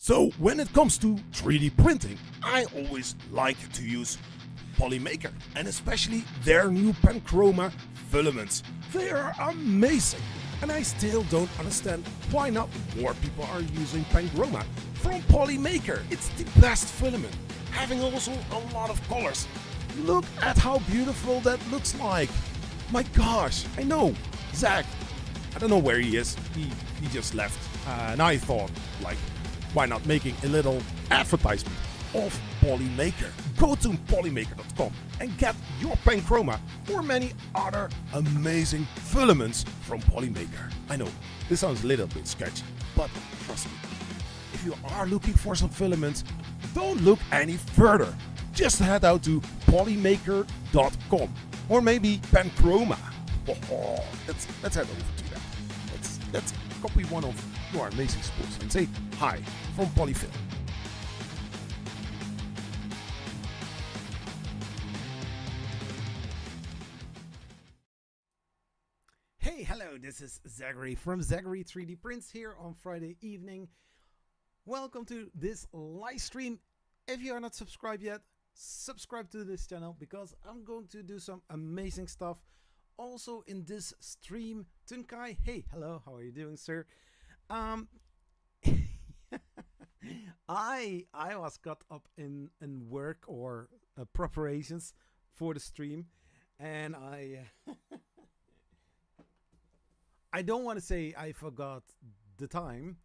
So when it comes to 3D printing, I always like to use Polymaker and especially their new Panchroma filaments. They are amazing and I still don't understand why not more people are using Panchroma from Polymaker. It's the best filament, having also a lot of colors. Look at how beautiful that looks like. My gosh, I know, Zach, I don't know where he is, he just left. And I thought, like, why not making a little advertisement of Polymaker? Go to polymaker.com and get your Panchroma or many other amazing filaments from Polymaker. I know, this sounds a little bit sketchy, but trust me, if you are looking for some filaments, don't look any further. Just head out to polymaker.com or maybe Panchroma. Let's head over to that. Let's copy one of your amazing spools and say hi from Polyfilm. Hey, hello, this is Zachary from Zachary 3D Prints here on Friday evening. Welcome to this live stream. If you are not subscribed yet, subscribe to this channel because I'm going to do some amazing stuff also in this stream. Tunkai, hey, hello, how are you doing, sir? I was caught up in work or preparations for the stream, and I don't want to say I forgot the time.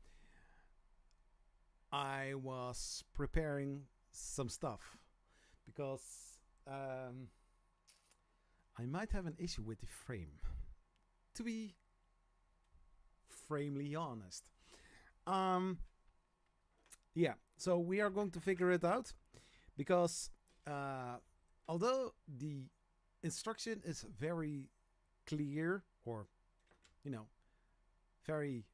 I was preparing some stuff because I might have an issue with the frame, to be framely honest. Yeah, so we are going to figure it out because although the instruction is very clear, or you know, very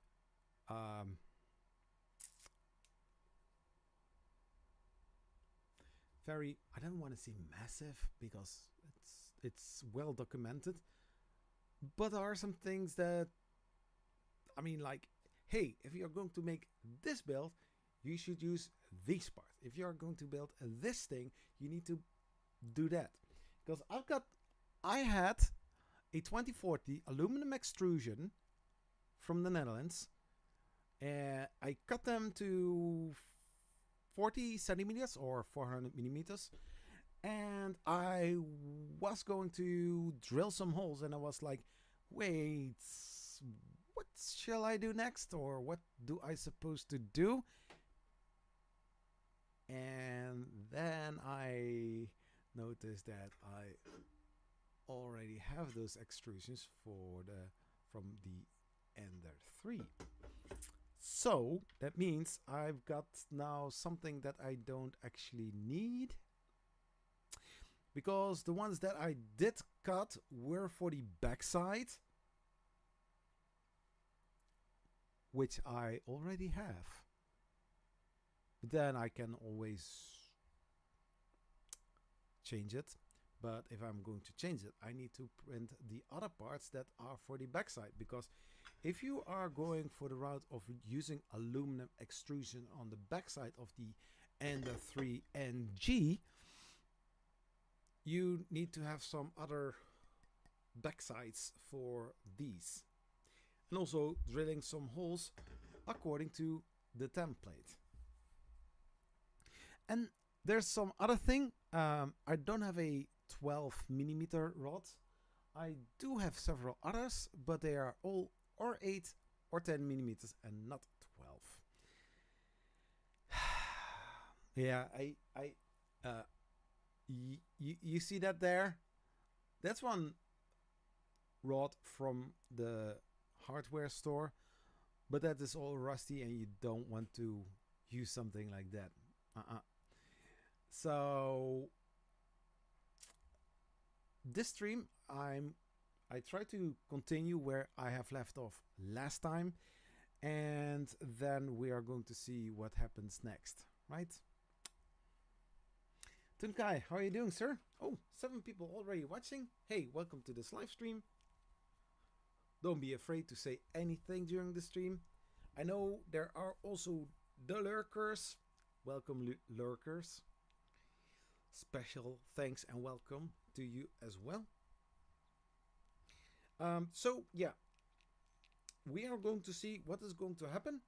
very, I don't want to say massive because it's well documented, but there are some things that, I mean, like, hey, if you're going to make this build, you should use these parts. If you're going to build this thing, you need to do that. Because I had a 2040 aluminum extrusion from the Netherlands, and I cut them to 40 centimeters or 400 millimeters, and I was going to drill some holes, and I was like, wait, what shall I do next, or what do I supposed to do? And then I noticed that I already have those extrusions from the Ender-3. So that means I've got now something that I don't actually need, because the ones that I did cut were for the backside, which I already have. But then I can always change it. But if I'm going to change it, I need to print the other parts that are for the backside, because if you are going for the route of using aluminum extrusion on the backside of the Ender-3 NG, you need to have some other backsides for these. And also drilling some holes according to the template. And there's some other thing. I don't have a 12 millimeter rod. I do have several others, but they are all or 8 or 10 millimeters and not 12. Yeah, you see that there? That's one rod from the hardware store, but that is all rusty and you don't want to use something like that. So this stream, I try to continue where I have left off last time, and then we are going to see what happens next, right? Tunkai, how are you doing, sir? Oh, 7 people already watching. Hey, welcome to this live stream. Don't be afraid to say anything during the stream. I know there are also the lurkers, welcome lurkers. Special thanks and welcome to you as well. So yeah, we are going to see what is going to happen.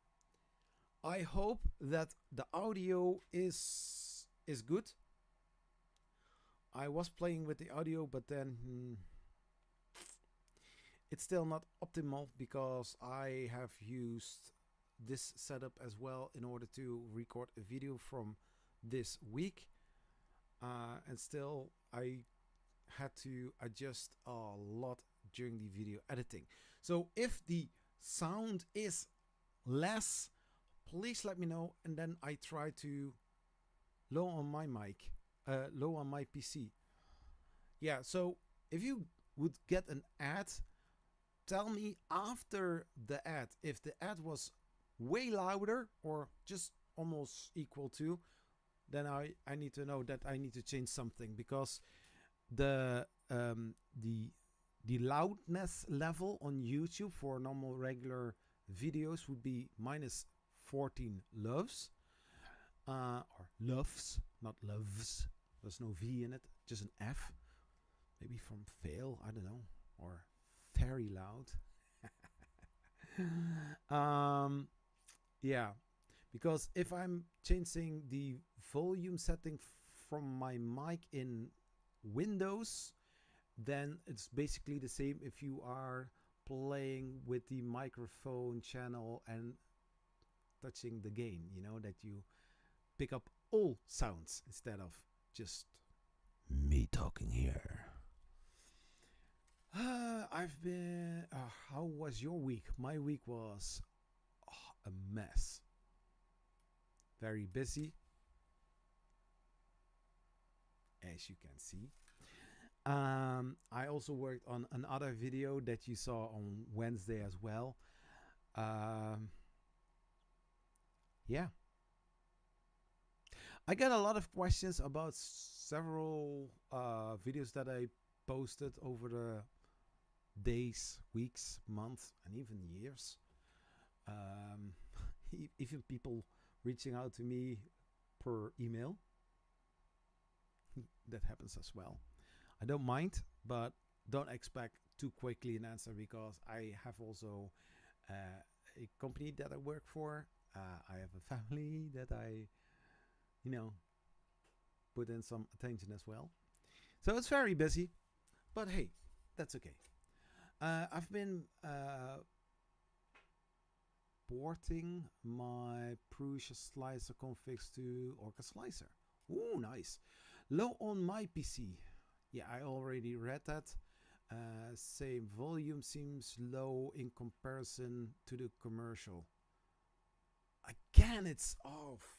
I hope that the audio is good. I was playing with the audio, but then it's still not optimal because I have used this setup as well in order to record a video from this week, and still I had to adjust a lot during the video editing. So if the sound is less, please let me know, and then I try to low on my mic, low on my PC. Yeah, so if you would get an ad, tell me after the ad if the ad was way louder or just almost equal to, then I need to know that I need to change something, because the loudness level on YouTube for normal regular videos would be minus 14 loves, or loves, not loves. There's no V in it, just an F. Maybe from fail, I don't know, or very loud. Yeah, because if I'm changing the volume setting from my mic in Windows, then it's basically the same if you are playing with the microphone channel and touching the gain, you know, that you pick up all sounds instead of just me talking here. I've been how was your week? My week was a mess. Very busy, as you can see. I also worked on another video that you saw on Wednesday as well. Yeah, I got a lot of questions about several videos that I posted over the days, weeks, months, and even years. Even people reaching out to me per email. That happens as well. I don't mind, but don't expect too quickly an answer, because I have also a company that I work for. I have a family that I, you know, put in some attention as well. So it's very busy, but hey, that's okay. I've been porting my Prusa slicer configs to Orca slicer. Ooh, nice. Low on my PC. Yeah, I already read that. Same volume seems low in comparison to the commercial. Again, it's off.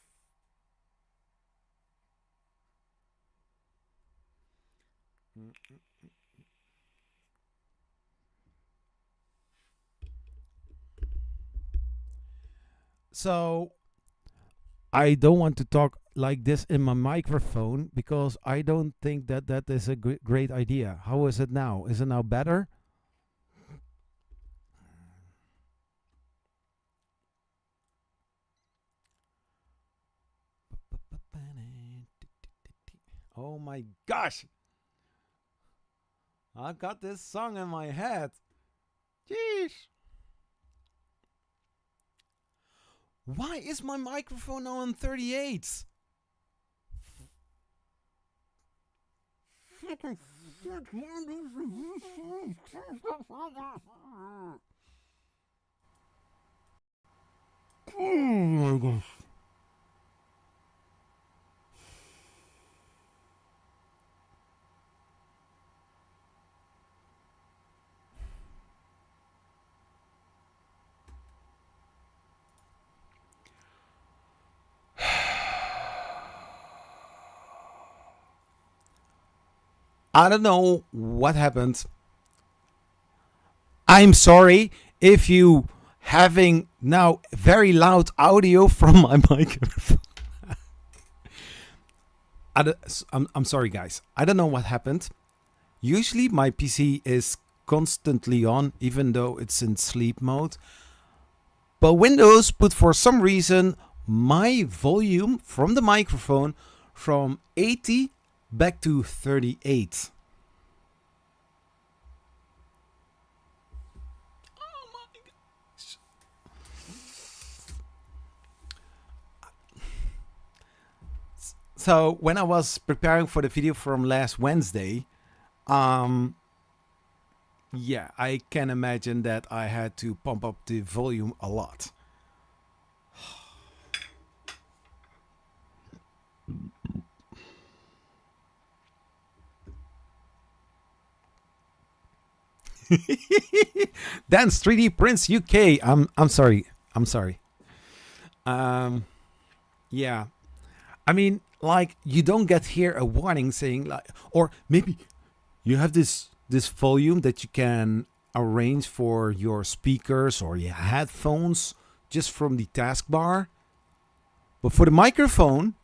So I don't want to talk like this in my microphone, because I don't think that that is a great idea. How is it now? Is it now better? Oh my gosh! I got this song in my head. Jeez. Why is my microphone now on 38? Oh my gosh. I don't know what happened. I'm sorry if you having now very loud audio from my microphone. I'm sorry, guys. I don't know what happened. Usually my PC is constantly on, even though it's in sleep mode. But Windows put for some reason my volume from the microphone from 80 back to 38. Oh my gosh. So when I was preparing for the video from last Wednesday, yeah, I can imagine that I had to pump up the volume a lot. Dance 3D Prints UK. I'm sorry. I'm sorry. Yeah. I mean, like, you don't get here a warning saying, like, or maybe you have this volume that you can arrange for your speakers or your headphones just from the taskbar. But for the microphone,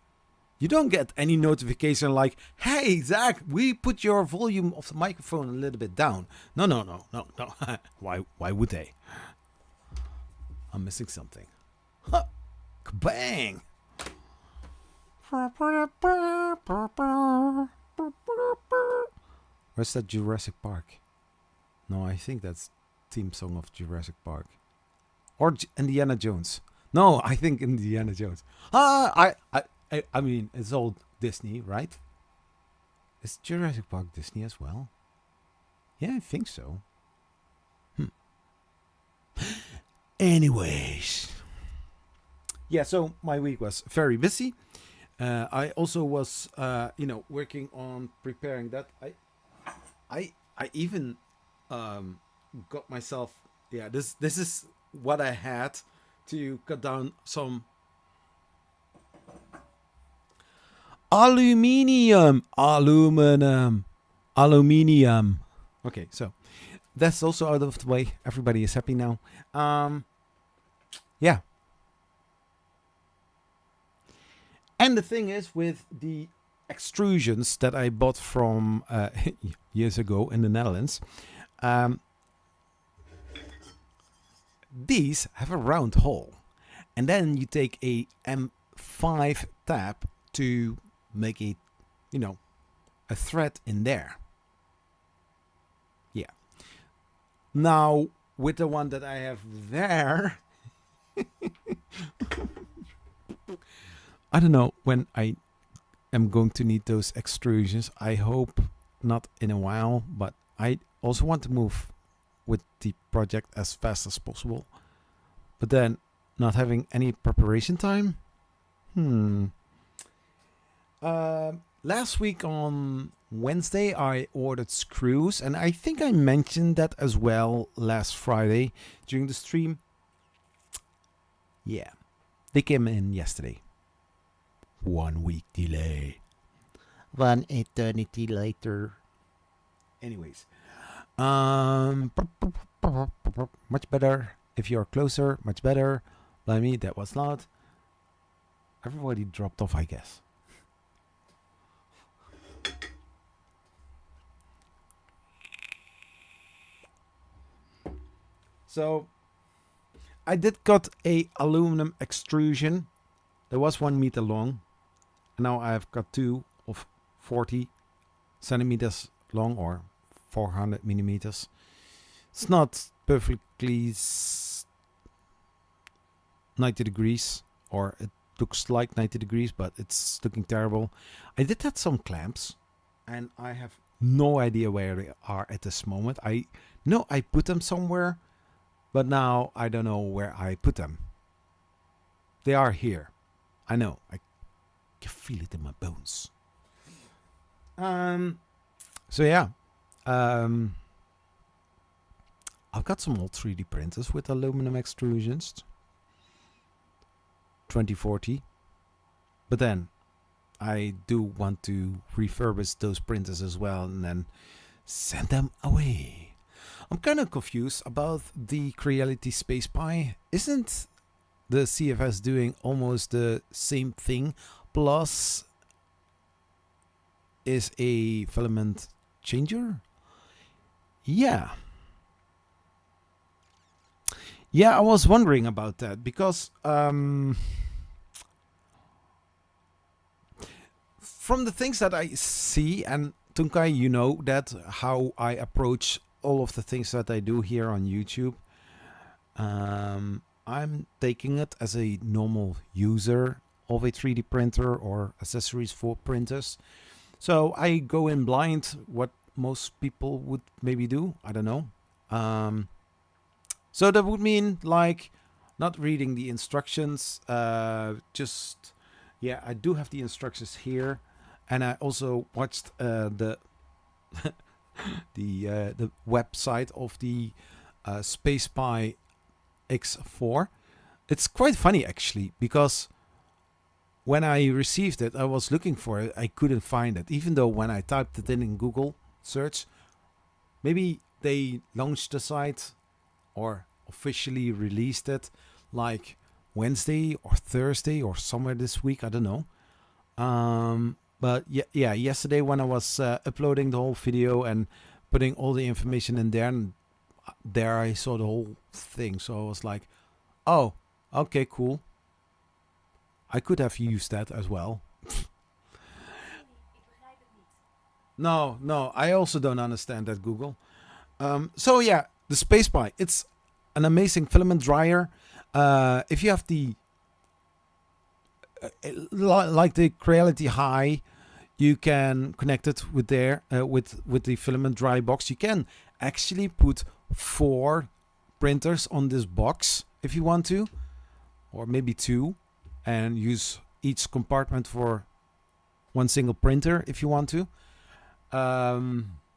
you don't get any notification like, hey, Zach, we put your volume of the microphone a little bit down. No. Why would they? I'm missing something. Huh. Kabang! Where's that Jurassic Park? No, I think that's theme song of Jurassic Park. Or Indiana Jones. No, I think Indiana Jones. I mean, it's all Disney, right? Is Jurassic Park Disney as well? Yeah, I think so. Anyways. Yeah, so my week was very busy. I also was, working on preparing that. I even got myself. Yeah, this is what I had to cut down some aluminium. Okay, so that's also out of the way. Everybody is happy now. Yeah. And the thing is, with the extrusions that I bought from years ago in the Netherlands, these have a round hole. And then you take a M5 tab to make it, a thread in there. Yeah. Now, with the one that I have there, I don't know when I am going to need those extrusions. I hope not in a while, but I also want to move with the project as fast as possible. But then not having any preparation time. Last week on Wednesday, I ordered screws, and I think I mentioned that as well last Friday during the stream. Yeah, they came in yesterday. 1 week delay. 1 eternity later. Anyways. Much better. If you're closer, much better. By me, that was loud. Everybody dropped off, I guess. So, I did cut a aluminum extrusion. There was 1 meter long. And now I've got 2 of 40 centimeters long, or 400 millimeters. It's not perfectly 90 degrees, or it looks like 90 degrees, but it's looking terrible. I did have some clamps, and I have no idea where they are at this moment. I know I put them somewhere, but now I don't know where I put them. They are here. I know. I can feel it in my bones. So yeah. I've got some old 3D printers with aluminum extrusions. 2040. But then I do want to refurbish those printers as well and then send them away. I'm kind of confused about the Creality Space Pi. Isn't the CFS doing almost the same thing? Plus is a filament changer? Yeah. Yeah, I was wondering about that because from the things that I see, and Tunkai, you know that how I approach all of the things that I do here on YouTube. I'm taking it as a normal user of a 3D printer or accessories for printers. So I go in blind, what most people would maybe do. I don't know. So that would mean like not reading the instructions. Just, yeah, I do have the instructions here. And I also watched the the website of the SpacePi X4. It's quite funny actually, because when I received it, I was looking for it. I couldn't find it, even though when I typed it in Google search, maybe they launched the site or officially released it like Wednesday or Thursday or somewhere this week. I don't know. But yeah, yesterday when I was uploading the whole video and putting all the information in there, and there I saw the whole thing. So I was like, oh, okay, cool. I could have used that as well. No, I also don't understand that, Google. So yeah, the SpacePi, it's an amazing filament dryer. If you have the like the Creality High, you can connect it with there with the filament dry box. You can actually put 4 printers on this box if you want to, or maybe 2, and use each compartment for 1 single printer if you want to.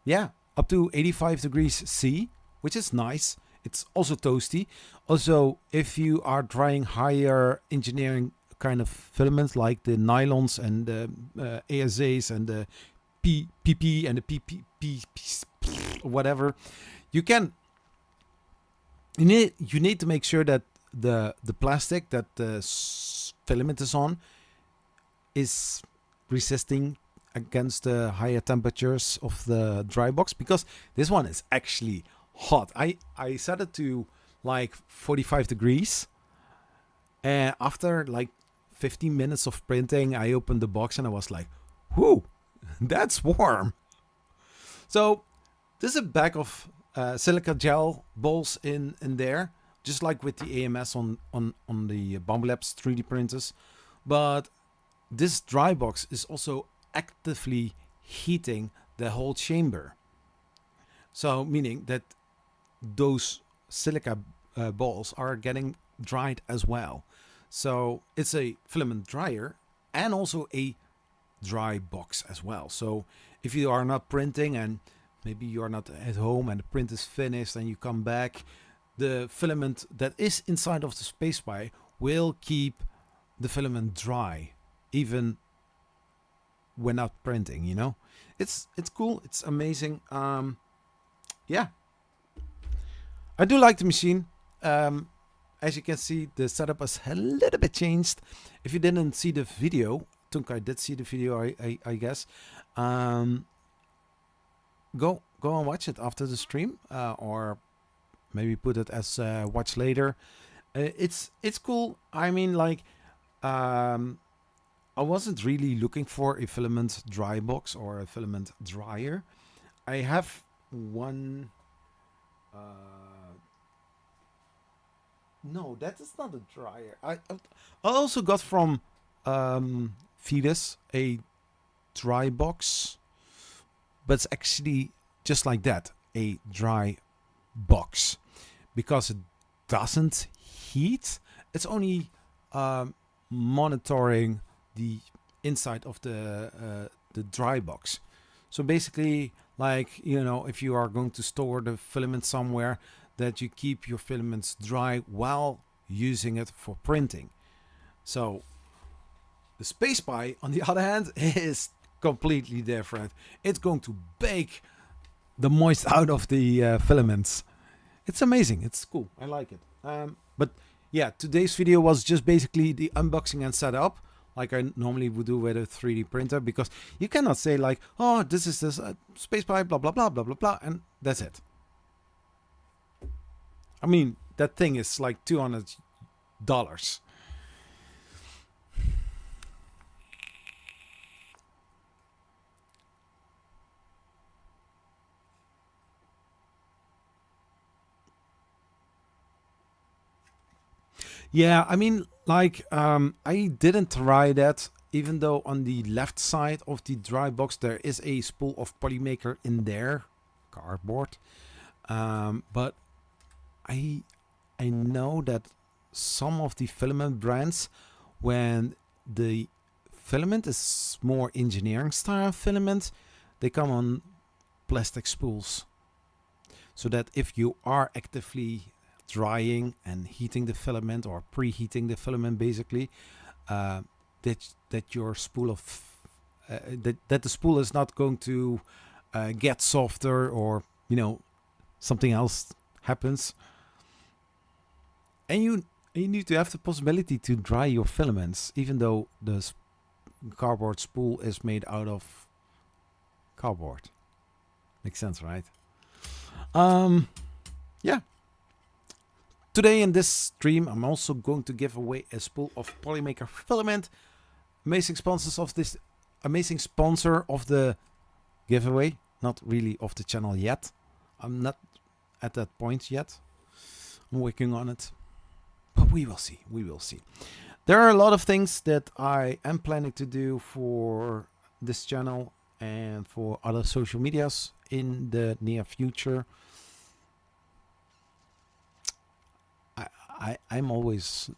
Yeah, up to 85 degrees C, which is nice. It's also toasty. Also, if you are trying higher engineering kind of filaments like the nylons and the ASAs and the PP and the PP whatever, you need to make sure that the plastic that the filament is on is resisting against the higher temperatures of the dry box, because this one is actually hot. I set it to like 45 degrees, and after like 15 minutes of printing, I opened the box and I was like, whoo, that's warm. So there's a bag of silica gel balls in there, just like with the AMS on the Bambu Labs 3D printers. But this dry box is also actively heating the whole chamber. So meaning that those silica balls are getting dried as well. So it's a filament dryer and also a dry box as well. So if you are not printing and maybe you are not at home and the print is finished and you come back, the filament that is inside of the SpacePi will keep the filament dry even when not printing, you know. It's cool, it's amazing. Yeah, I do like the machine. As you can see, the setup is a little bit changed. If you didn't see the video, Tunkai did see the video, I guess. Go and watch it after the stream, or maybe put it as watch later. It's cool. I mean, like, I wasn't really looking for a filament dry box or a filament dryer. I have one. No, that is not a dryer. I also got from Fetus a dry box, but it's actually just like that, a dry box, because it doesn't heat. It's only monitoring the inside of the dry box. So basically, like, you know, if you are going to store the filament somewhere, that you keep your filaments dry while using it for printing. So the SpacePi, on the other hand, is completely different. It's going to bake the moist out of the filaments. It's amazing. It's cool. I like it. But yeah, today's video was just basically the unboxing and setup, like I normally would do with a 3D printer, because you cannot say like, oh, this is this SpacePi, blah, blah, blah, blah, blah, blah, and that's it. I mean, that thing is like $200. Yeah, I mean, like, I didn't try that, even though on the left side of the dry box there is a spool of Polymaker in there, cardboard. But I know that some of the filament brands, when the filament is more engineering style filament, they come on plastic spools. So that if you are actively drying and heating the filament or preheating the filament basically, that your spool of that the spool is not going to get softer, or something else happens. And you need to have the possibility to dry your filaments, even though the cardboard spool is made out of cardboard. Makes sense, right? Yeah. Today in this stream, I'm also going to give away a spool of Polymaker filament. Amazing sponsor of the giveaway. Not really of the channel yet. I'm not at that point yet. I'm working on it. But we will see. We will see. There are a lot of things that I am planning to do for this channel and for other social medias in the near future. I'm always...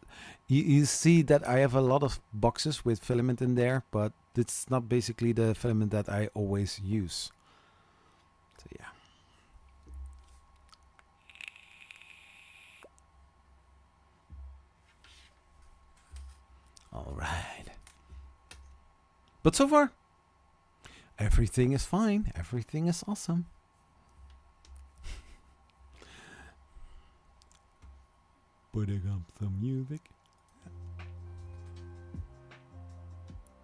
You see that I have a lot of boxes with filament in there, but it's not basically the filament that I always use. So yeah. All right. But so far, everything is fine. Everything is awesome. Putting up some music.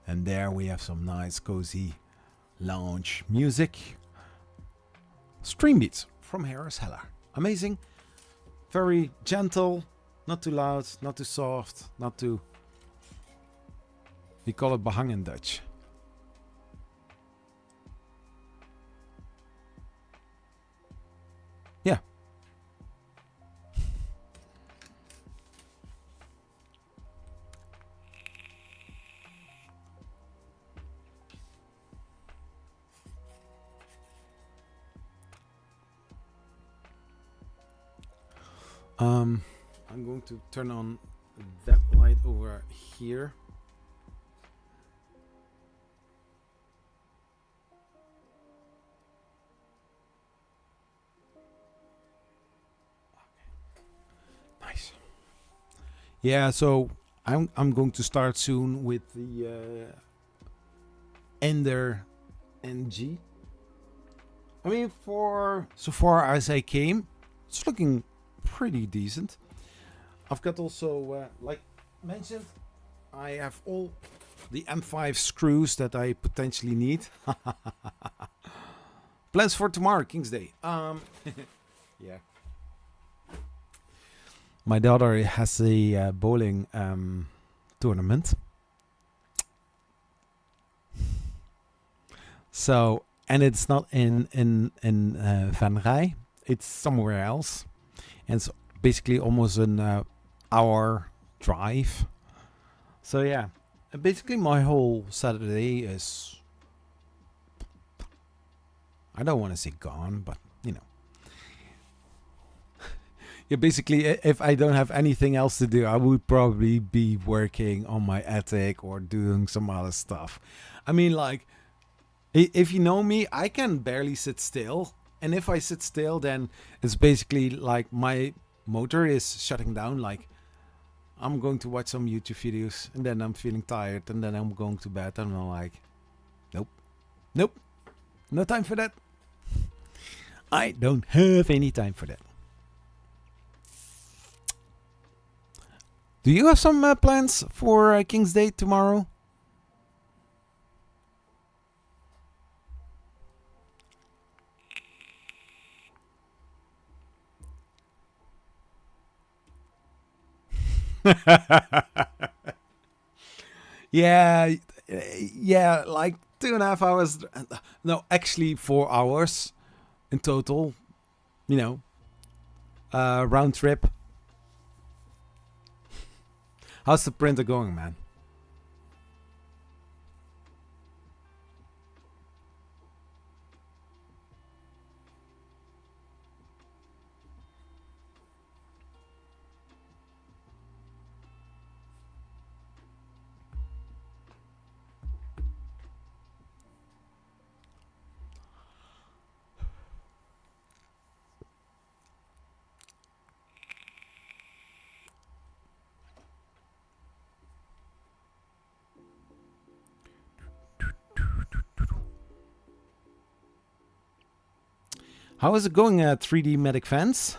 And there we have some nice, cozy lounge music. Streambeats from Harris Heller. Amazing. Very gentle. Not too loud. Not too soft. Not too... We call it behang in Dutch. Yeah. I'm going to turn on that light over here. Nice. Yeah, so I'm going to start soon with the Ender-3. I mean, for so far as I came, it's looking pretty decent. I've got also, like mentioned, I have all the M5 screws that I potentially need. Plans for tomorrow, King's Day. Yeah. My daughter has a bowling tournament. So, and it's not in Van Rij. It's somewhere else. And it's basically almost an hour drive. So yeah, and basically my whole Saturday is, I don't want to say gone, but you know. Yeah, basically if I don't have anything else to do, I would probably be working on my attic or doing some other stuff. I mean, like, if you know me, I can barely sit still. And if I sit still, then it's basically like my motor is shutting down. Like, I'm going to watch some YouTube videos and then I'm feeling tired and then I'm going to bed and I'm like, nope, no time for that. I don't have any time for that. Do you have some plans for King's Day tomorrow? Yeah, like 2.5 hours. No, actually 4 hours in total. You know, round trip. How's the printer going, man? How is it going at 3D Medic fans?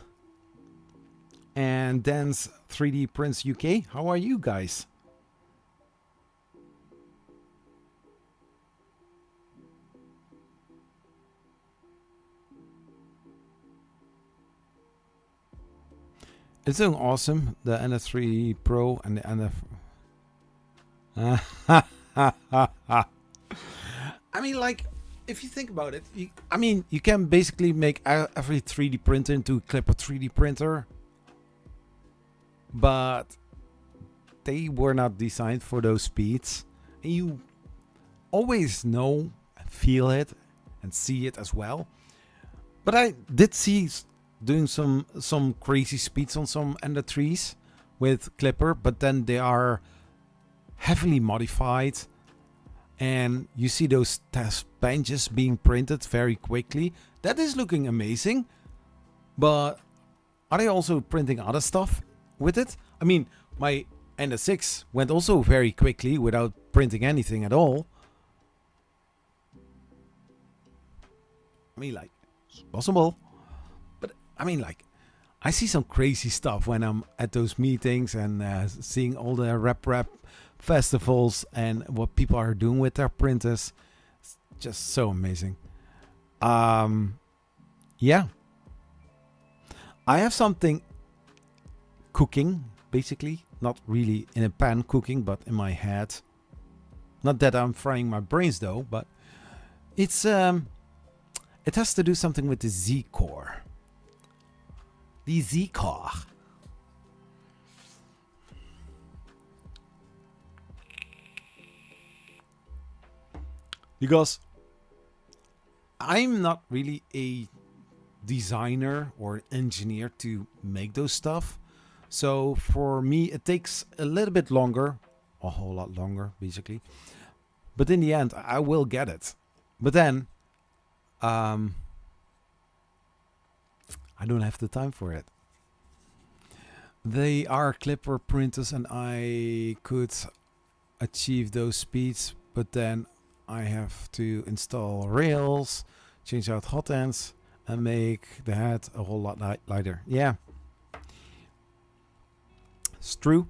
And Dan's 3D Prints UK. How are you guys? It's doing awesome. The Ender-3 Pro and the Ender. I mean, like, if you think about it, you can basically make every 3D printer into a Clipper 3D printer, but they were not designed for those speeds. And you always know, feel it, and see it as well. But I did see doing some crazy speeds on some Ender-3s with Clipper, but then they are heavily modified. And you see those test benches being printed very quickly. That is looking amazing. But are they also printing other stuff with it? I mean, my Ender-6 went also very quickly without printing anything at all. I mean, like, it's possible. But I mean, like, I see some crazy stuff when I'm at those meetings and seeing all the rep festivals and what people are doing with their printers. It's just so amazing. Yeah, I have something cooking, basically, not really in a pan cooking, but in my head. Not that I'm frying my brains though, but it's it has to do something with the Z core. The Z core. Because I'm not really a designer or engineer to make those stuff. So for me, it takes a little bit longer, a whole lot longer, basically. But in the end, I will get it. But then, I don't have the time for it. They are Clipper printers and I could achieve those speeds, but then I have to install rails, change out hot ends, and make the head a whole lot lighter. Yeah, it's true.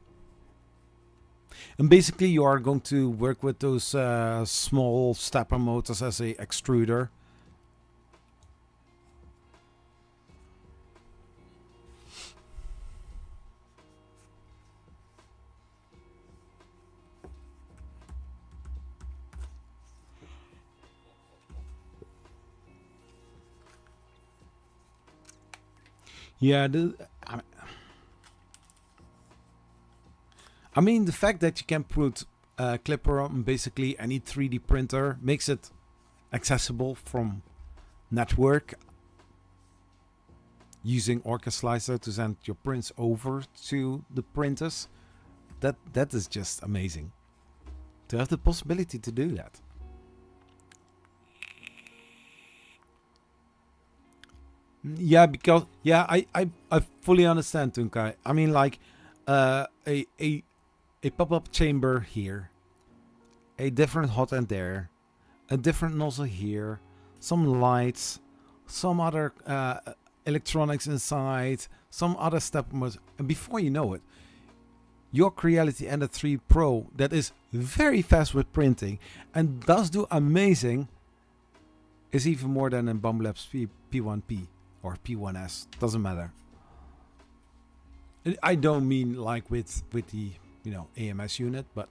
And basically, you are going to work with those small stepper motors as a extruder. Yeah, I mean, the fact that you can put Clipper on basically any 3D printer makes it accessible from network, using Orca Slicer to send your prints over to the printers. That is just amazing to have the possibility to do that. Yeah, because I fully understand, Tunkai. I mean, like a pop-up chamber here, a different hot end there, a different nozzle here, some lights, some other electronics inside, some other step, and before you know it, your Creality Ender-3 Pro that is very fast with printing and does do amazing is even more than a Bumblabs P1P or P1S, doesn't matter. I don't mean like with the AMS unit, but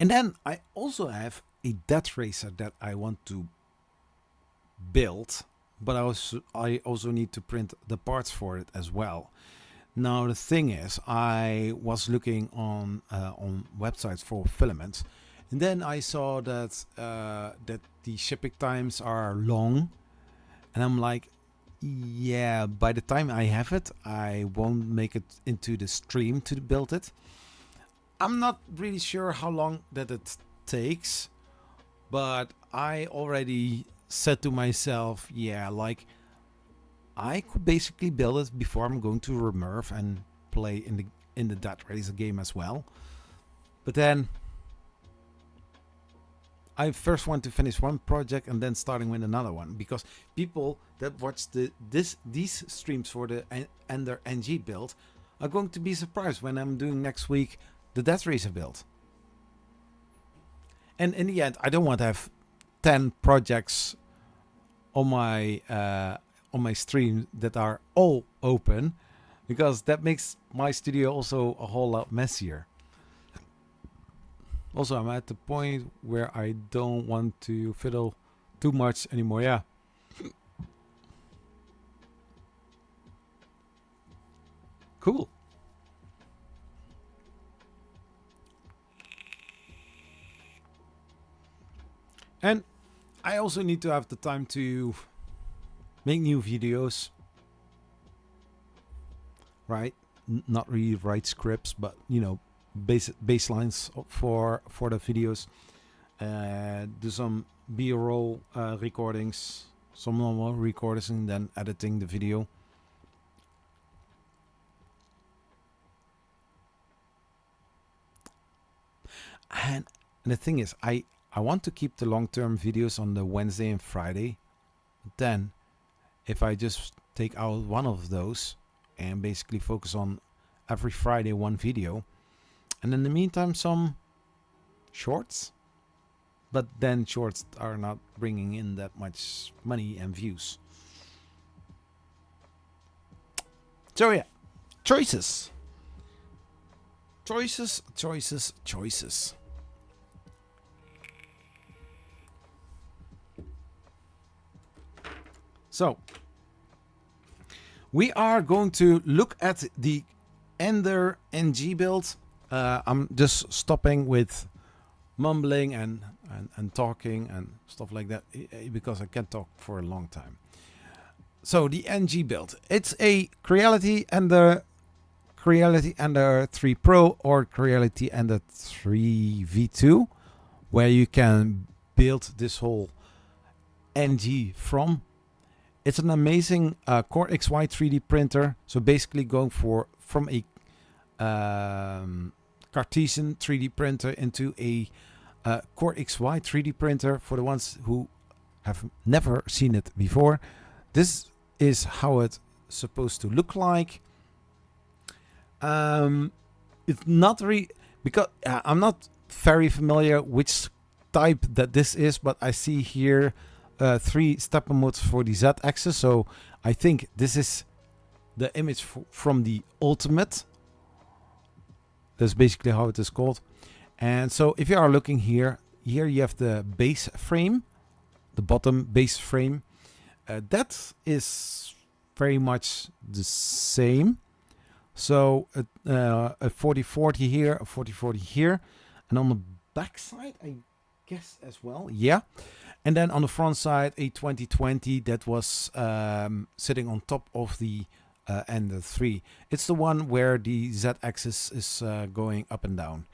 and then I also have a dead racer that I want to build, but I also need to print the parts for it as well. Now the thing is, I was looking on websites for Filament, and then I saw that that the shipping times are long, and I'm like, yeah, by the time I have it, I won't make it into the stream to build it. I'm not really sure how long that it takes, but I already said to myself, yeah, like I could basically build it before I'm going to Remurf and play in the Dead Racer game as well. But then I first want to finish one project and then starting with another one, because people that watch these streams for the Ender-3 build are going to be surprised when I'm doing next week the Death Racer build. And in the end, I don't want to have 10 projects on my stream that are all open, because that makes my studio also a whole lot messier. Also, I'm at the point where I don't want to fiddle too much anymore. Yeah. Cool. And I also need to have the time to make new videos, right? Not really write scripts, but you know, baselines for the videos. Do some B-roll recordings, some normal recordings, and then editing the video. And the thing is, I want to keep the long-term videos on the Wednesday and Friday. Then, if I just take out one of those and basically focus on every Friday one video, and in the meantime some shorts, but then shorts are not bringing in that much money and views. So yeah, choices. So, we are going to look at the Ender-3 build. I'm just stopping with mumbling and talking and stuff like that, because I can't talk for a long time. So, the NG build. It's a Creality Ender-3 Pro or Creality Ender-3 V2, where you can build this whole NG from. It's an amazing CoreXY 3D printer. So basically going from a Cartesian 3D printer into a CoreXY 3D printer. For the ones who have never seen it before, this is how it's supposed to look like. It's not really, because I'm not very familiar which type that this is, but I see here 3 stepper modes for the Z-axis, so I think this is the image from the Ultimate. That's basically how it is called. And so if you are looking here you have the base frame, the bottom base frame. That is very much the same. So a 4040 here, a 4040 here, and on the back side I guess as well, yeah. And then on the front side, a 2020 that was sitting on top of the Ender-3. It's the one where the Z-axis is going up and down.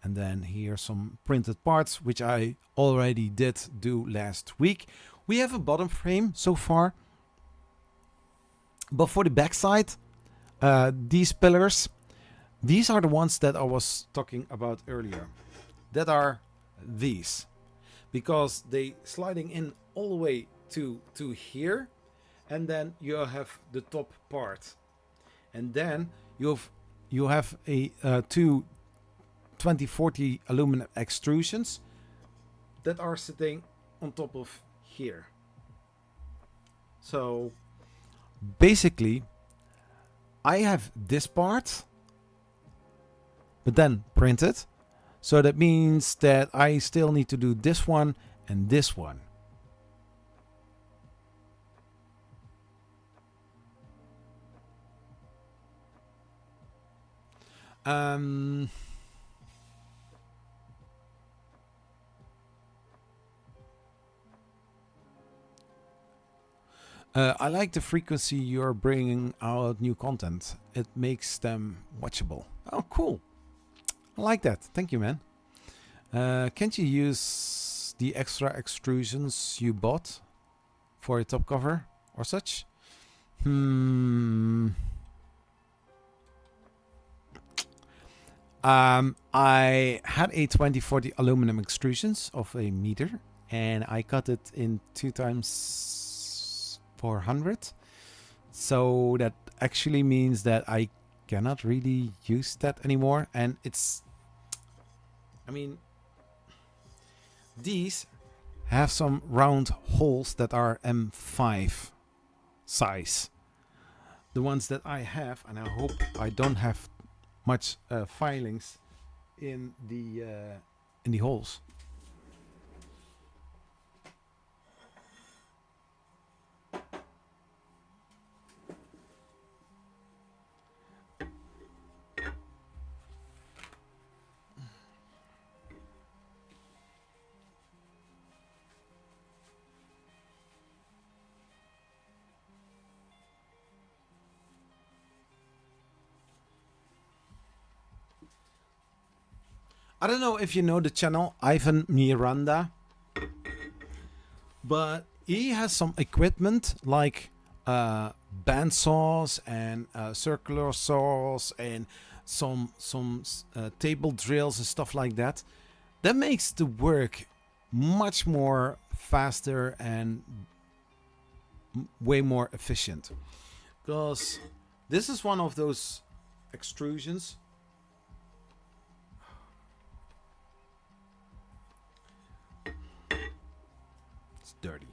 And then here some printed parts, which I already did do last week. We have a bottom frame so far. But for the back side, these pillars, these are the ones that I was talking about earlier. That are these. Because they sliding in all the way to here, and then you have the top part, and then you have a 2 2040 aluminum extrusions that are sitting on top of here. So basically I have this part, but then printed. So that means that I still need to do this one and this one. I like the frequency you're bringing out new content. It makes them watchable. Oh, cool. I like that. Thank you, man. Can't you use the extra extrusions you bought for a top cover or such? I had a 2040 aluminum extrusions of a meter, and I cut it in 2 times 400. So that actually means that I cannot really use that anymore. And it's, I mean, these have some round holes that are M5 size. The ones that I have, and I hope I don't have much filings in the holes. I don't know if you know the channel Ivan Miranda, but he has some equipment like band saws and circular saws and some table drills and stuff like that. That makes the work much more faster and way more efficient. Because this is one of those extrusions. Dirty.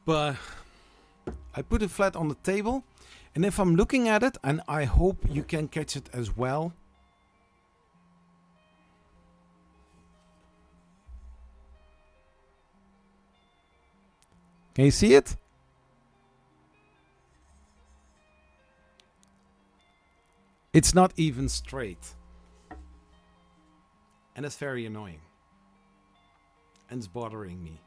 But I put it flat on the table, and if I'm looking at it, and I hope you can catch it as well. Can you see it? It's not even straight. And it's very annoying. And it's bothering me.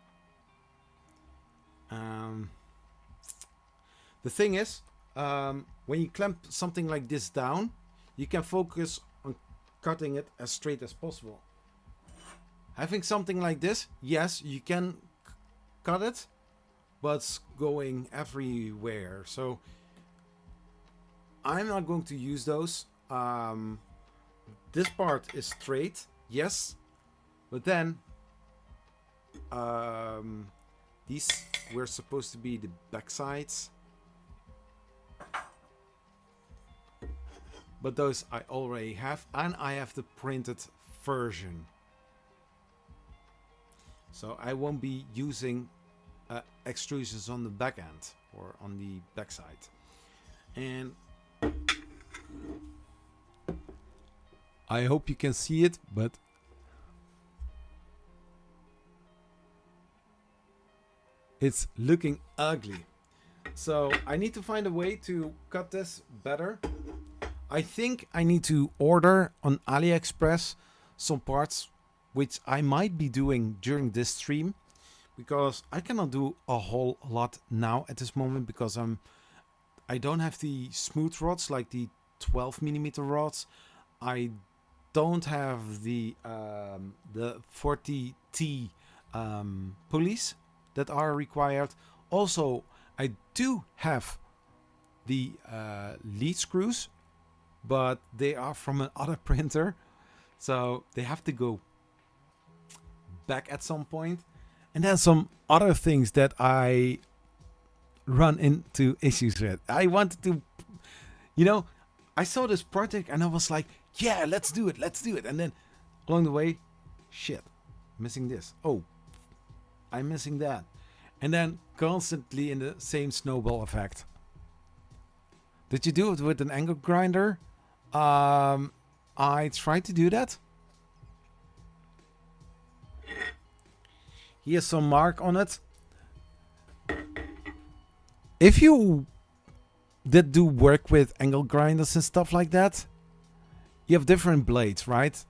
The thing is, when you clamp something like this down, you can focus on cutting it as straight as possible. Having something like this, yes, you can cut it, but it's going everywhere. So I'm not going to use those. This part is straight, yes, but then these were supposed to be the back sides, but those I already have, and I have the printed version, so I won't be using extrusions on the back end or on the back side. And I hope you can see it, but it's looking ugly. So I need to find a way to cut this better. I think I need to order on AliExpress some parts, which I might be doing during this stream, because I cannot do a whole lot now at this moment, because I don't have the smooth rods like the 12mm rods. I don't have the 40T pulleys that are required. Also, I do have the lead screws, but they are from another printer, so they have to go back at some point. And then some other things that I run into issues with. I wanted to, I saw this project and I was like, yeah, let's do it. And then along the way, shit, missing this. Oh, I'm missing that. and then constantly in the same snowball effect. Did you do it with an angle grinder? I tried to do that. Here's some mark on it. If you did do work with angle grinders and stuff like that, you have different blades, right?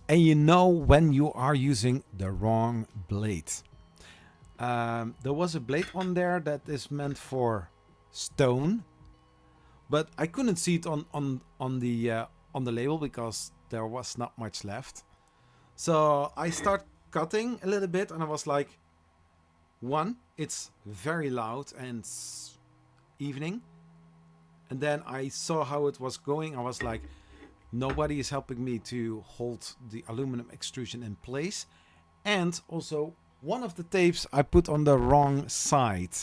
And you know when you are using the wrong blade. There was a blade on there that is meant for stone, but I couldn't see it on the label because there was not much left. So I start cutting a little bit, and I was like, one, it's very loud and it's evening. And then I saw how it was going. I was like, nobody is helping me to hold the aluminum extrusion in place. And also, one of the tapes I put on the wrong side,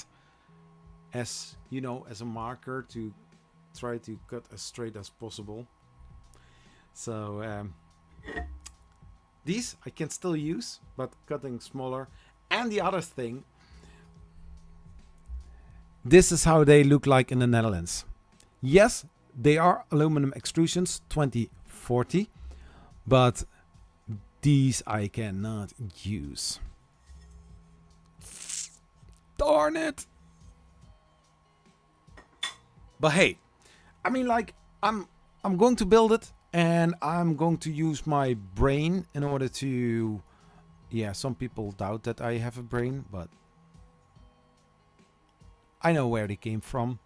as you know, as a marker to try to cut as straight as possible. So these I can still use, but cutting smaller. And the other thing, this is how they look like in the Netherlands. Yes, they are aluminum extrusions 2040, but these I cannot use. Darn it! But hey, I mean, like, I'm going to build it, and I'm going to use my brain in order to... Yeah, some people doubt that I have a brain, but I know where they came from.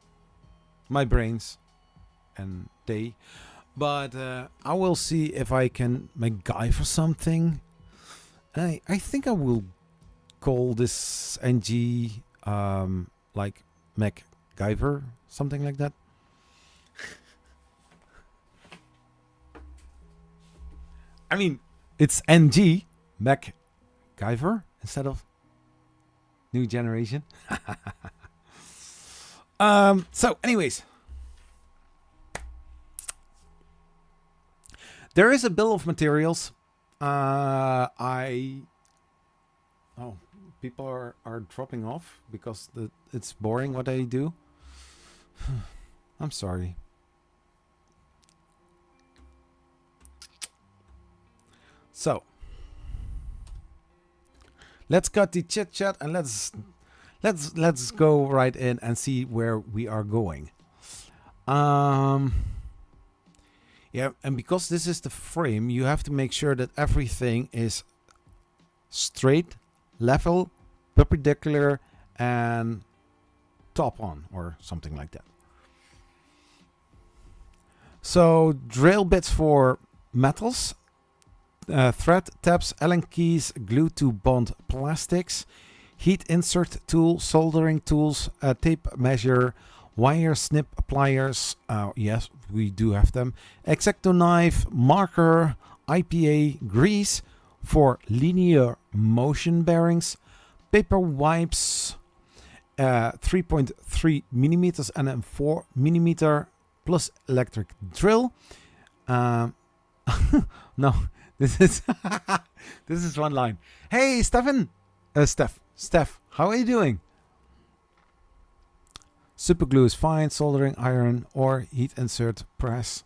My brains and they. But I will see if I can MacGyver something. I think I will call this NG like MacGyver, something like that. I mean, it's NG, MacGyver, instead of new generation. So anyways, there is a bill of materials. People are dropping off because it's boring what I do. I'm sorry. So let's cut the chit chat and let's go right in and see where we are going. Yeah, and because this is the frame, you have to make sure that everything is straight, level, perpendicular, and top on, or something like that. So drill bits for metals, thread tabs, Allen keys, glue to bond plastics, heat insert tool, soldering tools, tape measure, wire snip pliers, yes, we do have them, X-Acto knife, marker, IPA, grease for linear motion bearings, paper wipes, 3.3 millimeters and a 4 millimeter plus electric drill. No, this is this is one line. Hey, Steph, how are you doing? Super glue is fine. Soldering iron or heat insert press.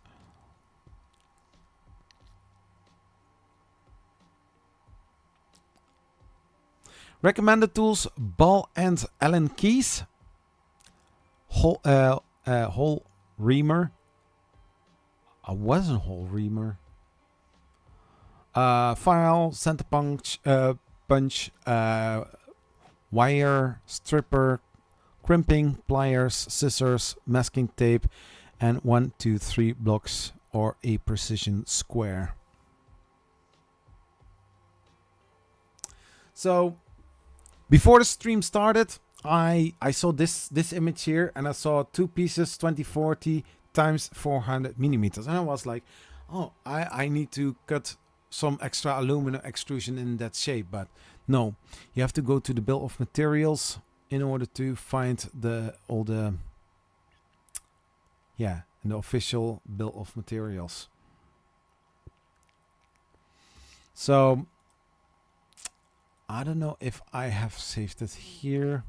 Recommended tools: ball and Allen keys, hole reamer. I wasn't hole reamer. File, center punch, wire stripper, crimping, pliers, scissors, masking tape, and 1, 2, 3 blocks or a precision square. So before the stream started, I saw this image here, and I saw 2 pieces 2040 times 400 millimeters, and I was like, oh, I need to cut some extra aluminum extrusion in that shape. But no, you have to go to the bill of materials in order to find all the official bill of materials. So I don't know if I have saved it here.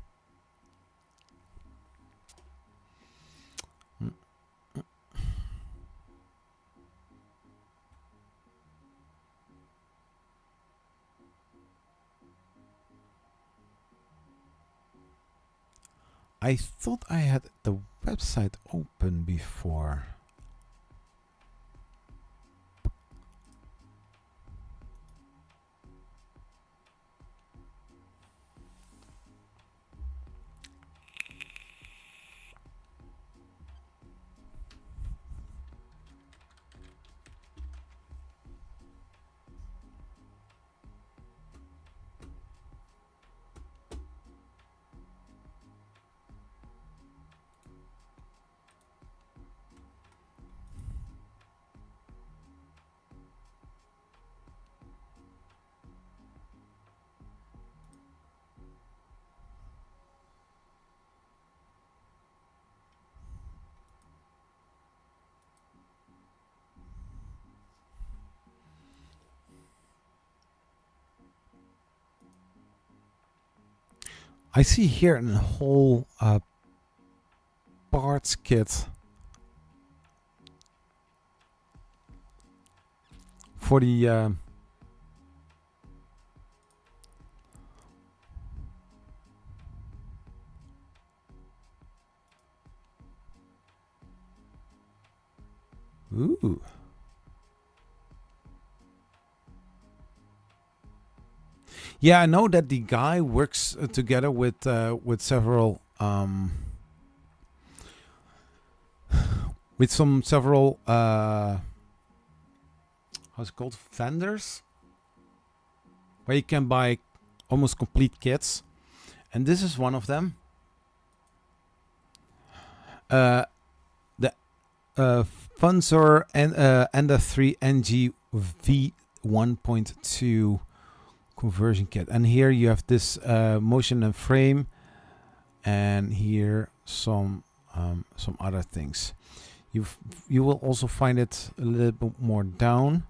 I thought I had the website open before. I see here a whole parts kit for the ooh. Yeah, I know that the guy works together with several with some several how's it called, vendors, where you can buy almost complete kits, and this is one of them. The Funzor and Ender-3 NG V1.2 conversion kit, and here you have this motion and frame, and here some other things. You will also find it a little bit more down.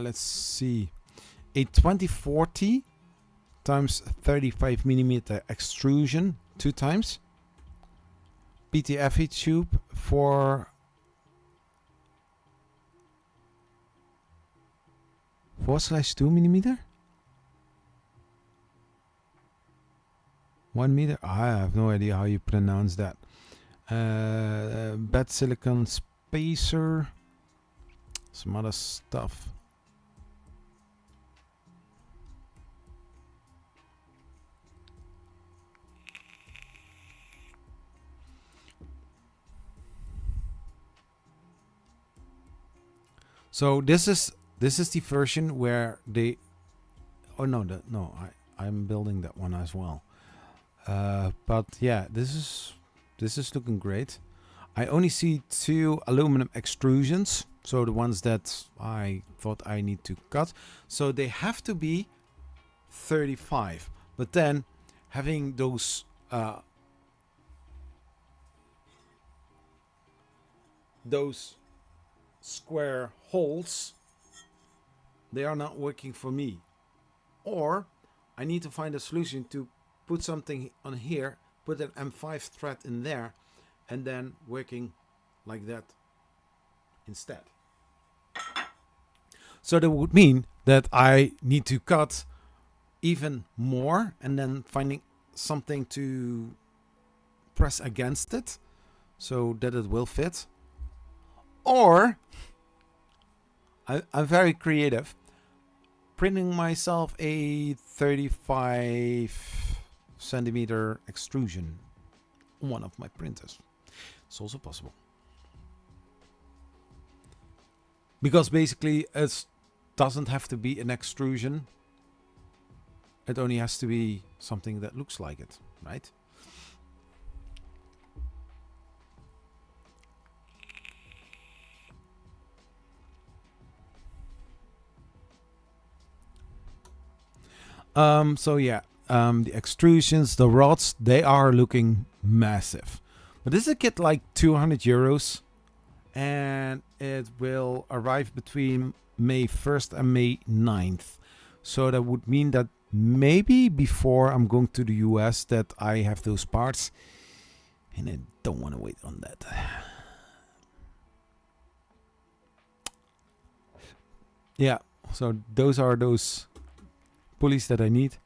Let's see, a 2040 times 35 millimeter extrusion 2 times, PTFE tube for 4/2 millimeter, 1 meter. I have no idea how you pronounce that. Bed silicon spacer, some other stuff. So this is the version where they. Oh no, I'm building that one as well. But yeah, this is looking great. I only see 2 aluminum extrusions, so the ones that I thought I need to cut. So they have to be 35. But then having those square holes, they are not working for me. Or I need to find a solution to put something on here, put an M5 thread in there, and then working like that instead. So that would mean that I need to cut even more and then finding something to press against it so that it will fit. Or I'm very creative, printing myself a 35 centimeter extrusion on one of my printers. It's also possible. Because basically it doesn't have to be an extrusion. It only has to be something that looks like it, right? So yeah, the extrusions, the rods, they are looking massive. But this is a kit like 200 euros. And it will arrive between May 1st and May 9th. So that would mean that maybe before I'm going to the US that I have those parts. And I don't want to wait on that. Yeah, so those are those pulleys that I need.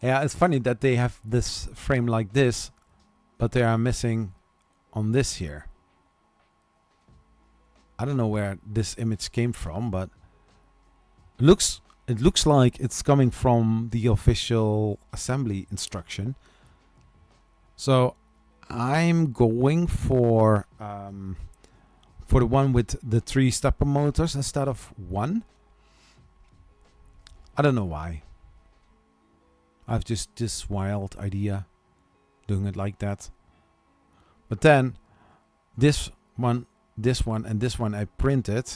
Yeah, it's funny that they have this frame like this, but they are missing on this here. I don't know where this image came from, but it looks like it's coming from the official assembly instruction. So I'm going for the one with the 3 stepper motors instead of 1. I don't know why. I've just this wild idea doing it like that. But then this one, and this one I printed.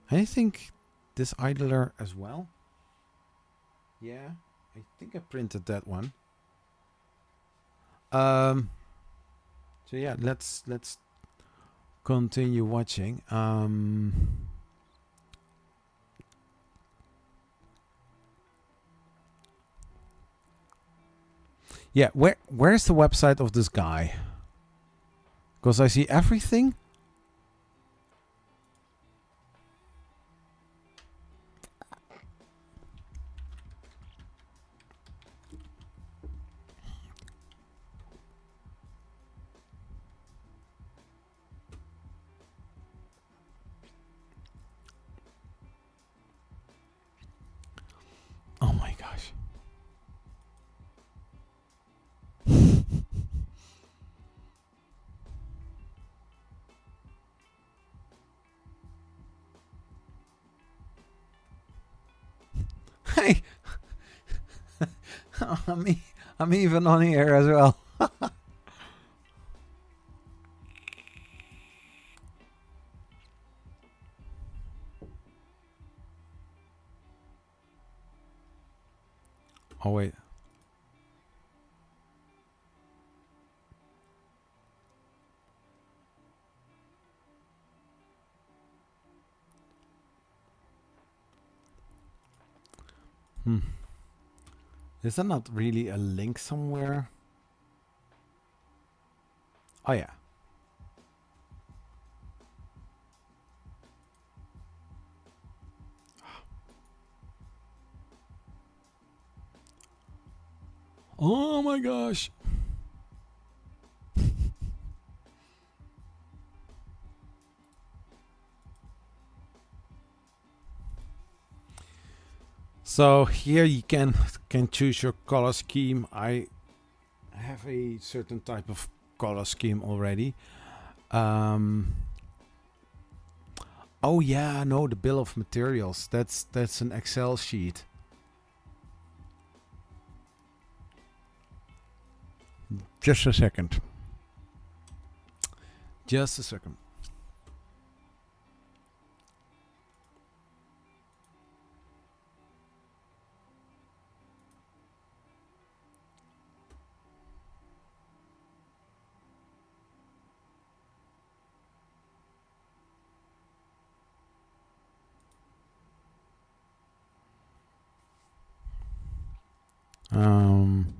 I think this idler as well. Yeah, I think I printed that one. So yeah, let's continue watching. Yeah, where's the website of this guy? Because I see everything. Oh my gosh. Hey, I'm even on here as well. Oh wait. Is there not really a link somewhere? Oh yeah. Oh my gosh. So here you can choose your color scheme. I have a certain type of color scheme already. Oh yeah, no, the bill of materials. That's an Excel sheet. Just a second. Just a second.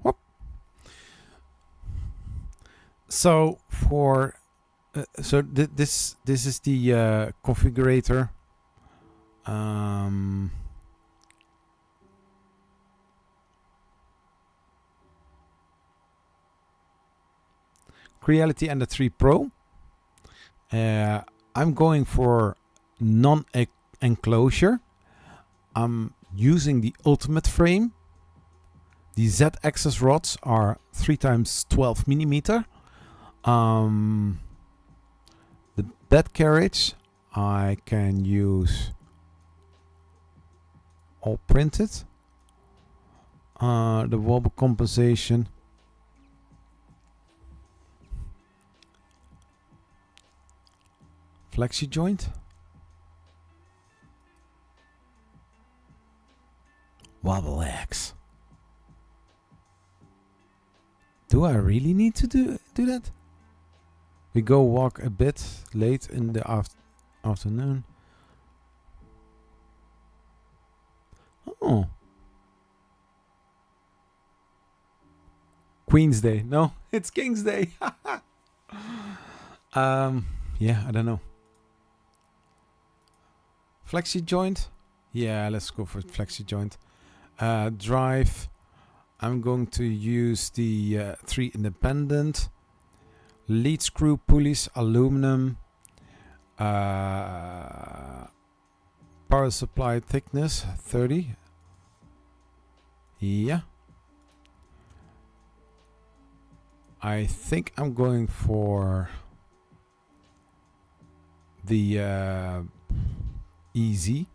Whoop. So for this is the configurator. Creality Ender-3 Pro. I'm going for non-enclosure. I'm using the ultimate frame. The Z-axis rods are 3x12 millimeter. The bed carriage I can use all printed. The wobble compensation. Flexi joint. Wobble X. Do I really need to do that? We go walk a bit late in the afternoon. Oh. Queen's Day. No, it's King's Day. Yeah, I don't know. Flexi joint. Yeah, let's go for flexi joint. Drive. I'm going to use the 3 independent. Lead screw pulleys, aluminum. Power supply thickness 30. Yeah. I think I'm going for the easy.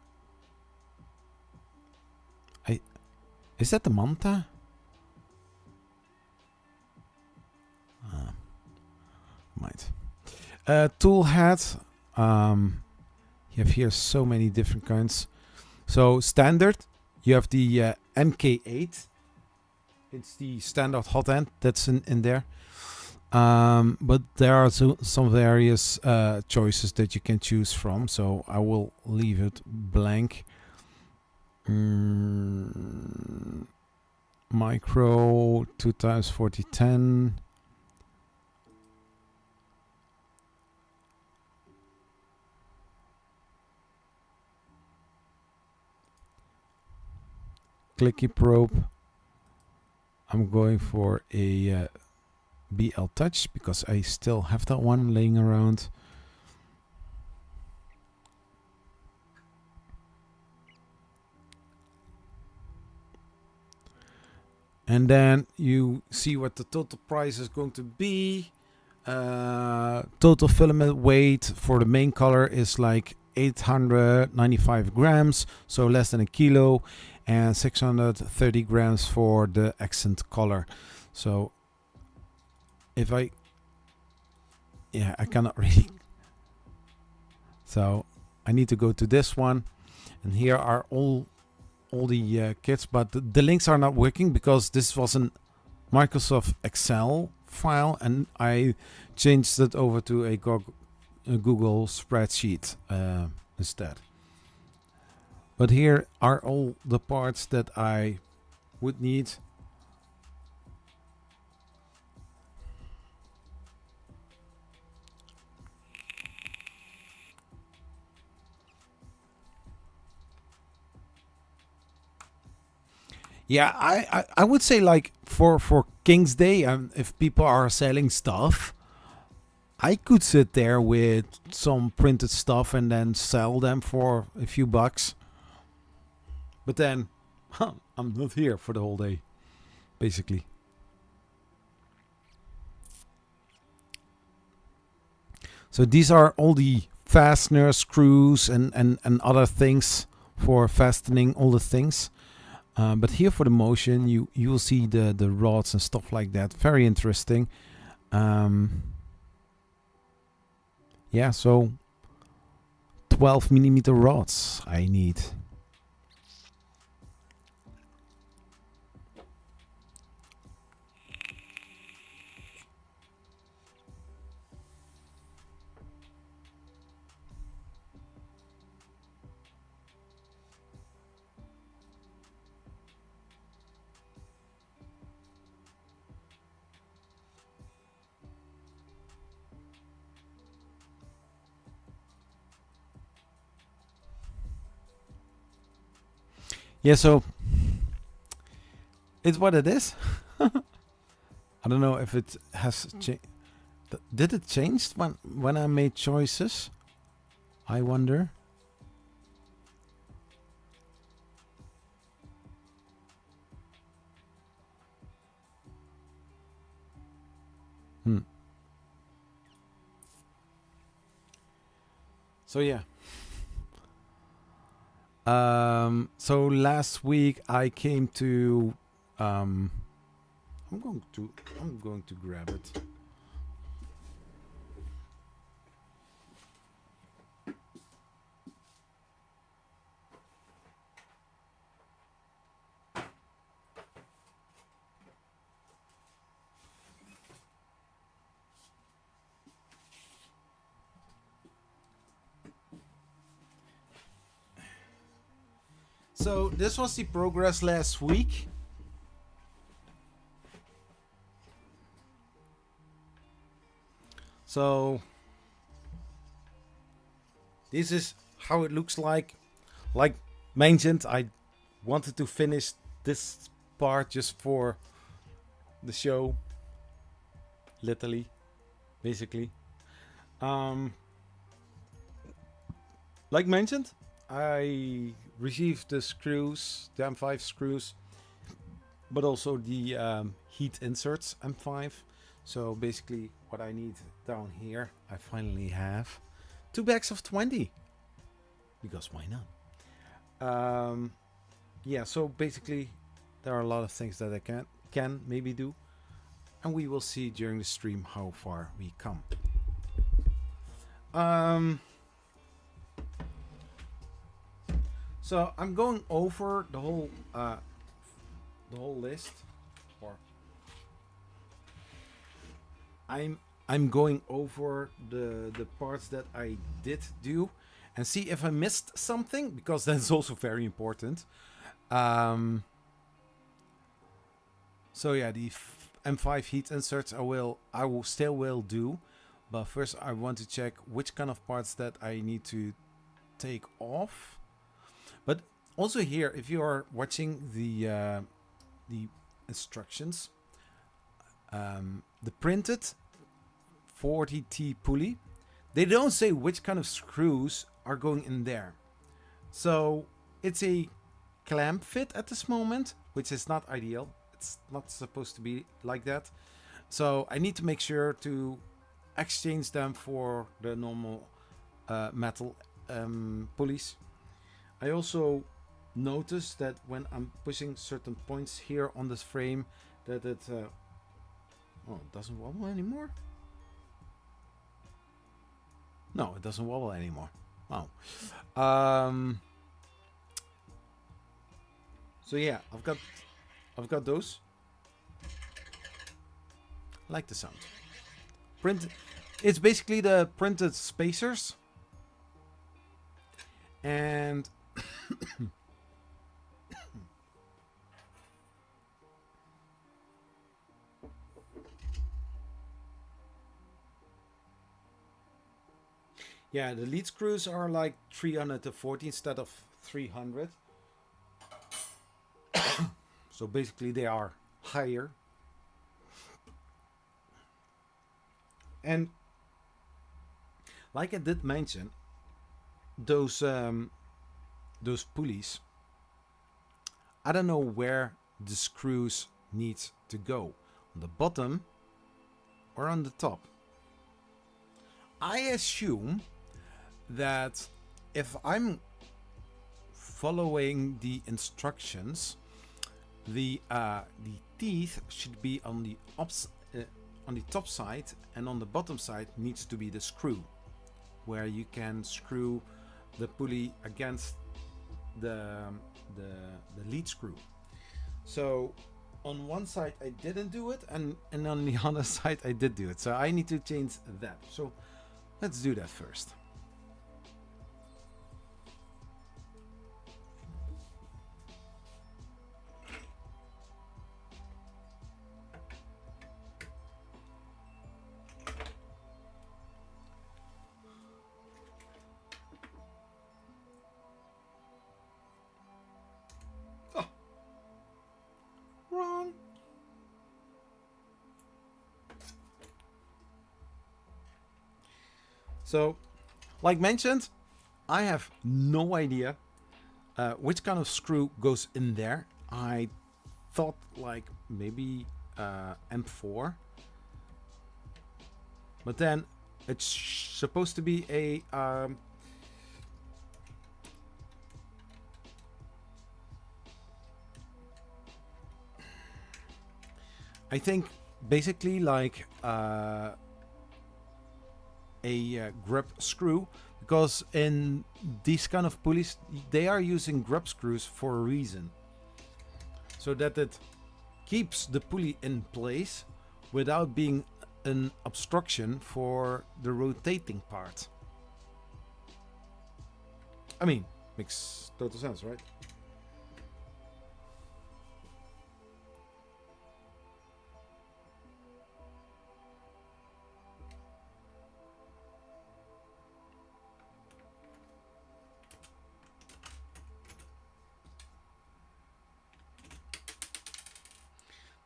Is that the Manta? Might. Tool head. You have here so many different kinds. So standard, you have the MK8. It's the standard hot end that's in there. But there are some various choices that you can choose from. So I will leave it blank. Micro 2x4010. Clicky probe. I'm going for a BL Touch because I still have that one laying around. And then you see what the total price is going to be. Total filament weight for the main color is like 895 grams, so less than a kilo, and 630 grams for the accent color. So if I cannot really. So I need to go to this one, and here are all the kits, but the links are not working because this was a Microsoft Excel file, and I changed it over to a Google spreadsheet instead. But here are all the parts that I would need. Yeah, I would say like for King's Day, if people are selling stuff, I could sit there with some printed stuff and then sell them for a few bucks. But then, I'm not here for the whole day, basically. So these are all the fastener screws and other things for fastening all the things. But here for the motion, you will see the rods and stuff like that. Very interesting. Yeah, so 12mm rods I need. Yeah, so it's what it is. I don't know if it has changed. Did it change when I made choices? I wonder. So yeah. So last week I came to I'm going to grab it. So this was the progress last week. So this is how it looks like. Like mentioned, I wanted to finish this part just for the show. Literally, basically. Like mentioned, I received the screws, the M5 screws, but also the heat inserts M5. So basically what I need down here, I finally have 2 bags of 20. Because why not? Yeah, so basically there are a lot of things that I can maybe do. And we will see during the stream how far we come. So I'm going over the whole list, or I'm going over the parts that I did do, and see if I missed something, because that's also very important. So yeah, the M5 heat inserts I will still do, but first I want to check which kind of parts that I need to take off. But also here, if you are watching the instructions, the printed 40T pulley, they don't say which kind of screws are going in there. So it's a clamp fit at this moment, which is not ideal. It's not supposed to be like that. So I need to make sure to exchange them for the normal metal pulleys. I also noticed that when I'm pushing certain points here on this frame, that it doesn't wobble anymore. No, it doesn't wobble anymore. Wow. So yeah, I've got those. I like the sound. It's basically the printed spacers. And yeah, the lead screws are like 340 instead of 300. So basically they are higher. And like I did mention, those pulleys, I don't know where the screws need to go, on the bottom or on the top. I assume that if I'm following the instructions, the teeth should be on the top side, and on the bottom side needs to be the screw, where you can screw the pulley against the lead screw. So on one side I didn't do it, and on the other side I did do it. So I need to change that. So let's do that first. Wrong. So, like mentioned, I have no idea which kind of screw goes in there. I thought like maybe M4, but then it's supposed to be a I think basically like a grub screw, because in these kind of pulleys they are using grub screws for a reason, so that it keeps the pulley in place without being an obstruction for the rotating part. I mean, makes total sense, right?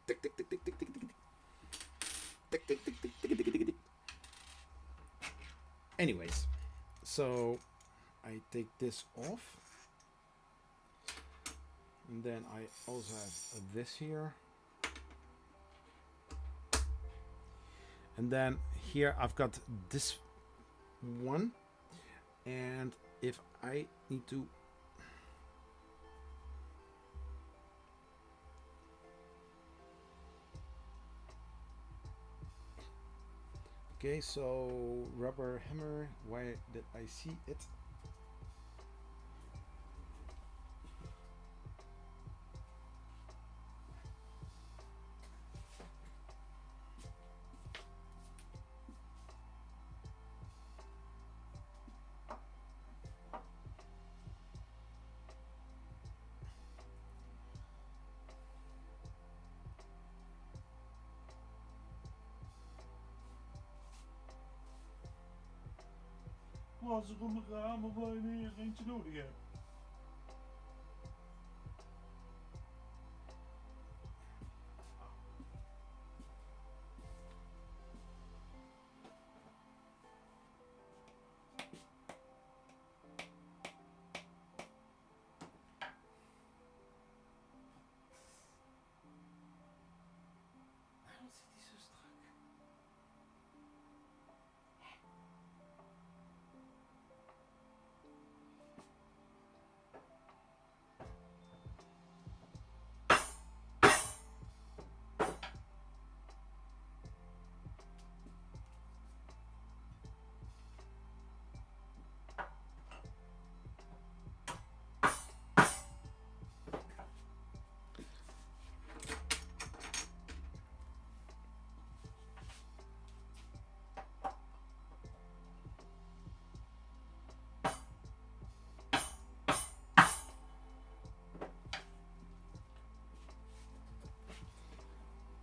Tick, tick, tick, tick, tick, tick, tick, tick. Tick, tick, tick, tick, tick, tick, tick, tick. Anyways, so I take this off, and then I also have this here, and then here I've got this one, and if I need to okay, so rubber hammer, why did I see it? Als ik om de ramen blijven hier eentje nodig heb. Waarom zit hij zo strak?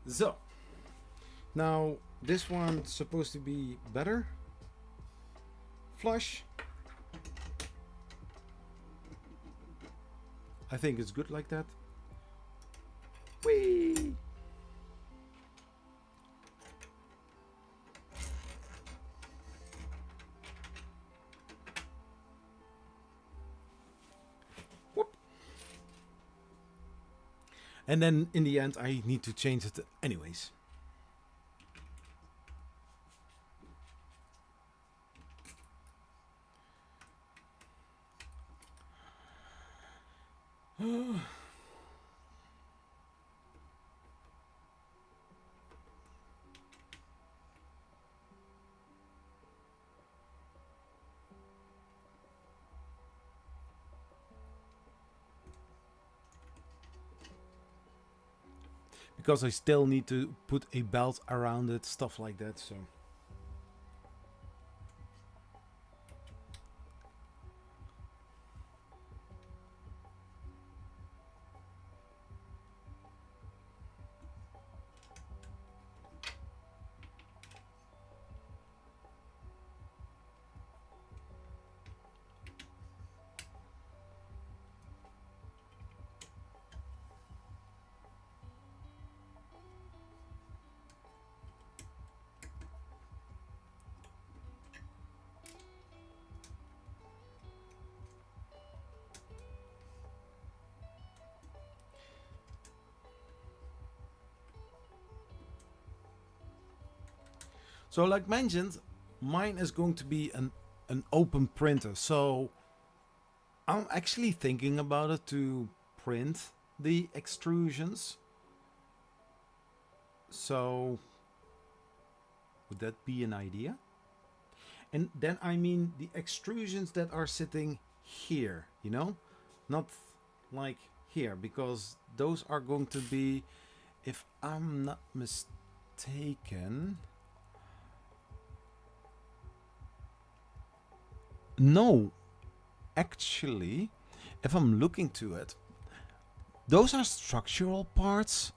So, now this one's supposed to be better. Flush. I think it's good like that. Whee! Whoop. And then in the end I need to change it anyways. Because I still need to put a belt around it, stuff like that, so. So like mentioned, mine is going to be an open printer. So I'm actually thinking about it to print the extrusions. So would that be an idea? And then I mean the extrusions that are sitting here, you know, not like here, because those are going to be, if I'm not mistaken, no, actually, if I'm looking to it, those are structural parts,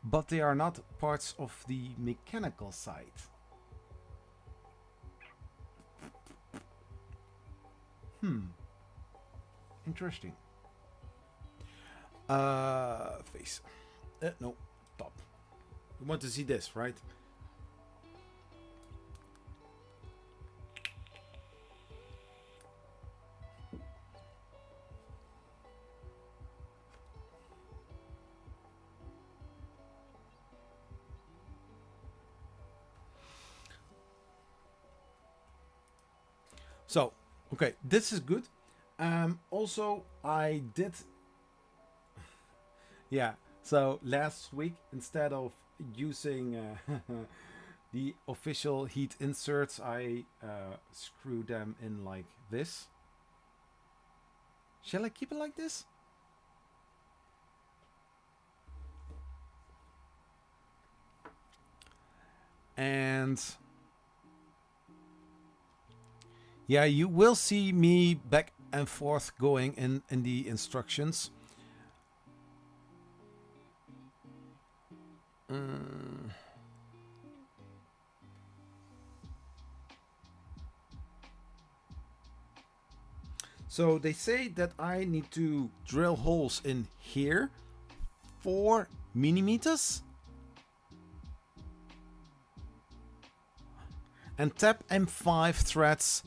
but they are not parts of the mechanical side. Interesting. Face. No, top. You want to see this, right? So, okay, this is good. Also, I did... Yeah, so last week, instead of using the official heat inserts, I screw them in like this. Shall I keep it like this? And yeah, you will see me back and forth going in the instructions. So they say that I need to drill holes in here 4 millimeters and tap M5 threads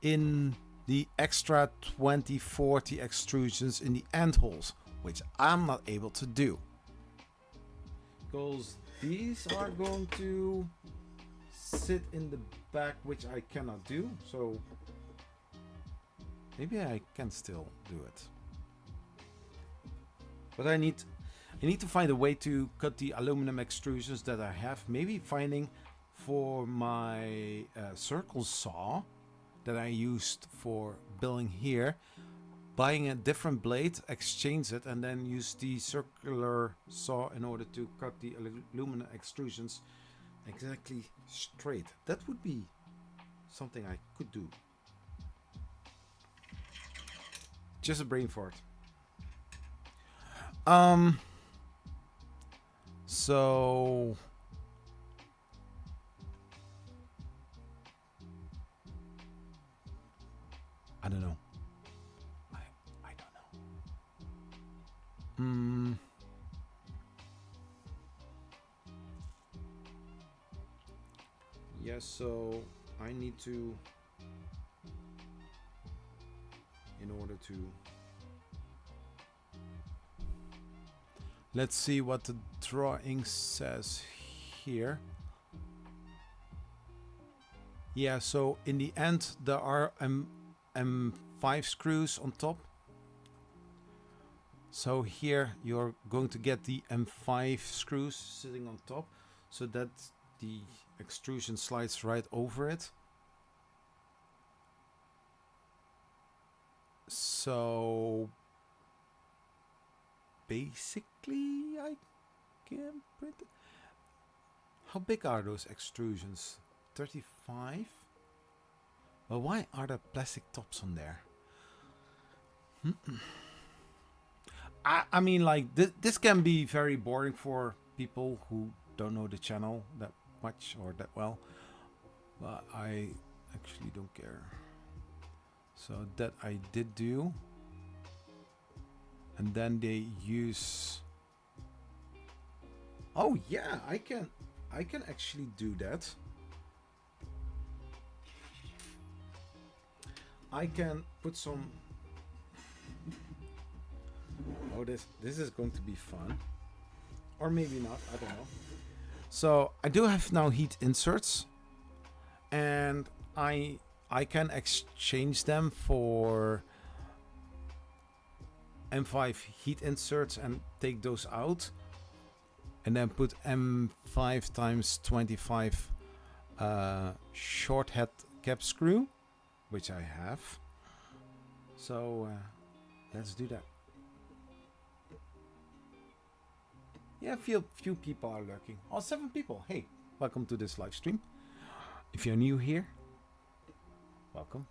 in the extra 2040 extrusions in the end holes, which I'm not able to do, because these are going to sit in the back, which I cannot do. So maybe I can still do it, but I need to find a way to cut the aluminum extrusions that I have. Maybe finding for my circle saw that I used for building here, buying a different blade, exchange it, and then use the circular saw in order to cut the aluminum extrusions exactly straight. That would be something I could do. Just a brain fart. So I don't know. I don't know. Yes, so I need to, in order to, let's see what the drawing says here. Yeah, so in the end there are M5 screws on top. So here you're going to get the M5 screws sitting on top, so that the extrusion slides right over it. So basically I can print it. How big are those extrusions? 35? Well, why are there plastic tops on there? I mean, like, this can be very boring for people who don't know the channel that much or that well, but I actually don't care. So that I did do, and then they use, oh yeah, I can actually do that. I can put some, oh, this is going to be fun, or maybe not, I don't know. So I do have now heat inserts, and I can exchange them for M5 heat inserts and take those out. and then put M5 times 25 short head cap screw, which I have. So let's do that. Yeah, few people are lurking. Oh, 7 people. Hey, welcome to this live stream. If you're new here, welcome.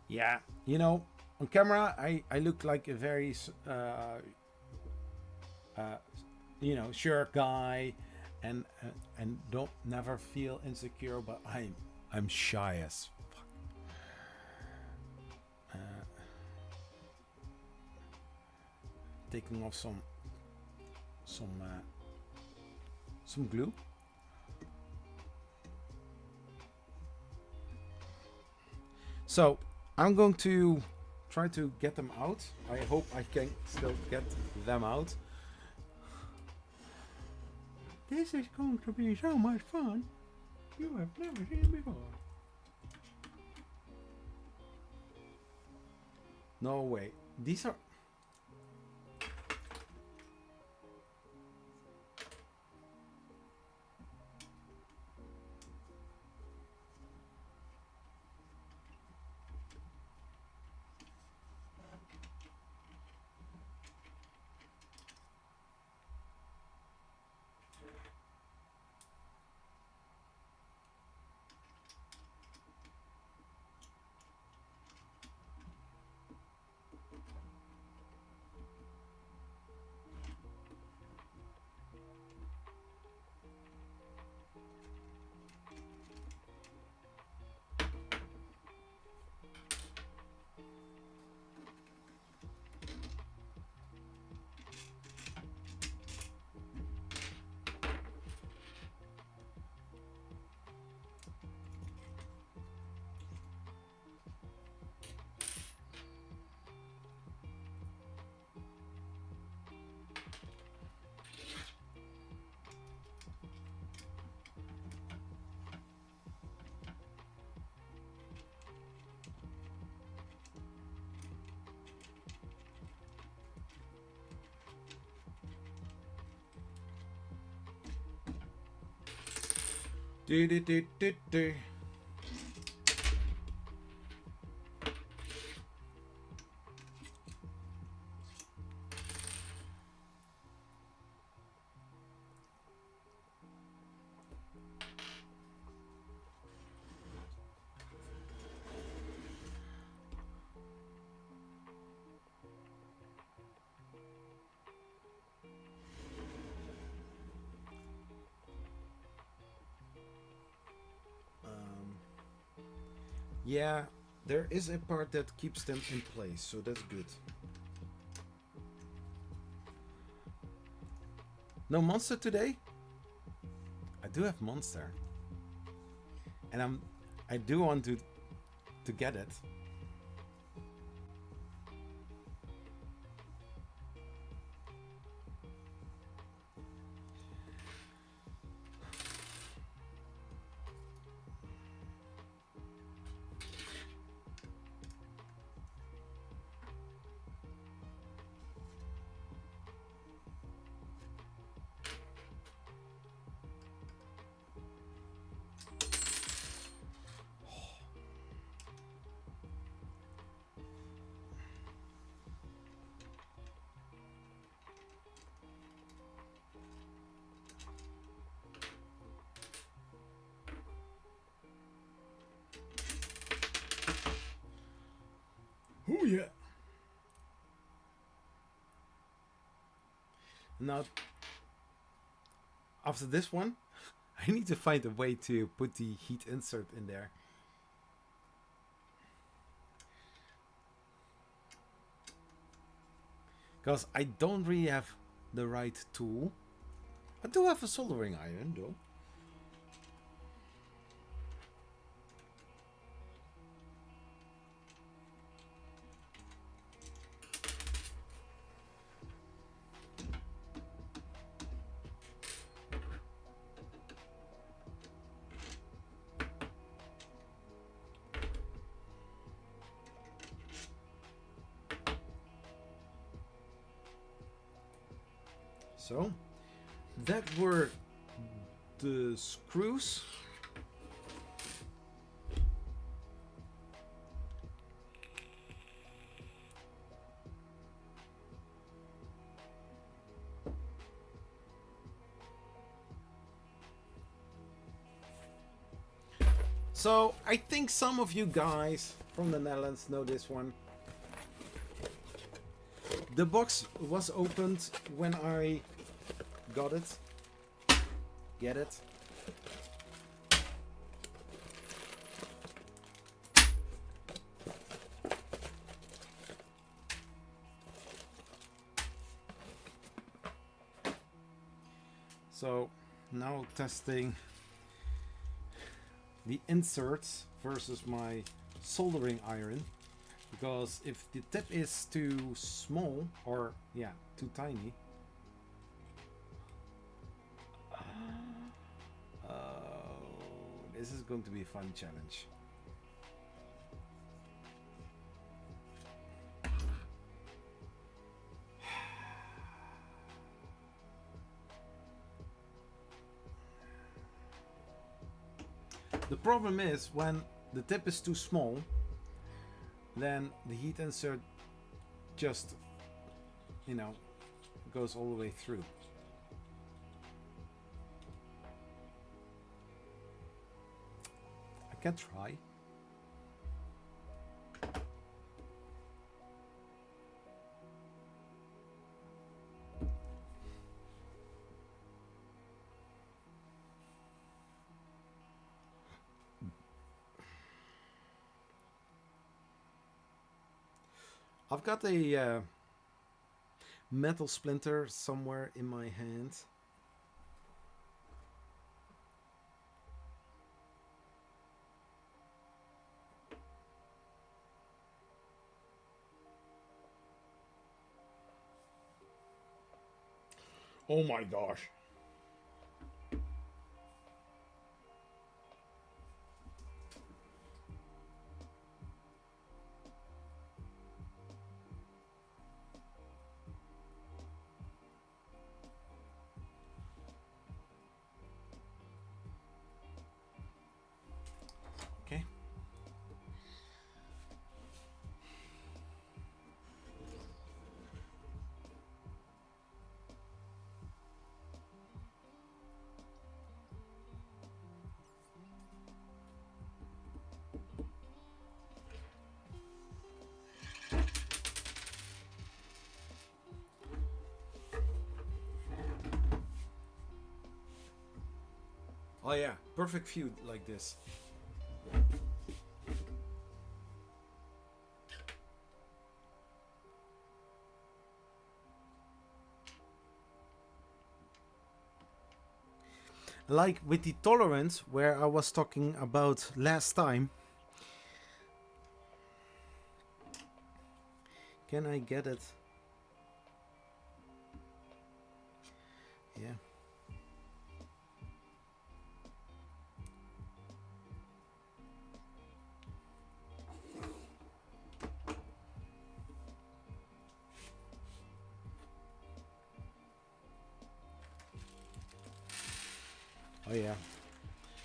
Yeah, you know, on camera I look like a very you know, sure guy, and don't never feel insecure, but I'm shy as fuck. Taking off some glue. So I'm going to try to get them out. I hope I can still get them out. This is going to be so much fun. You have never seen before. No way. These are... Do. Yeah, there is a part that keeps them in place, so that's good. No monster today? I do have monster. And I do want to get it. Oh yeah. Now, after this one, I need to find a way to put the heat insert in there. Because I don't really have the right tool. I do have a soldering iron though. So that were the screws. So I think some of you guys from the Netherlands know this one. The box was opened when I got it. Get it? So now testing the inserts versus my soldering iron, because if the tip is too small or yeah, too tiny, this is going to be a fun challenge. The problem is when the tip is too small, then the heat insert just, you know, goes all the way through. I can try. I've got a metal splinter somewhere in my hand. Oh my gosh. Okay. Oh yeah, perfect view like this. Like with the tolerance where I was talking about last time. Can I get it? Yeah. Oh yeah.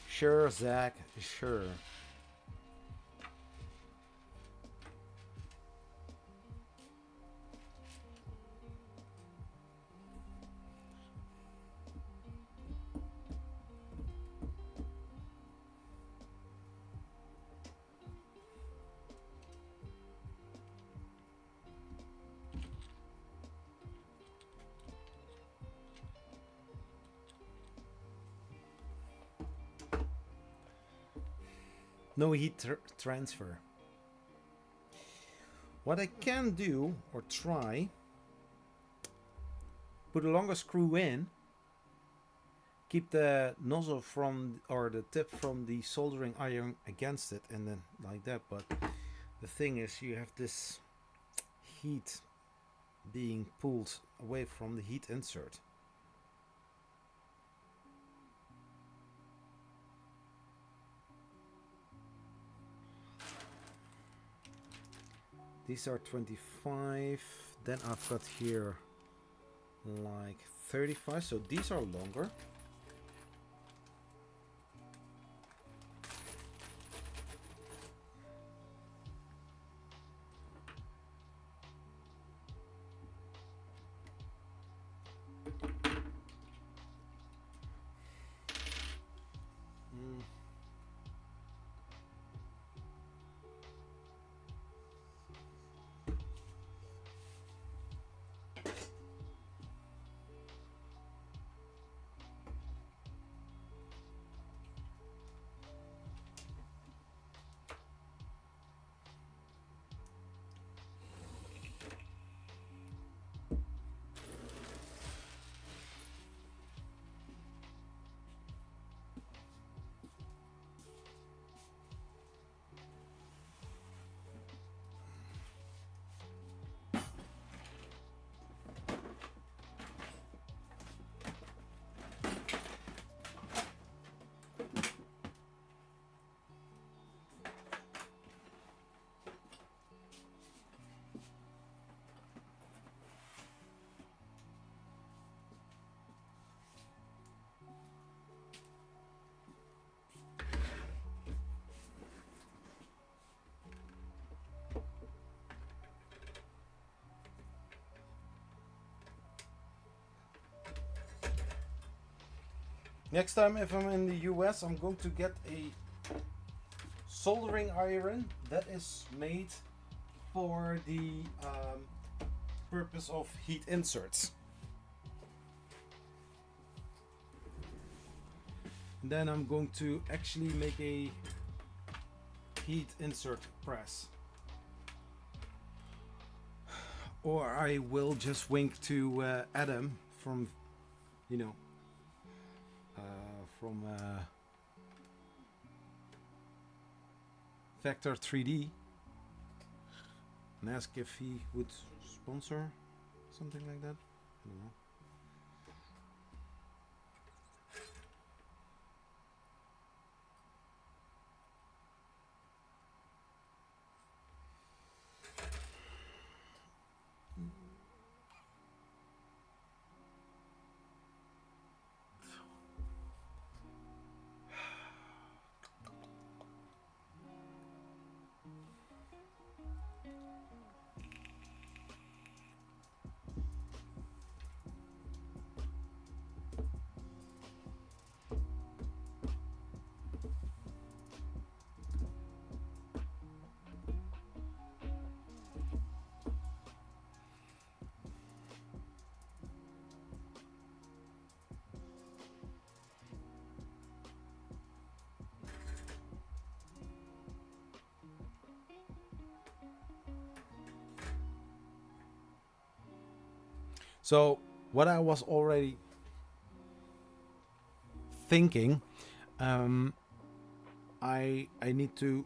Sure, Zach. Sure. No heat transfer. What I can do or try, put a longer screw in, keep the nozzle from or the tip from the soldering iron against it, and then like that. But the thing is, you have this heat being pulled away from the heat insert. These are 25. Then I've got here like 35, so these are longer. Next time if I'm in the US, I'm going to get a soldering iron that is made for the purpose of heat inserts. And then I'm going to actually make a heat insert press. Or I will just wink to Adam from, you know, from Vector 3D and ask if he would sponsor something like that. I don't know. So what I was already thinking, I need to.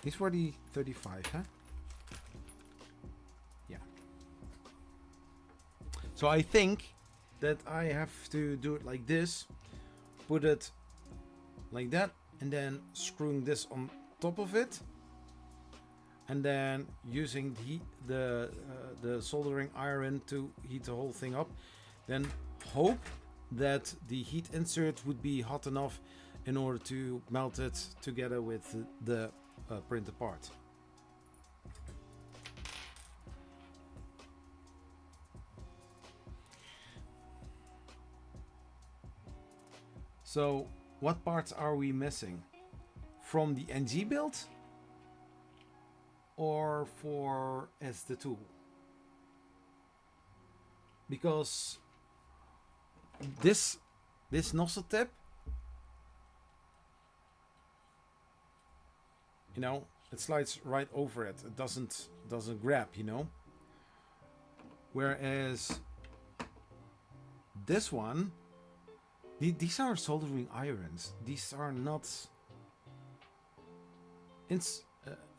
These were the 35, huh? Yeah. So I think that I have to do it like this, put it like that, and then screwing this on top of it. And then using the soldering iron to heat the whole thing up, then hope that the heat insert would be hot enough in order to melt it together with the printed part. So what parts are we missing from the NG build? Or for as the tool, because this nozzle tip, you know, it slides right over it. It doesn't grab, you know. Whereas this one, these are soldering irons. These are not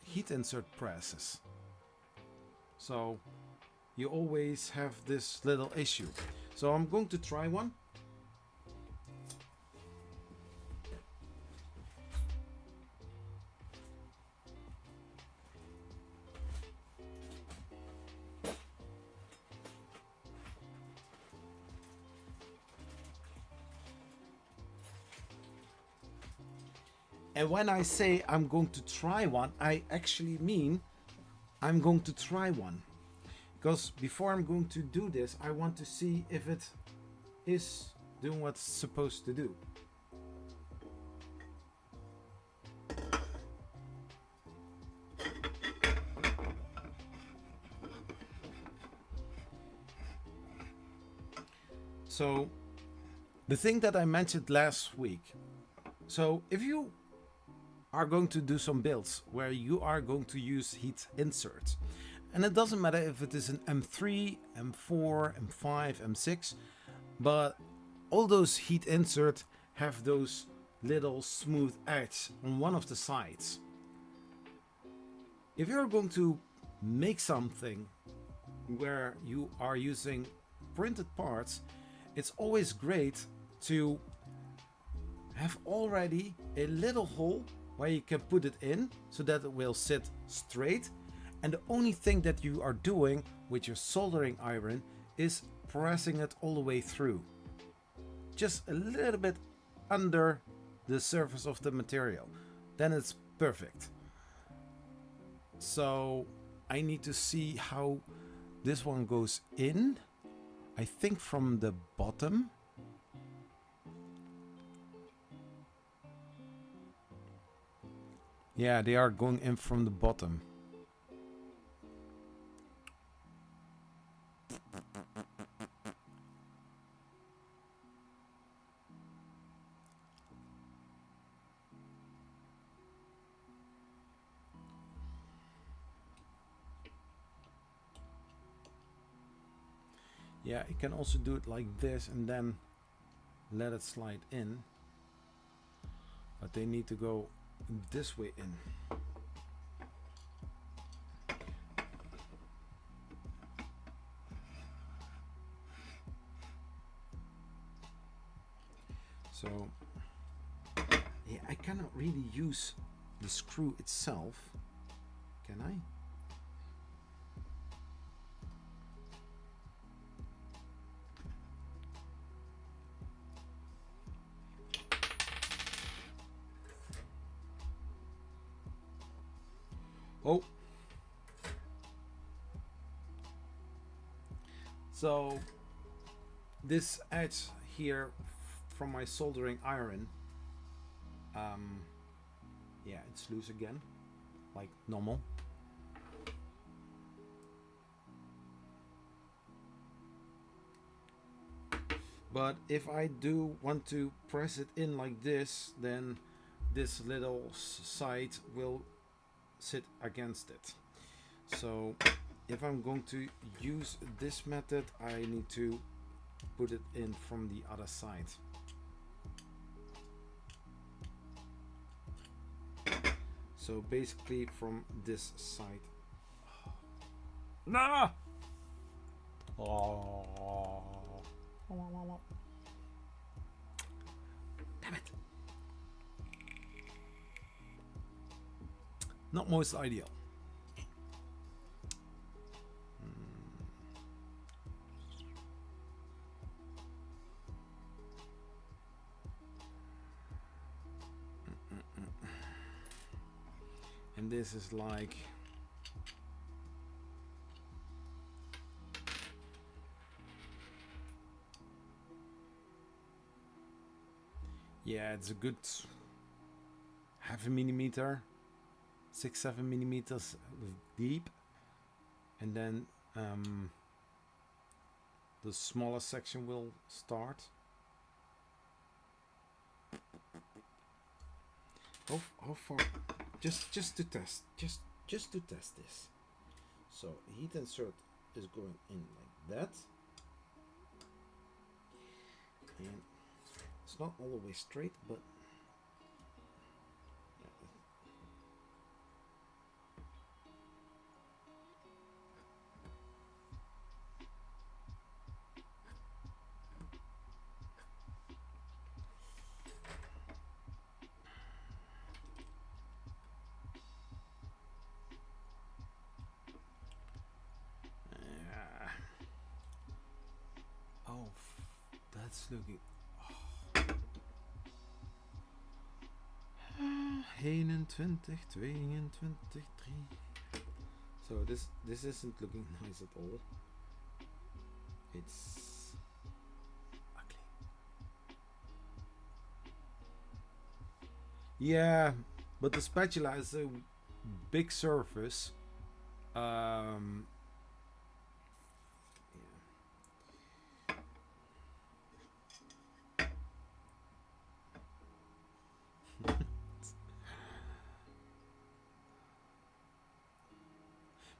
heat insert presses. So you always have this little issue. So I'm going to try one. And when I say I'm going to try one, I actually mean I'm going to try one. Because before I'm going to do this, I want to see if it is doing what it's supposed to do. So, the thing that I mentioned last week. So, if you are going to do some builds where you are going to use heat inserts, and it doesn't matter if it is an M3, M4, M5, M6, but all those heat inserts have those little smooth edges on one of the sides. If you're going to make something where you are using printed parts, it's always great to have already a little hole where you can put it in so that it will sit straight. And the only thing that you are doing with your soldering iron is pressing it all the way through. Just a little bit under the surface of the material. Then it's perfect. So I need to see how this one goes in. I think from the bottom. Yeah, they are going in from the bottom. Yeah, you can also do it like this and then let it slide in. But they need to go this way in. So, yeah, I cannot really use the screw itself, can I? Oh. So this edge here from my soldering iron, yeah, it's loose again, like normal. But if I do want to press it in like this, then this little side will sit against it. So if I'm going to use this method, I need to put it in from the other side. So basically from this side. Nah! Oh. Damn it. Not most ideal. And this is like, yeah, it's a good half a millimeter, 6-7 millimeters deep, and then the smaller section will start. How far? Just to test, just to test this. So heat insert is going in like that, and it's not all the way straight, but oh, that's looking. Oh. 21, 22, 3. So this isn't looking nice at all. It's ugly. Yeah, but the spatula is a big surface. Yeah.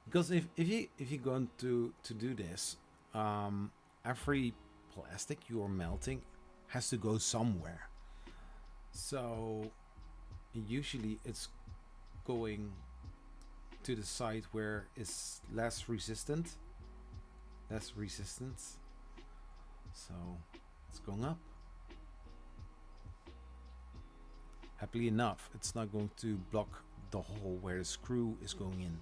Because if you're going to do this, every plastic you're melting has to go somewhere. So usually it's going to the side where it's less resistance. So it's going up. Happily enough, it's not going to block the hole where the screw is going in.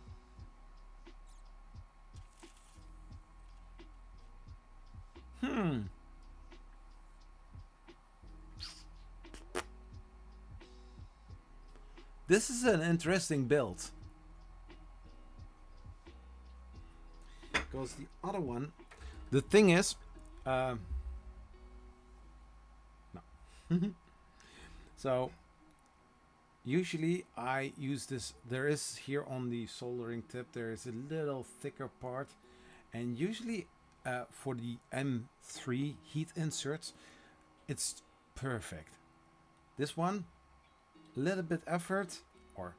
This is an interesting build. Because the other one, the thing is, no. So usually I use this. There is here on the soldering tip, there is a little thicker part, and usually for the M3 heat inserts, it's perfect. This one, a little bit effort, or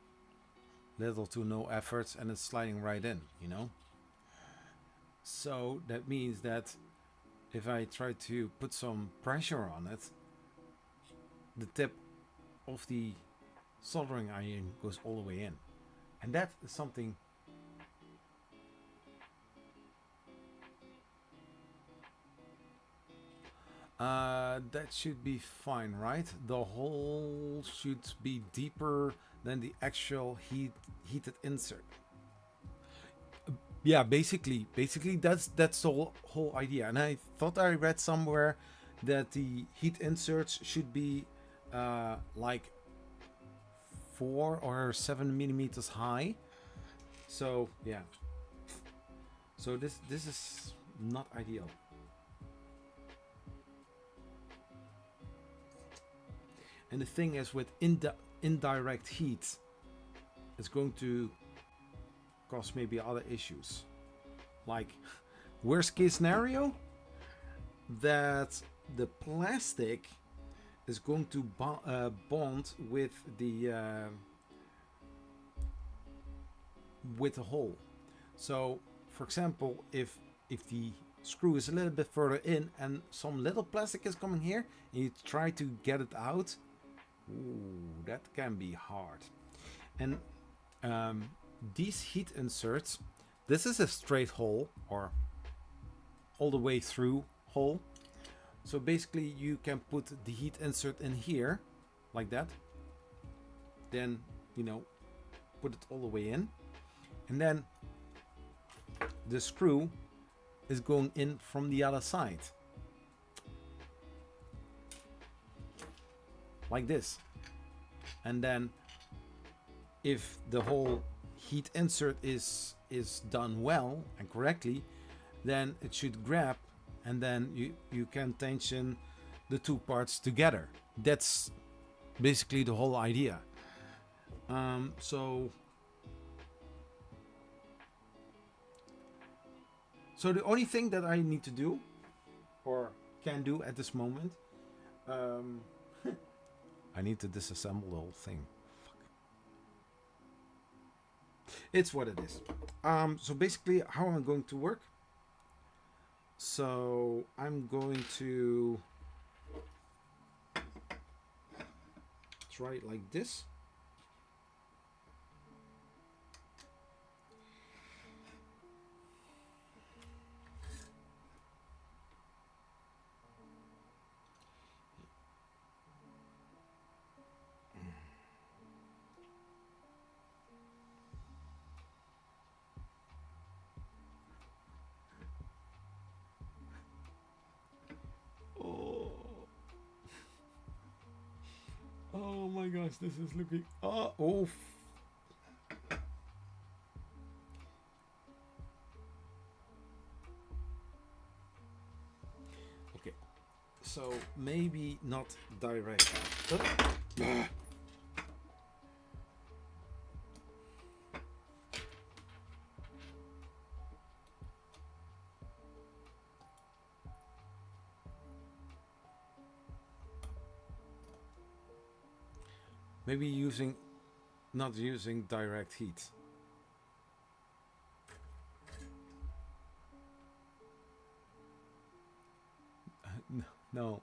little to no effort, and it's sliding right in, you know. So that means that if I try to put some pressure on it, the tip of the soldering iron goes all the way in, and that is something that should be fine, right? The hole should be deeper than the actual heated insert. Yeah, basically that's the whole idea. And I thought I read somewhere that the heat inserts should be like 4 or 7 millimeters high. So yeah. So this is not ideal. And the thing is, with indirect heat, it's going to cause maybe other issues. Like, worst case scenario, that the plastic is going to bond with the hole. So, for example, if the screw is a little bit further in and some little plastic is coming here, and you try to get it out, ooh, that can be hard. And these heat inserts, this is a straight hole, or all the way through hole. So basically you can put the heat insert in here like that, then, you know, put it all the way in, and then the screw is going in from the other side like this. And then if the whole heat insert is done well and correctly, then it should grab, and then you can tension the two parts together. That's basically the whole idea. So the only thing that I need to do, or can do at this moment, I need to disassemble the whole thing. Fuck. It's what it is. So basically, how I'm going to work. So I'm going to try it like this. Oh my gosh, this is looking. Oh. Okay, so maybe not direct. Maybe not using direct heat. No.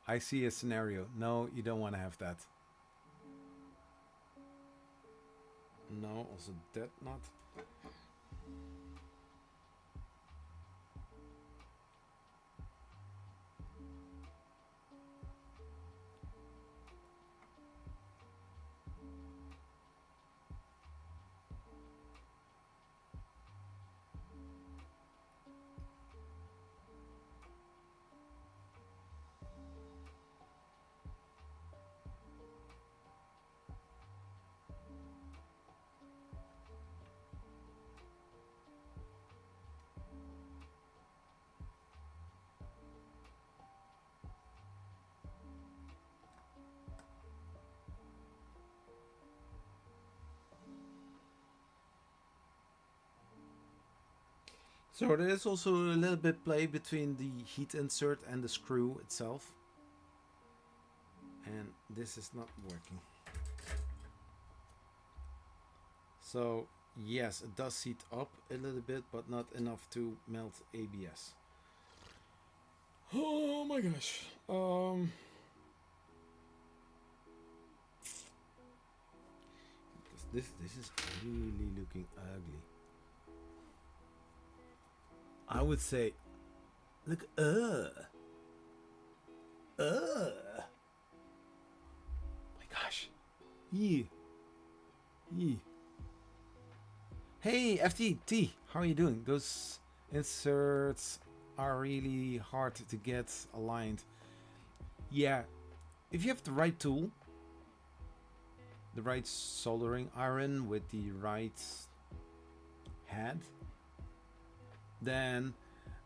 I see a scenario. No, you don't want to have that. No, also that not. So there is also a little bit play between the heat insert and the screw itself. And this is not working. So yes, it does heat up a little bit, but not enough to melt ABS. Oh my gosh. This is really looking ugly. I would say, look, my gosh, Hey, FTT, how are you doing? Those inserts are really hard to get aligned. Yeah, if you have the right tool, the right soldering iron with the right head, then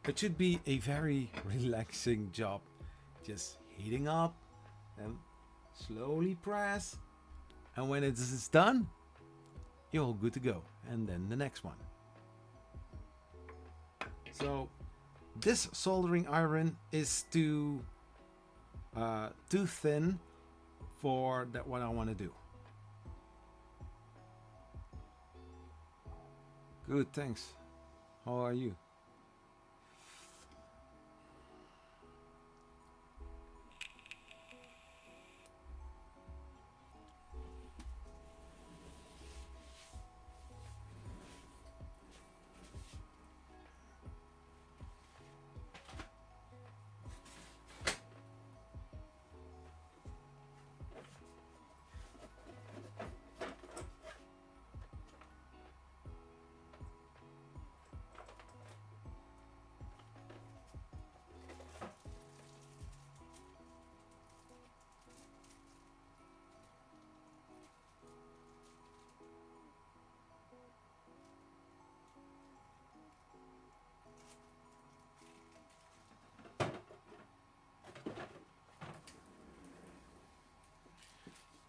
it should be a very relaxing job. Just heating up and slowly press, and when it is done, you're all good to go. And then the next one. So this soldering iron is too thin for that what I want to do. Good, thanks. How are you?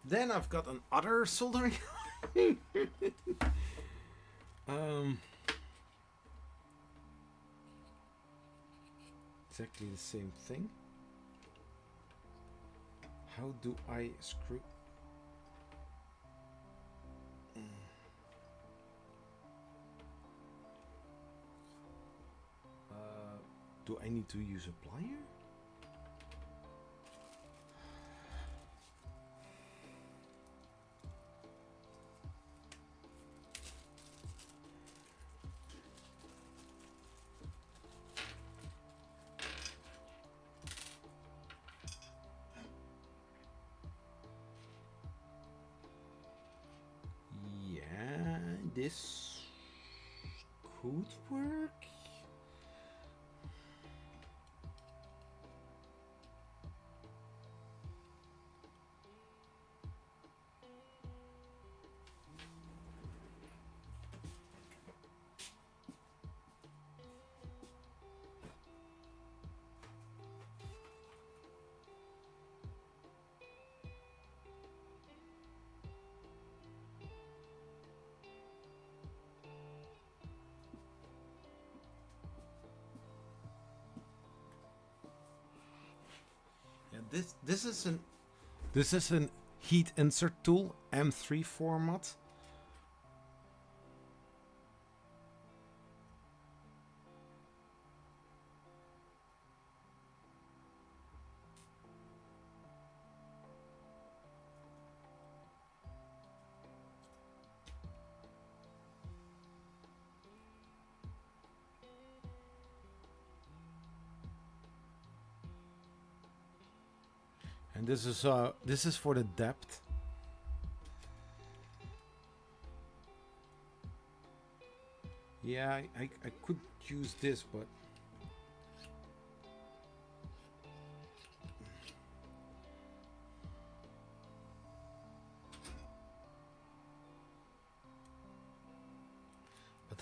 Then I've got another soldering. Exactly the same thing. How do I screw? Do I need to use a plier? This could work. this is an heat insert tool, M3 format. And this is for the depth. Yeah, I could use this, but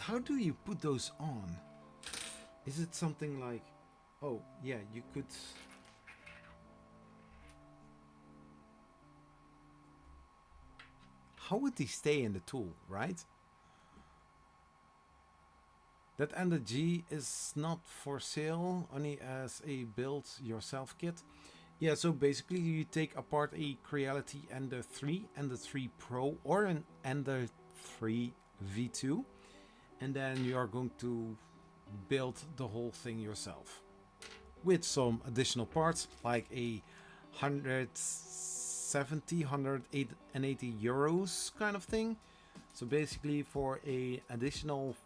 how do you put those on? Is it something like, oh yeah, you could. How would they stay in the tool, right? That Ender-3 is not for sale, only as a build yourself kit. Yeah, so basically you take apart a Creality Ender-3, Ender-3 Pro, or an Ender-3 V2, and then you are going to build the whole thing yourself with some additional parts like a 180 euros kind of thing. So basically for a additional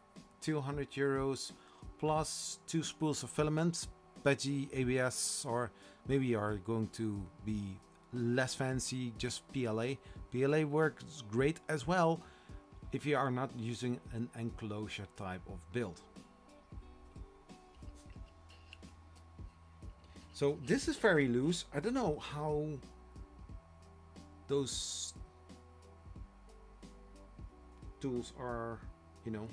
200 euros plus 2 spools of filament, PETG, ABS, or maybe you are going to be less fancy, just PLA. PLA works great as well if you are not using an enclosure type of build. So this is very loose. I don't know how those tools are, you know,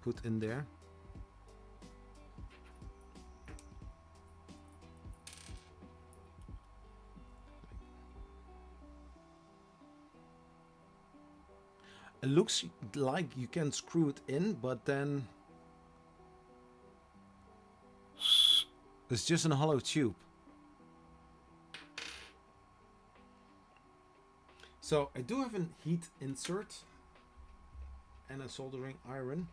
put in there. It looks like you can screw it in, but then it's just a hollow tube. So I do have a heat insert and a soldering iron.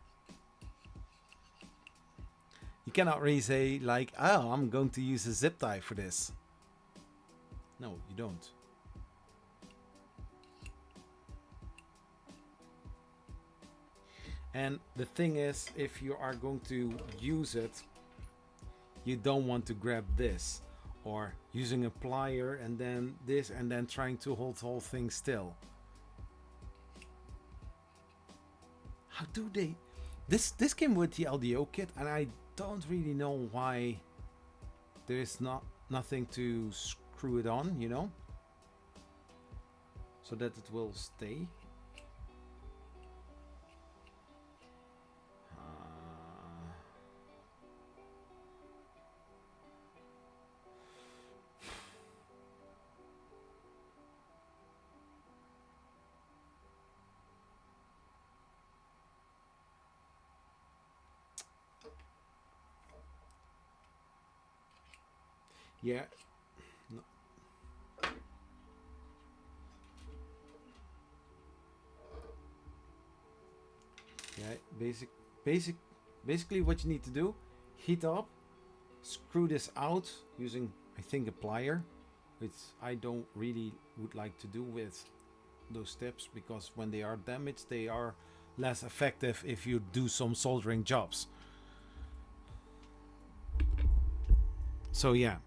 You cannot really say like, oh, I'm going to use a zip tie for this. No, you don't. And the thing is, if you are going to use it, you don't want to grab this or using a plier and then this and then trying to hold the whole thing still. How do they? This came with the LDO kit, and I don't really know why there is nothing to screw it on, you know, so that it will stay. Yeah. No. Yeah, basically what you need to do, heat up, screw this out using, I think, a plier, which I don't really would like to do with those tips, because when they are damaged, they are less effective if you do some soldering jobs. So yeah,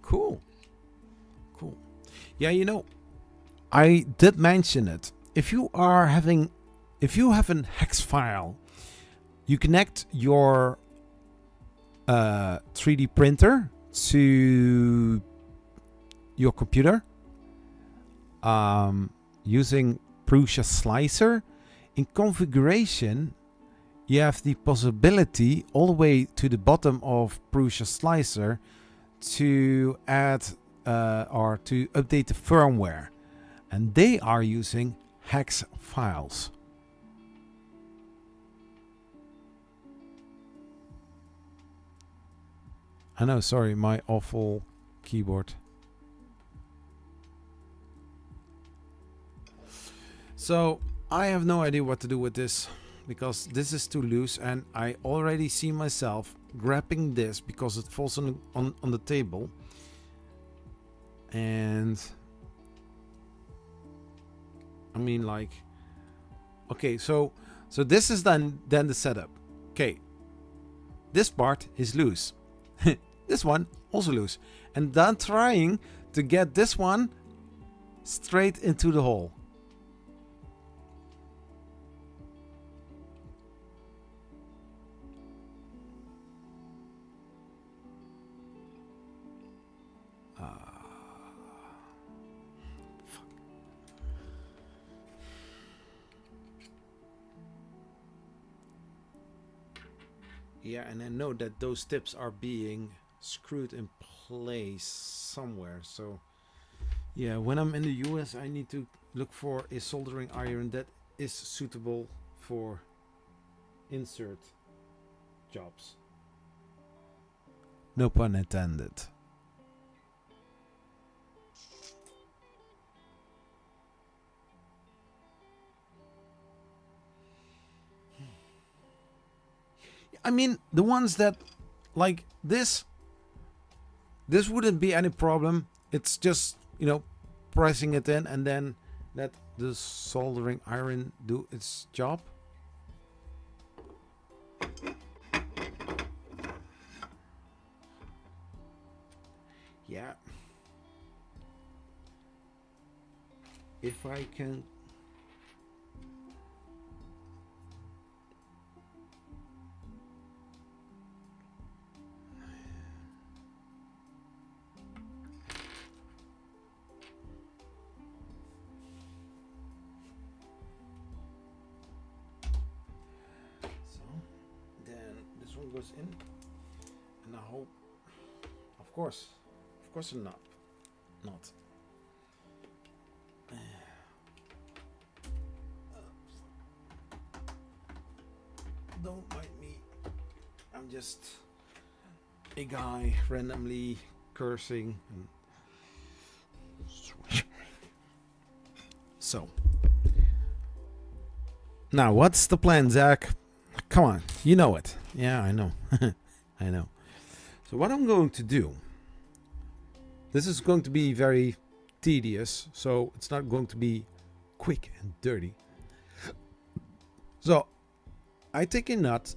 cool. Yeah, you know, I did mention it. If you have an hex file, you connect your 3D printer to your computer using Prusa Slicer. In configuration, you have the possibility all the way to the bottom of Prusa Slicer to add or to update the firmware, and they are using hex files. I know, sorry, my awful keyboard. So I have no idea what to do with this, because this is too loose, and I already see myself grabbing this because it falls on the table. And I mean, like, okay, so this is then the setup. Okay, this part is loose. This one also loose, and then trying to get this one straight into the hole. Yeah, and I know that those tips are being screwed in place somewhere. So yeah, when I'm in the US, I need to look for a soldering iron that is suitable for insert jobs. No pun intended. I mean, the ones that, like this wouldn't be any problem. It's just, you know, pressing it in and then let the soldering iron do its job. Yeah. If I can... goes in, and I hope, of course not. Don't mind me, I'm just a guy randomly cursing. So now what's the plan, Zach? Come on, you know it. Yeah, I know. I know. So what I'm going to do, this is going to be very tedious, so it's not going to be quick and dirty. So I take a nut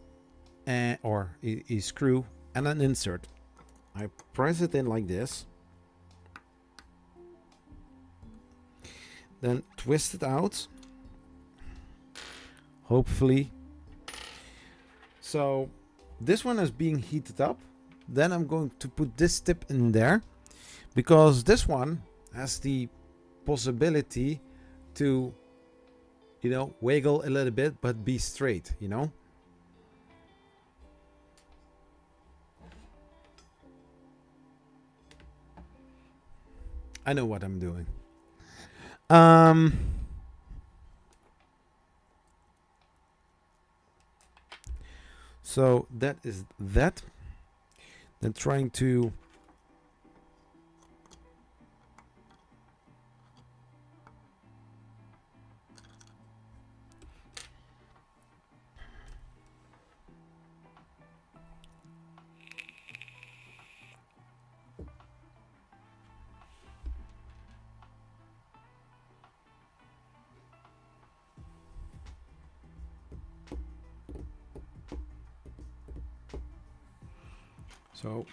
or a screw and an insert. I press it in like this, then twist it out, hopefully. So this one is being heated up. Then I'm going to put this tip in there, because this one has the possibility to, you know, wiggle a little bit but be straight, you know. I know what I'm doing. So that is that. Then trying to so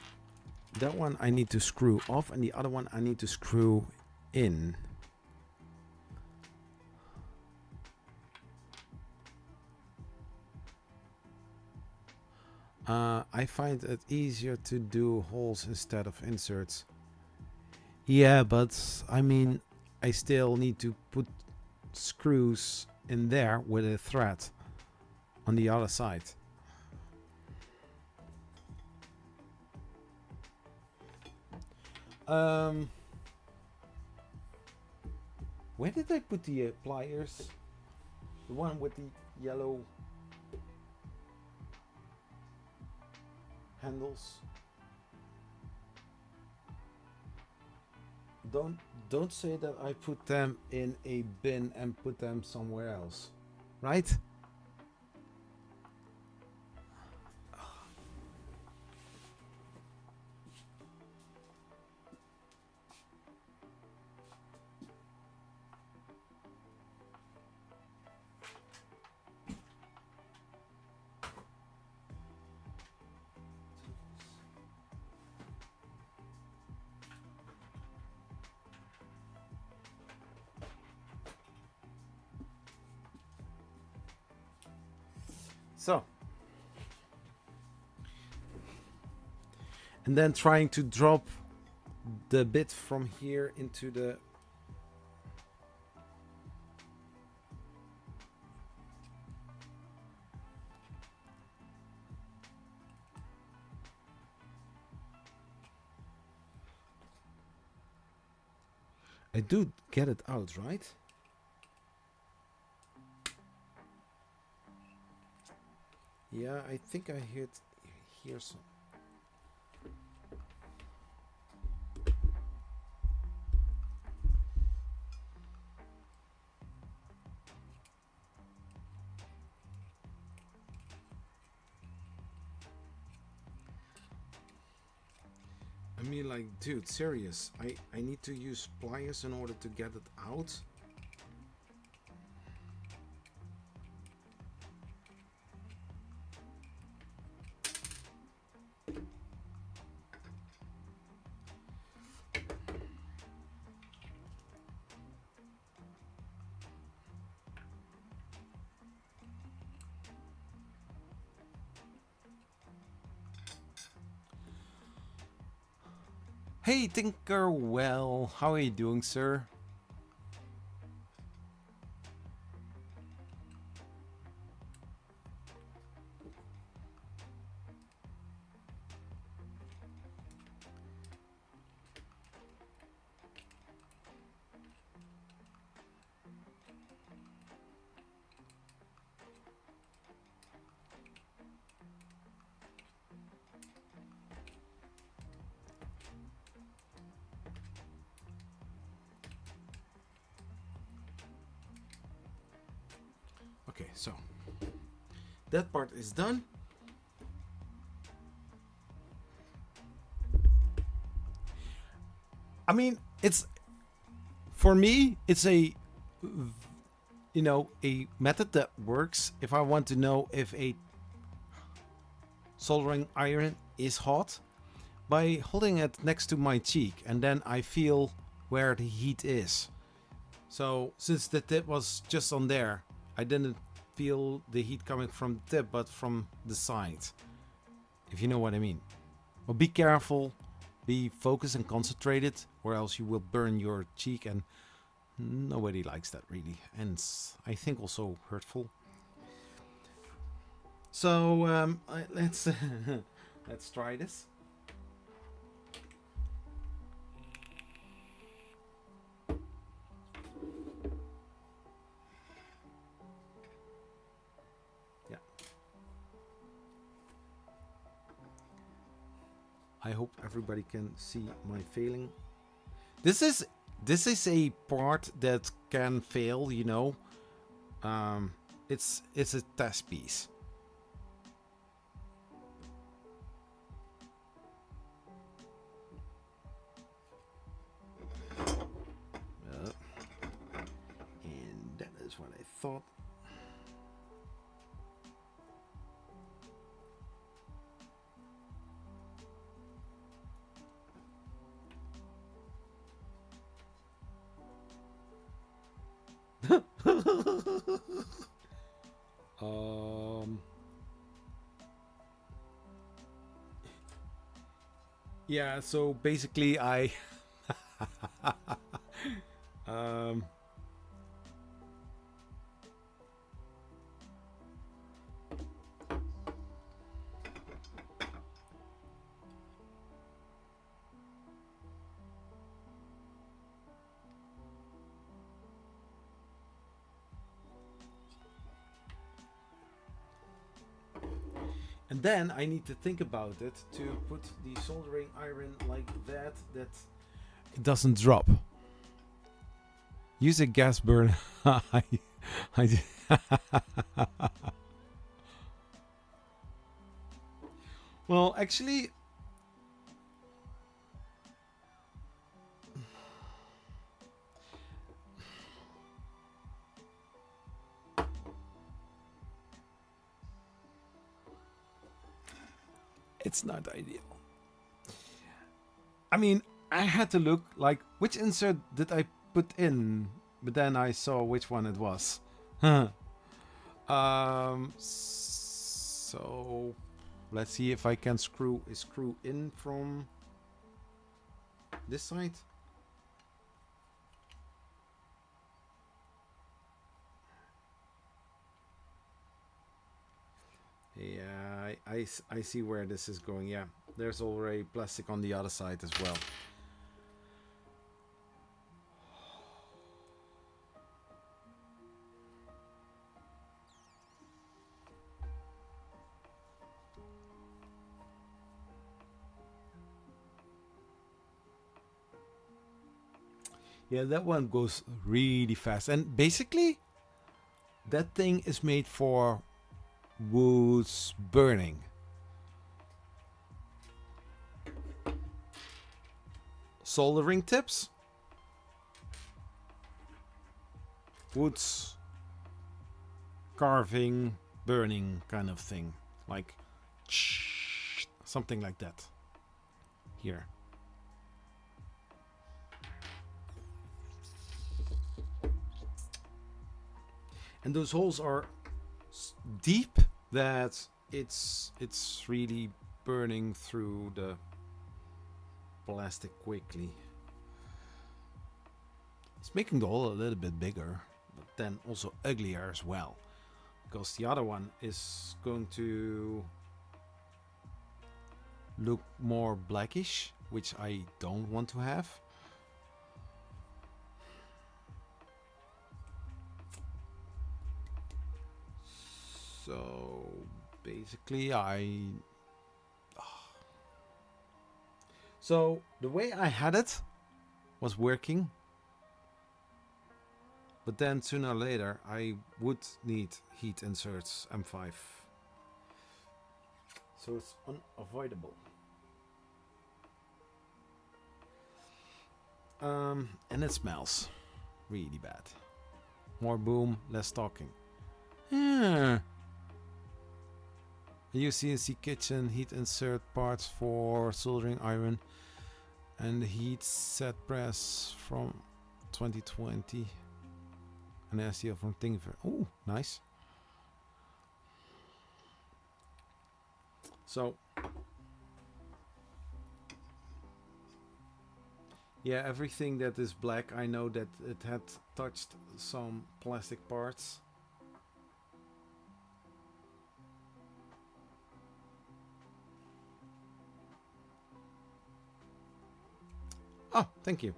that one I need to screw off, and the other one I need to screw in. I find it easier to do holes instead of inserts. Yeah, but I mean, I still need to put screws in there with a thread on the other side. Where did I put the pliers? The one with the yellow handles. Don't say that I put them in a bin and put them somewhere else, right? So, and then trying to drop the bit from here into the I do get it out, right? Yeah, I think I hear some. I mean, like, dude, serious. I need to use pliers in order to get it out. Hey Tinker, well, how are you doing, sir? Okay, so that part is done. I mean, it's for me, it's a a method that works if I want to know if a soldering iron is hot by holding it next to my cheek, and then I feel where the heat is. So since the tip was just on there, I didn't feel the heat coming from the tip, but from the side, if you know what I mean. Well, be careful, be focused and concentrated, or else you will burn your cheek, and nobody likes that really, and it's, I think, also hurtful. So let's let's try this. I hope everybody can see my failing. This is a part that can fail, you know. It's a test piece. And that is what I thought. Yeah, so basically I And then I need to think about it to put the soldering iron like that it doesn't drop. Use a gas burner. I well, actually, it's not ideal. I mean, I had to look like which insert did I put in, but then I saw which one it was. So let's see if I can screw a screw in from this side. Yeah, I see where this is going. Yeah, there's already plastic on the other side as well. Yeah, that one goes really fast. And basically, that thing is made for woods burning. Soldering tips. Woods carving, burning kind of thing. Like something like that. Here. And those holes are deep that it's really burning through the plastic quickly. It's making the hole a little bit bigger, but then also uglier as well, because the other one is going to look more blackish, which I don't want to have. So basically so the way I had it was working, but then sooner or later I would need heat inserts M5, so it's unavoidable. And it smells really bad. More boom, less talking. Yeah. UCNC kitchen heat insert parts for soldering iron and heat set press from 2020 and STL from Thingiver. Oh, nice. So yeah, everything that is black, I know that it had touched some plastic parts. Oh, thank you.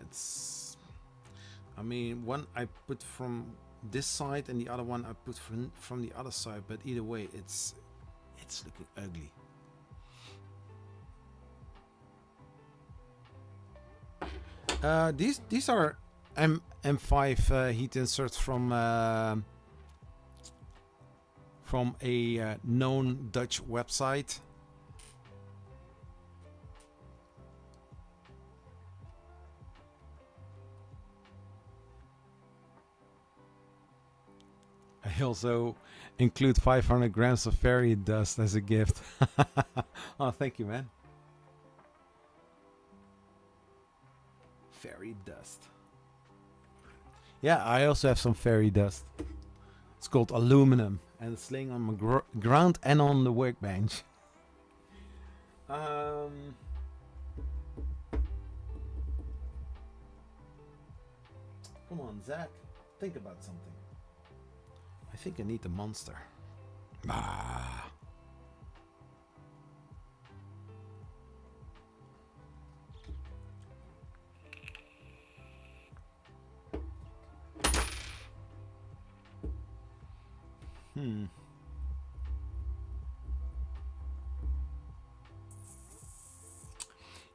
It's, I mean, one I put from this side and the other one I put from the other side, but either way it's looking ugly. These are M5 heat inserts from a known Dutch website. I also include 500 grams of fairy dust as a gift. Oh, thank you, man. Fairy dust. Yeah, I also have some fairy dust. It's called aluminum and it's laying on my ground and on the workbench. Come on, Zach. think about something. I think I need the monster. Ah.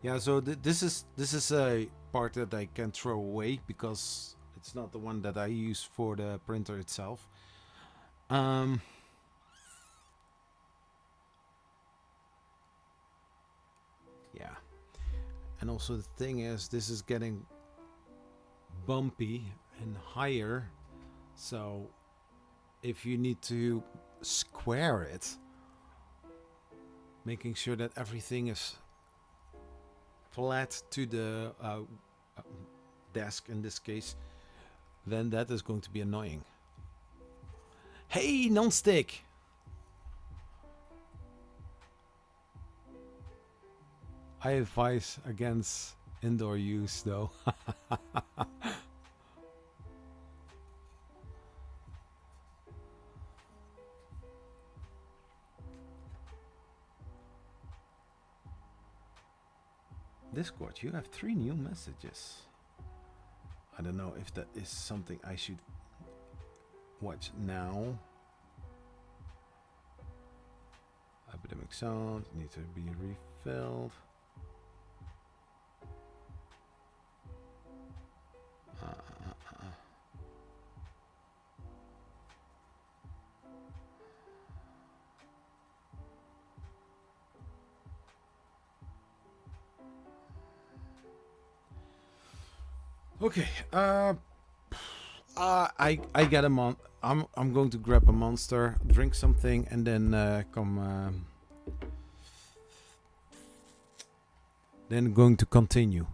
Yeah, so this is a part that I can throw away because it's not the one that I use for the printer itself. Yeah, and also the thing is, this is getting bumpy and higher, so if you need to square it, making sure that everything is flat to the desk in this case, then that is going to be annoying. Hey, non-stick! I advise against indoor use though. Discord, you have 3 new messages. I don't know if that is something I should watch now. Epidemic sound needs to be refilled. Okay, I get a I'm going to grab a monster, drink something, and then then going to continue.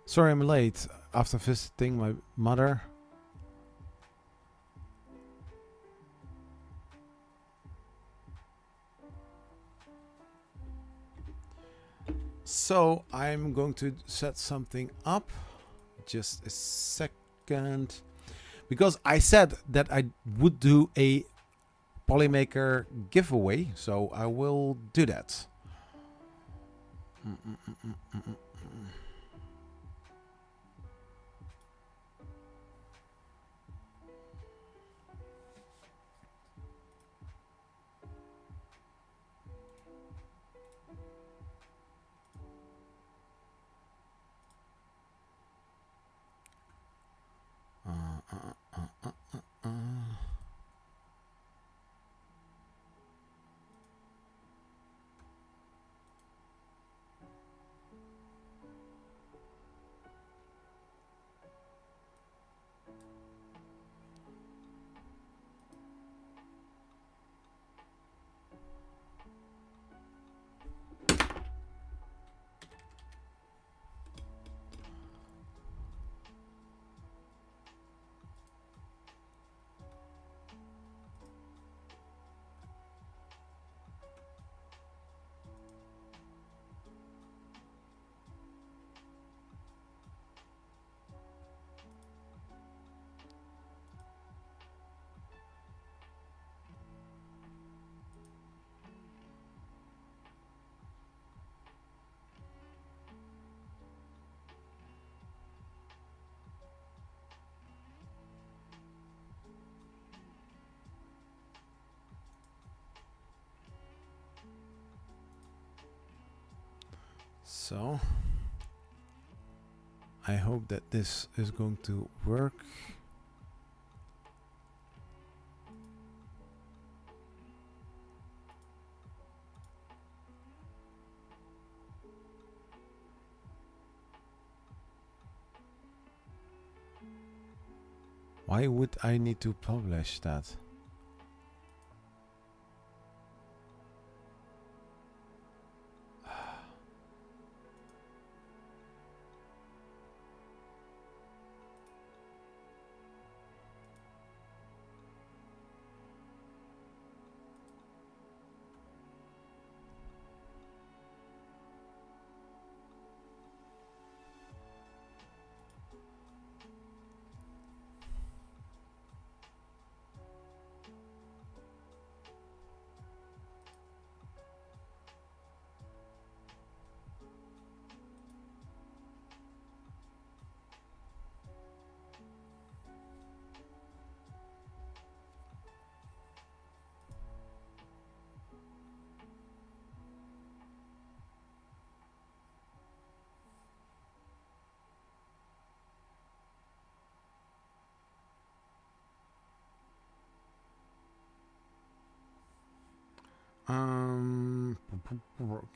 Sorry I'm late. After visiting my mother. So I'm going to set something up. Just a second, because I said that I would do a Polymaker giveaway, so I will do that. So I hope that this is going to work. Why would I need to publish that?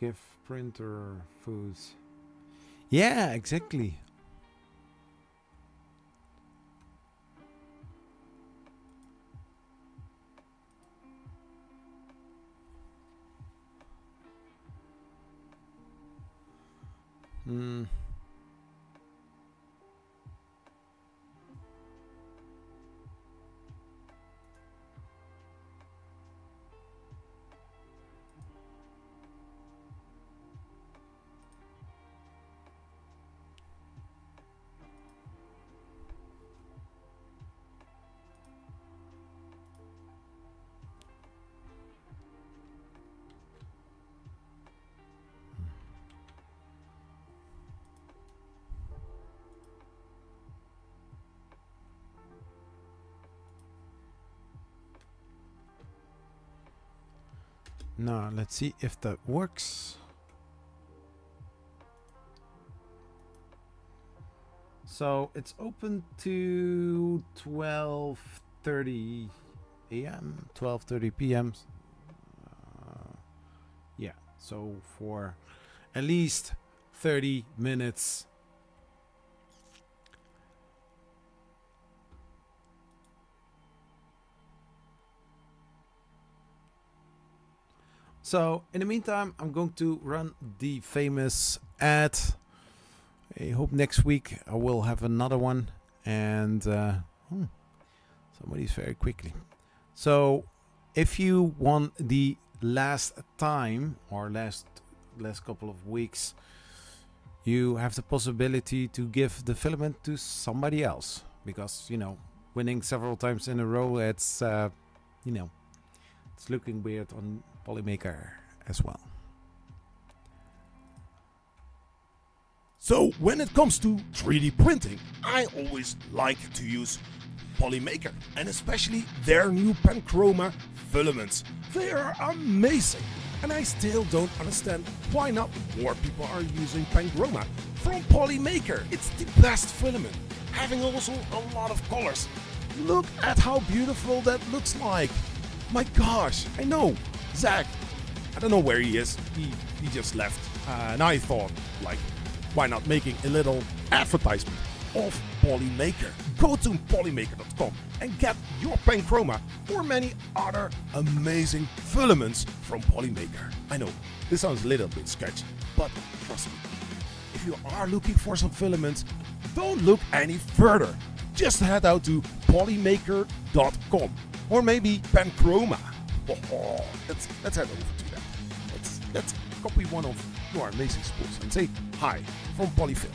Give printer foods. Yeah, exactly. Hmm. Now let's see if that works. So it's open to 12:30 a.m., 12:30 p.m. Yeah, so for at least 30 minutes. So in the meantime, I'm going to run the famous ad. I hope next week I will have another one. And somebody's very quickly. So if you want the last time or last couple of weeks, you have the possibility to give the filament to somebody else, because winning several times in a row, it's it's looking weird on Polymaker as well. So when it comes to 3D printing, I always like to use Polymaker, and especially their new Panchroma filaments. They are amazing, and I still don't understand why not more people are using Panchroma from Polymaker. It's the best filament, having also a lot of colors. Look at how beautiful that looks like. My gosh, I know, Zach, I don't know where he is, he just left, and I thought, like, why not making a little advertisement of Polymaker? Go to polymaker.com and get your Panchroma or many other amazing filaments from Polymaker. I know, this sounds a little bit sketchy, but trust me, if you are looking for some filaments, don't look any further. Just head out to polymaker.com or maybe Panchroma. Oh, let's head over to that. Let's copy one of your amazing spools and say hi from Polyfilm.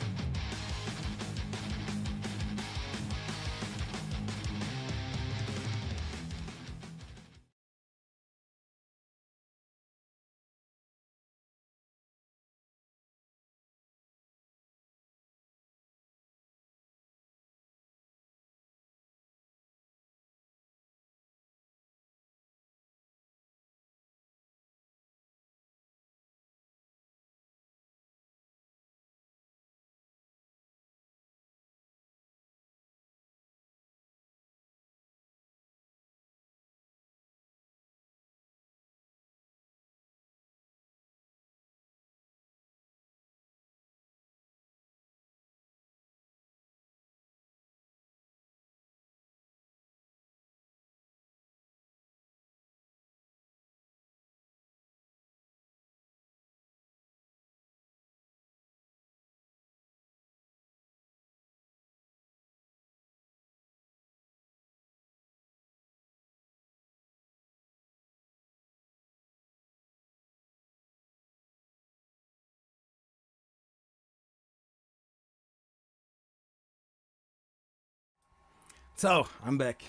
So I'm back.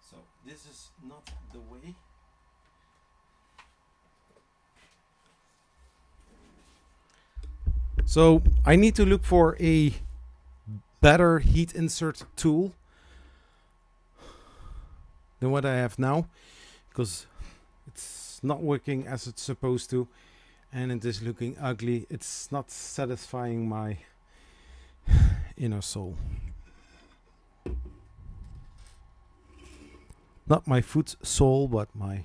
So this is not the way. So I need to look for a better heat insert tool than what I have now, because It's not working as it's supposed to, and it is looking ugly. It's not satisfying my inner soul. Not my foot soul, but my,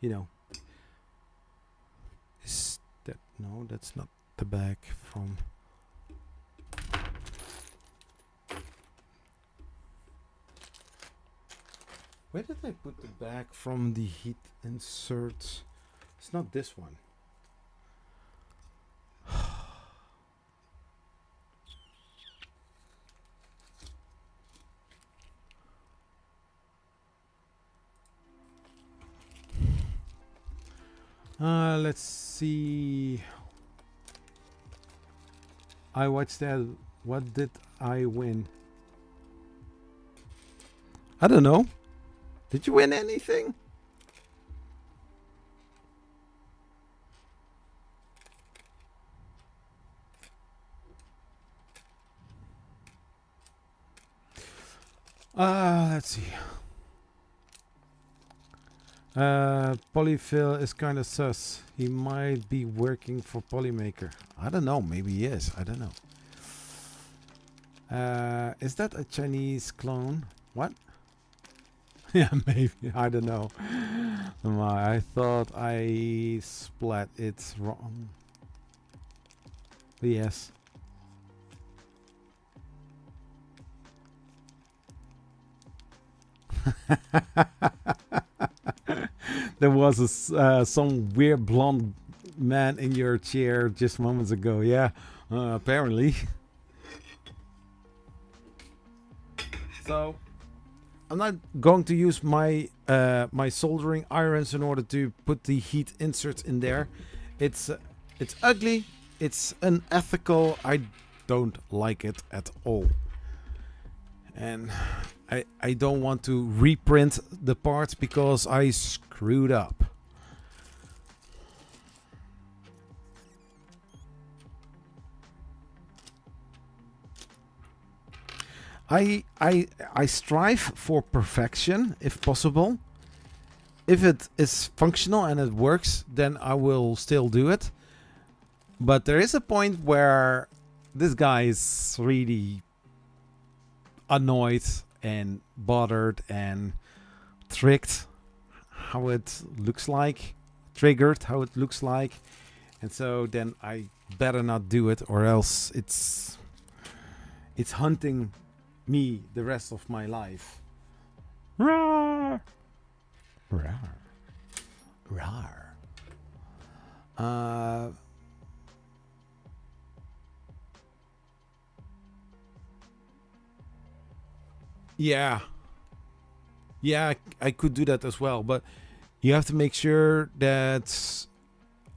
you know. Is that, no, that's not the bag from. Where did I put the bag from the heat insert? It's not this one. Let's see. I watched that. What did I win? I don't know. Did you win anything? Let's see. Polyfill is kind of sus. He might be working for Polymaker. I don't know. Maybe he is. I don't know. Is that a Chinese clone? What? Yeah, maybe. I don't know. I thought I splat it wrong. Yes. There was some weird blonde man in your chair just moments ago. Yeah, apparently. So I'm not going to use my my soldering irons in order to put the heat inserts in there. It's ugly. It's unethical. I don't like it at all. And I don't want to reprint the parts because I screwed up. I strive for perfection if possible. If it is functional and it works, then I will still do it. But there is a point where this guy is really annoyed and bothered and tricked how it looks like, triggered how it looks like, and so then I better not do it, or else it's hunting me the rest of my life. Rawr. Rawr. Rawr. Yeah. Yeah, I could do that as well, but you have to make sure that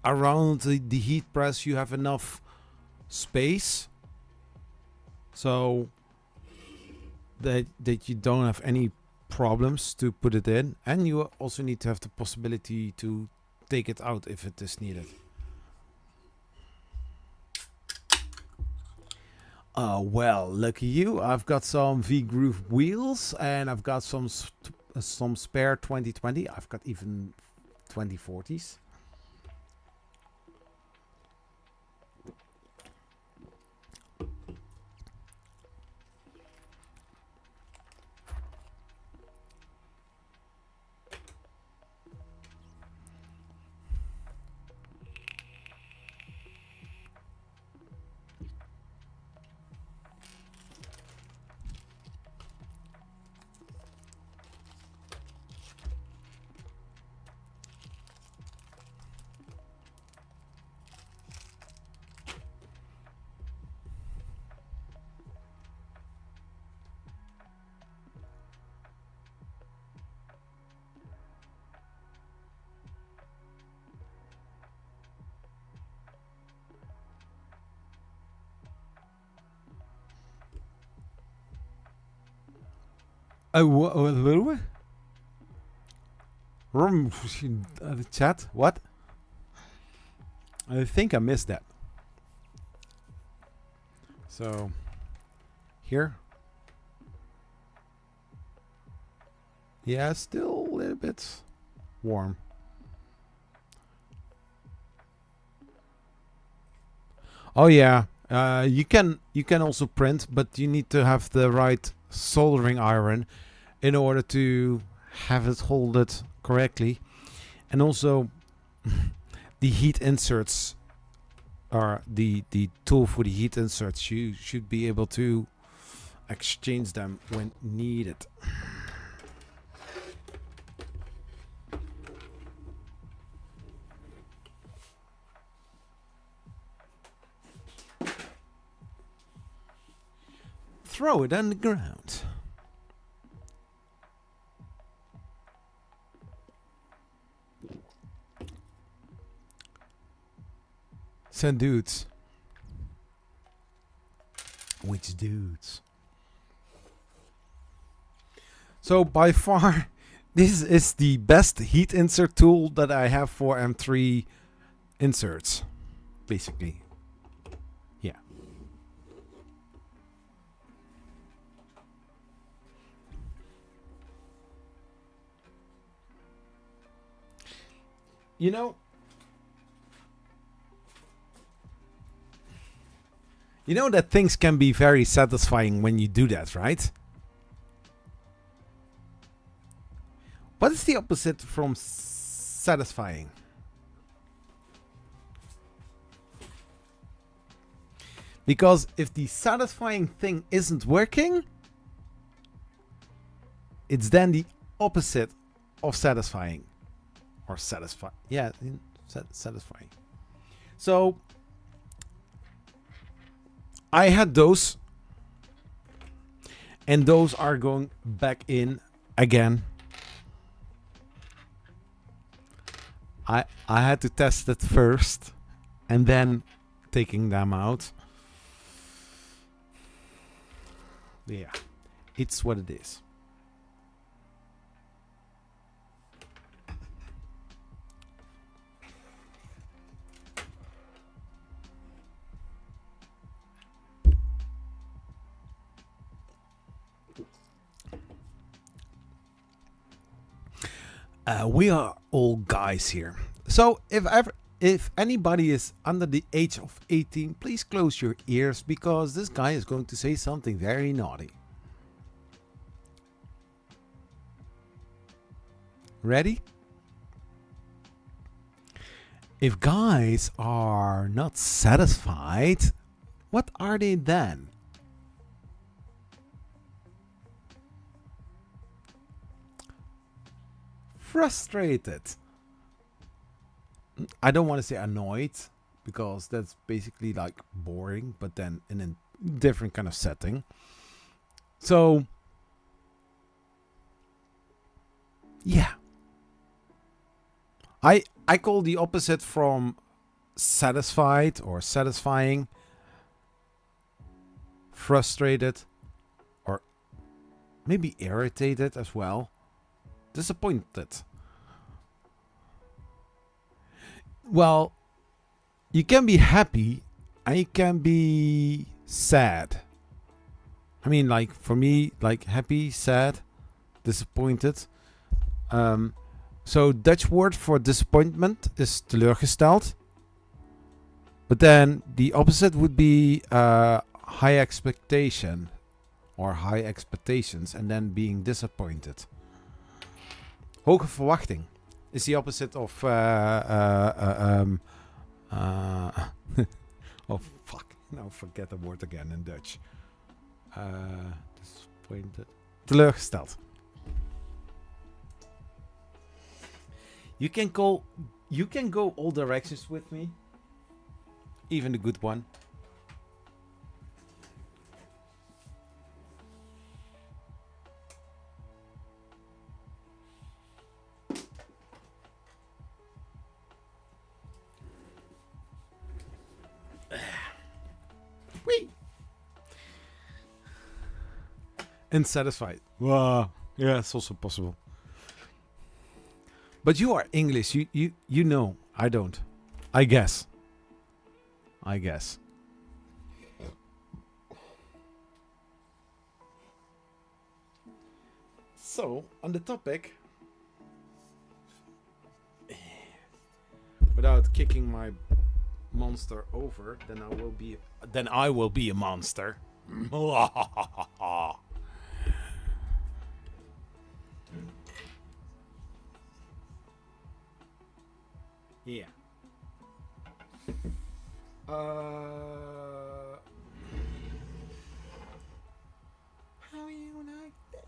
around the heat press you have enough space so that you don't have any problems to put it in, and you also need to have the possibility to take it out if it is needed. Well, lucky you. I've got some V-Groove wheels, and I've got some spare 2020. I've got even 2040s. Hello? Chat? What? I think I missed that. So, here. Yeah, still a little bit warm. Oh yeah, you can also print, but you need to have the right soldering iron in order to have it hold it correctly, and also the heat inserts are the tool for the heat inserts. You should be able to exchange them when needed. Throw it on the ground. Send dudes. Which dudes? So by far, this is the best heat insert tool that I have for M3 inserts, basically. Yeah. You know that things can be very satisfying when you do that, right? What is the opposite from satisfying? Because if the satisfying thing isn't working, it's then the opposite of satisfying. Or satisfy. Yeah, satisfying. So I had those, and those are going back in again. I had to test it first, and then taking them out. Yeah, it's what it is. We are all guys here. So if anybody is under the age of 18, please close your ears because this guy is going to say something very naughty. Ready? If guys are not satisfied, what are they then? Frustrated. I don't want to say annoyed because that's basically like boring, but then in a different kind of setting. So, yeah. I call the opposite from satisfied or satisfying frustrated, or maybe irritated as well. Disappointed. Well, you can be happy and you can be sad. I mean, like for me, like happy, sad, disappointed. So Dutch word for disappointment is teleurgesteld. But then the opposite would be high expectation or high expectations and then being disappointed. Hoge verwachting is the opposite of oh fuck, now forget the word again in Dutch. Disappointed. Teleurgesteld. You can go all directions with me. Even the good one. Whee! Unsatisfied. Wow. Yeah, it's also possible. But you are English. You know. I don't. I guess. So, on the topic, without kicking monster over, then I will be a monster. Yeah. How you like that?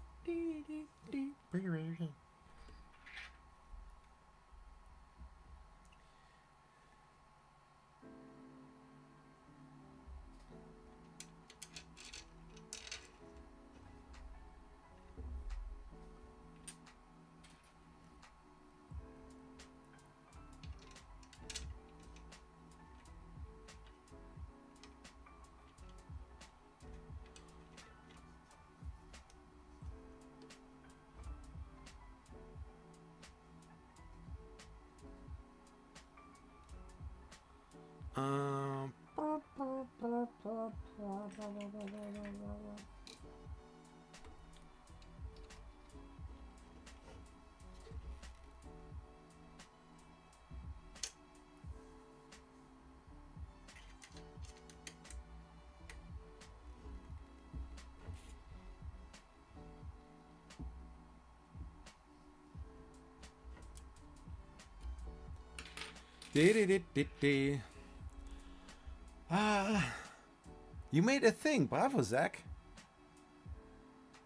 You made a thing. Bravo, Zach.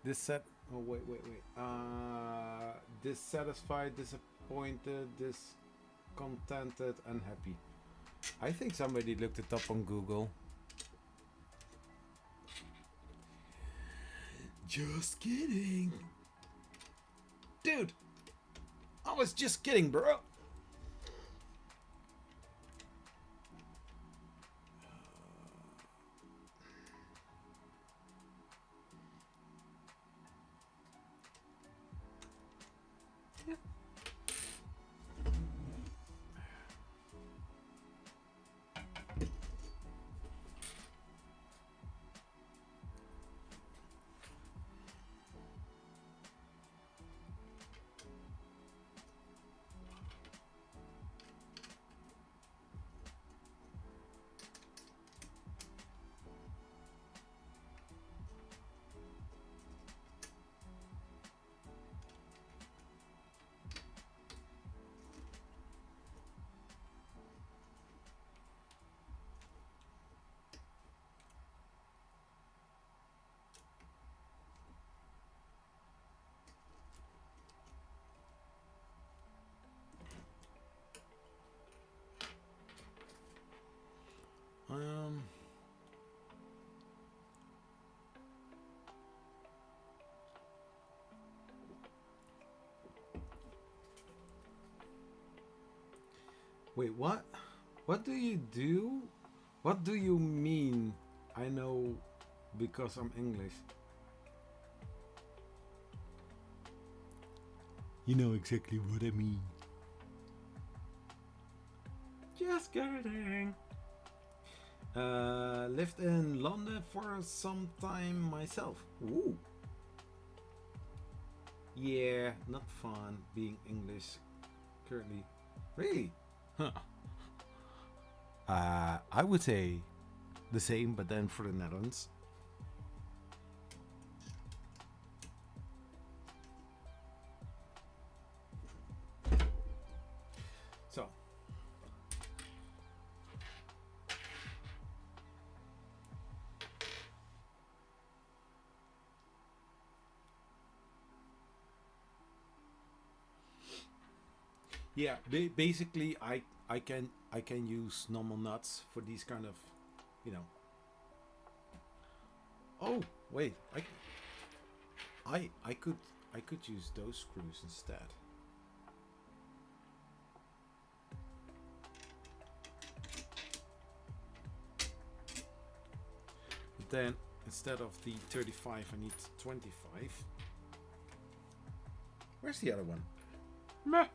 Wait. Dissatisfied, disappointed, discontented, unhappy. I think somebody looked it up on Google. Just kidding. Dude, I was just kidding, bro. Wait, what? What do you do? What do you mean? I know because I'm English. You know exactly what I mean. Just kidding. Lived in London for some time myself. Ooh. Yeah, not fun being English currently. Really? Huh. I would say the same, but then for the Netherlands. So. Yeah, basically I can use normal nuts for these kind of, you know. Oh wait, I could use those screws instead. But then instead of the 35, I need 25. Where's the other one? Meh.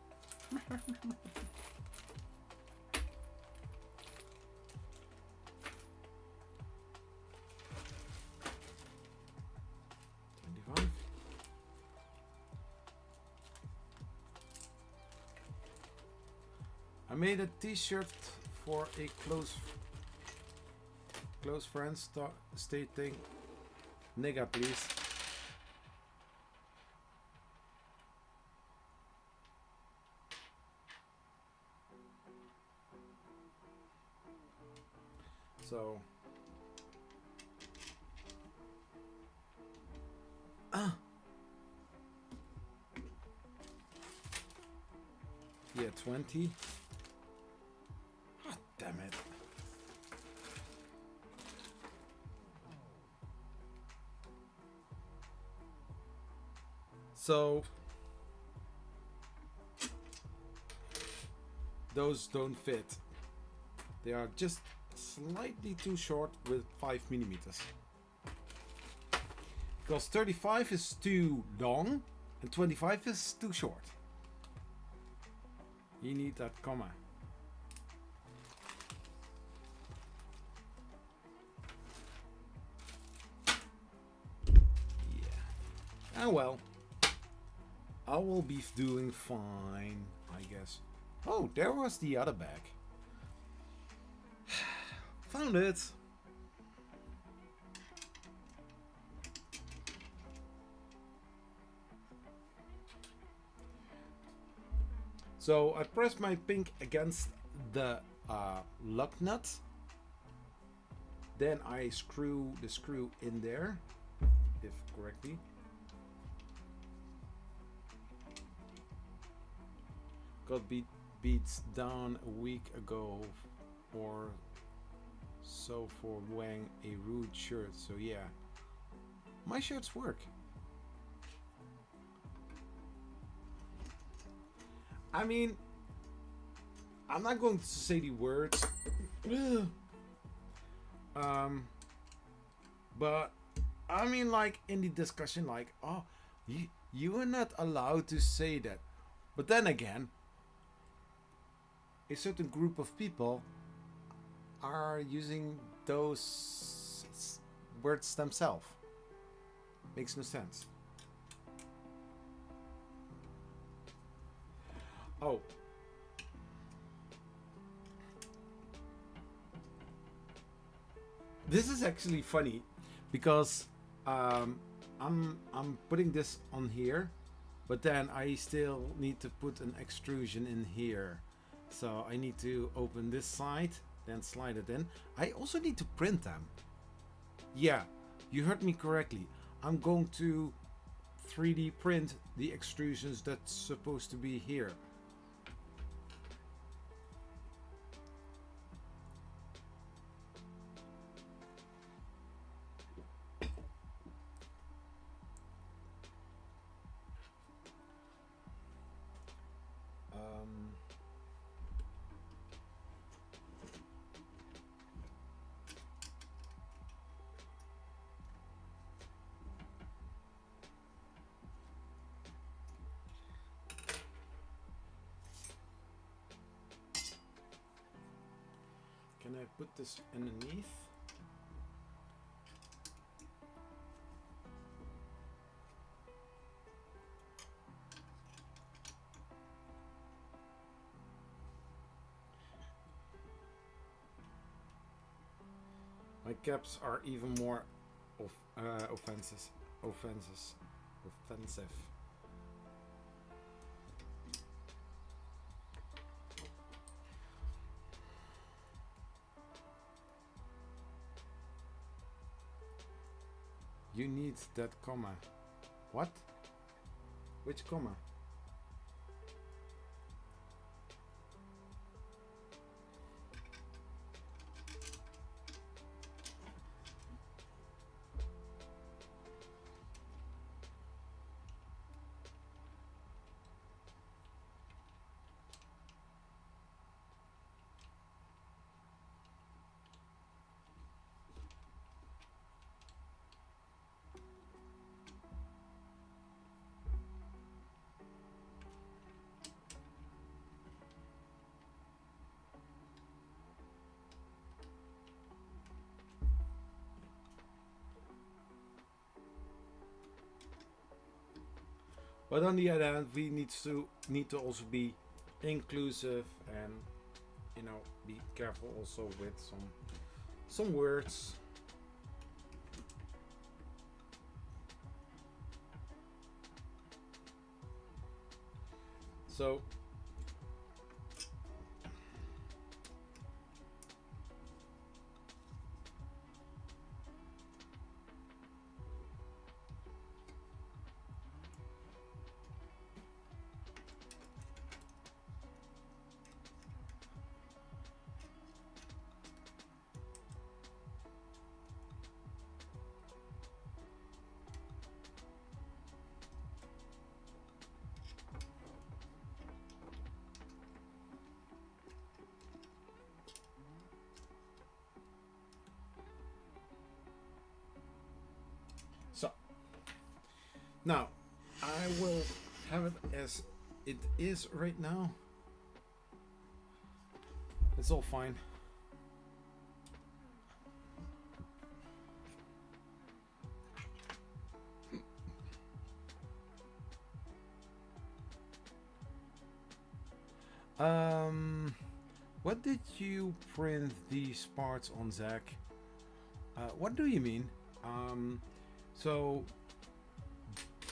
25. I made a t-shirt for a close friend stating nigga, please. So yeah, 20. Ah, damn it. So those don't fit. They are just slightly too short with 5 millimeters. Because 35 is too long and 25 is too short. You need that comma. Yeah. Ah well. I will be doing fine, I guess. Oh, there was the other bag. Found it. So I press my pink against the lock nut. Then I screw the screw in there, if correctly. Got beats down a week ago or so for wearing a rude shirt. So yeah, my shirts work. I mean, I'm not going to say the words, but I mean, like in the discussion, like, oh, you are not allowed to say that. But then again, a certain group of people are using those words themselves. Makes no sense. Oh. This is actually funny because I'm putting this on here, but then I still need to put an extrusion in here. So I need to open this side, then slide it in. I also need to print them. Yeah, you heard me correctly. I'm going to 3D print the extrusions that's supposed to be here. Can I put this underneath? My caps are even more offensive. You need that comma. What? Which comma? But on the other hand, we need to also be inclusive and you know, be careful also with some words. So now I will have it as it is right now. It's all fine. What did you print these parts on, Zach? What do you mean? So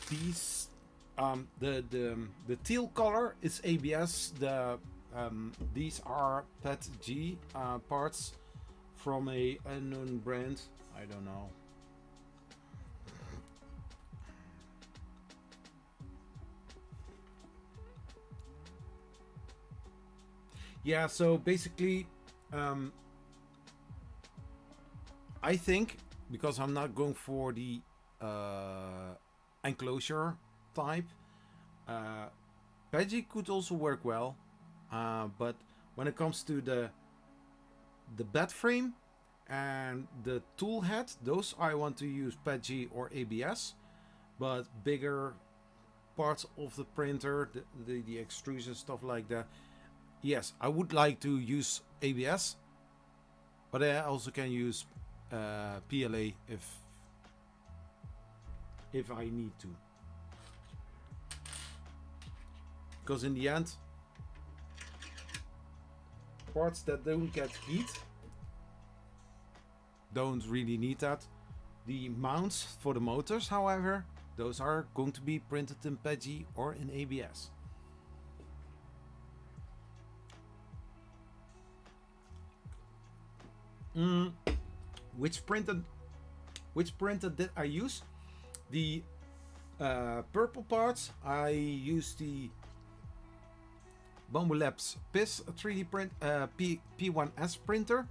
these, the teal color is ABS. These are PETG parts from a unknown brand. I don't know. Yeah, so basically, I think, because I'm not going for the enclosure type, PETG could also work well, but when it comes to the bed frame and the tool head, those I want to use PETG or ABS, but bigger parts of the printer, the extrusion, stuff like that, yes, I would like to use ABS, but I also can use PLA if I need to. Because in the end, parts that don't get heat don't really need that. The mounts for the motors, however, those are going to be printed in PETG or in ABS. Which printer did I use? The purple parts, I used the Bambu Labs PIS 3D print P1S printer,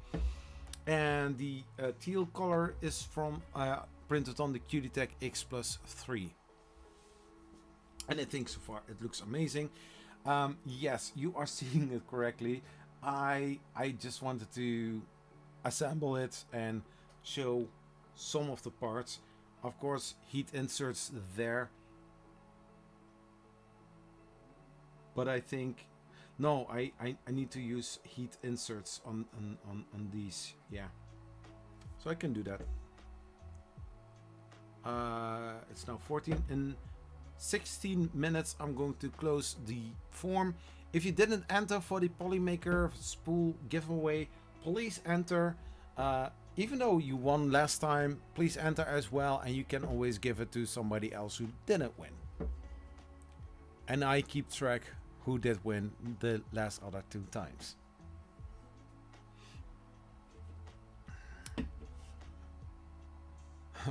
and the teal color is from printed on the QD-Tech X Plus 3. And I think so far it looks amazing. Yes, you are seeing it correctly. I just wanted to assemble it and show some of the parts. Of course, heat inserts there, but I think no, I need to use heat inserts on these. Yeah, so I can do that. It's now 14. In 16 minutes I'm going to close the form. If you didn't enter for the Polymaker spool giveaway, please enter. Even though you won last time, please enter as well, and you can always give it to somebody else who didn't win. And I keep track who did win the last other 2 times.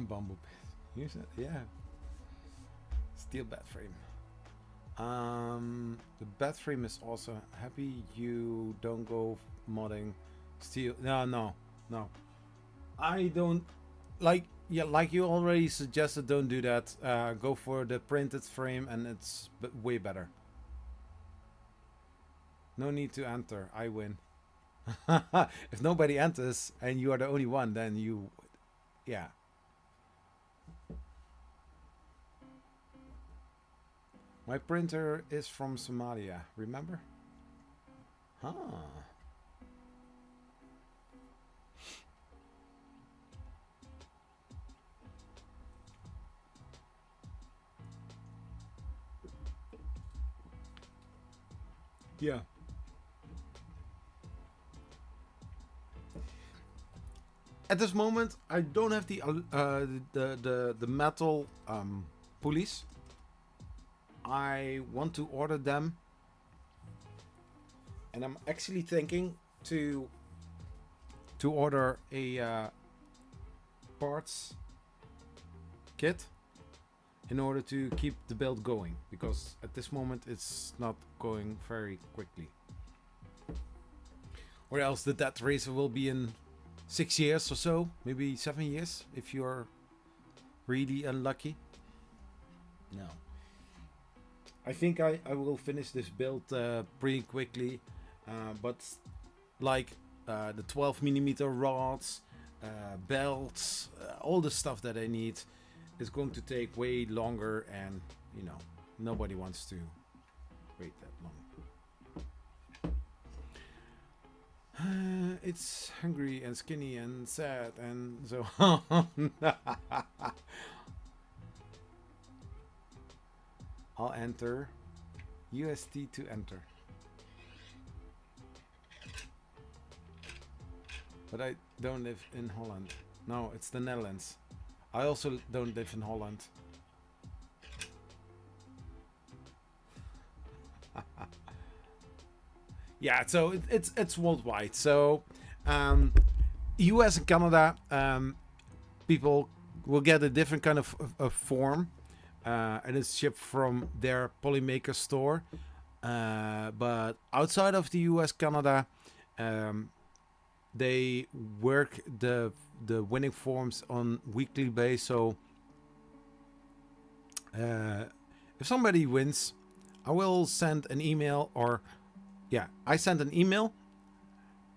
Bumble pit. Use it, yeah. Steel bed frame. The bed frame is also happy you don't go modding steel. No. I don't like. Yeah, like you already suggested, don't do that. Go for the printed frame, and it's way better. No need to enter. I win. If nobody enters and you are the only one, then you, yeah. My printer is from Somalia. Remember? Huh. Yeah. at this moment, I don't have the metal pulleys. I want to order them, and I'm actually thinking to order a parts kit in order to keep the build going, because at this moment it's not going very quickly. Or else the Death Racer will be in 6 years or so, maybe 7 years if you're really unlucky. No. I think I will finish this build pretty quickly, but like the 12mm rods, belts, all the stuff that I need is going to take way longer, and you know, nobody wants to wait that long. It's hungry and skinny and sad and so on. I'll enter UST to enter. But I don't live in Holland. No, it's the Netherlands. I also don't live in Holland. Yeah, so it's worldwide. So US and Canada, people will get a different kind of form, and it's shipped from their Polymaker store. But outside of the US, Canada, they work the winning forms on weekly basis. So if somebody wins, I will send an email, or I send an email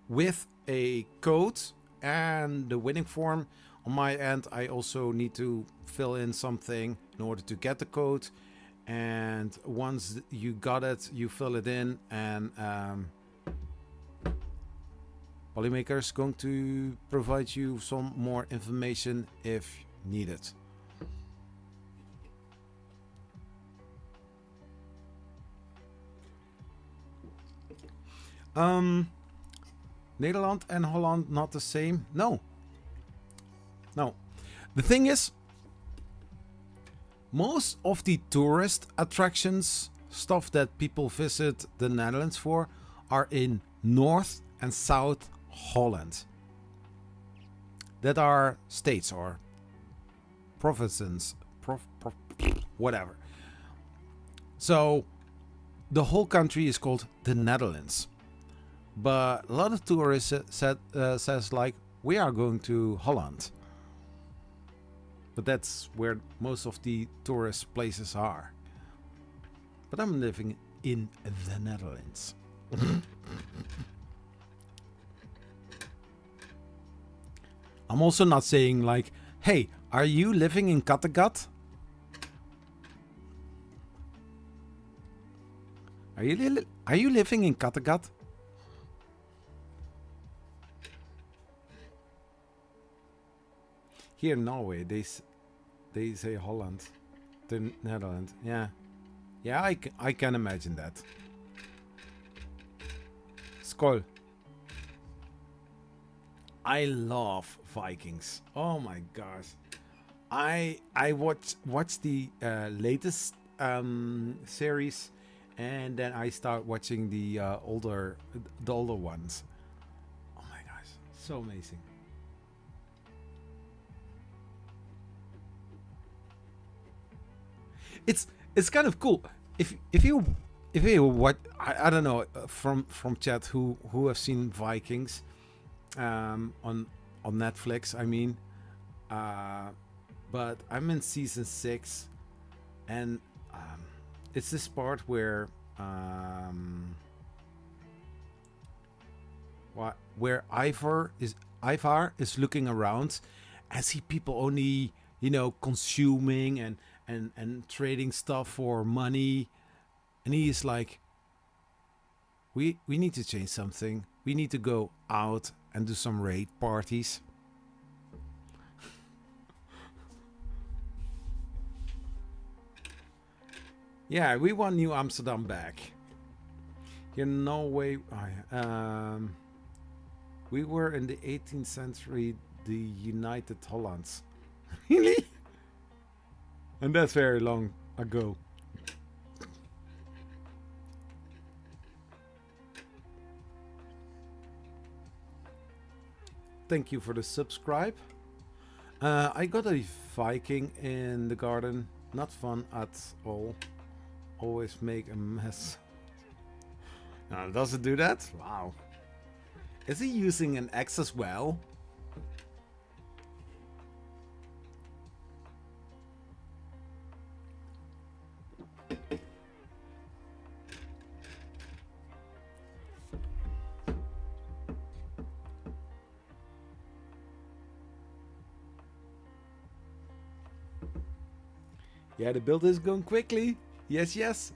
with a code and the winning form. On my end, I also need to fill in something in order to get the code, and once you got it, you fill it in, and Polymaker is going to provide you some more information if needed. Nederland and Holland not the same? No. The thing is, most of the tourist attractions, stuff that people visit the Netherlands for, are in North and South Holland. That are states or provinces, whatever. So the whole country is called the Netherlands. But a lot of tourists says like, we are going to Holland. But that's where most of the tourist places are. But I'm living in the Netherlands. I'm also not saying like, hey, are you living in Kattegat? Are you living in Kattegat? Here in Norway, they say Holland, the Netherlands. Yeah, I can imagine that. Skål. I love Vikings. Oh my gosh, I watched the latest series, and then I start watching the older ones. Oh my gosh, so amazing. It's kind of cool if you what I don't know from chat who have seen Vikings on Netflix. I mean, but I'm in season 6, and it's this part where Ivar is looking around and see people only, you know, consuming and trading stuff for money, and he is like, we need to change something. We need to go out and do some raid parties. Yeah, we want New Amsterdam back. In Norway, we were in the 18th century the United Hollands. Really? And that's very long ago. Thank you for the subscribe. I got a Viking in the garden. Not fun at all. Always make a mess. Does it do that? Wow. Is he using an axe as well? Yeah, the build is going quickly. Yes, yes.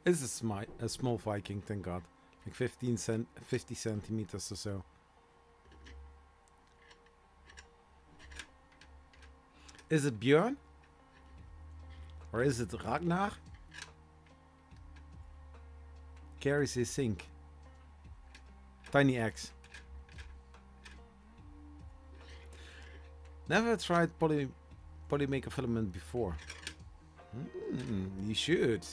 It's a small Viking, thank God. Like 50 centimeters or so. Is it Björn? Or is it Ragnar? Carries his sink. Tiny axe. Never tried Polymaker Filament before. You should.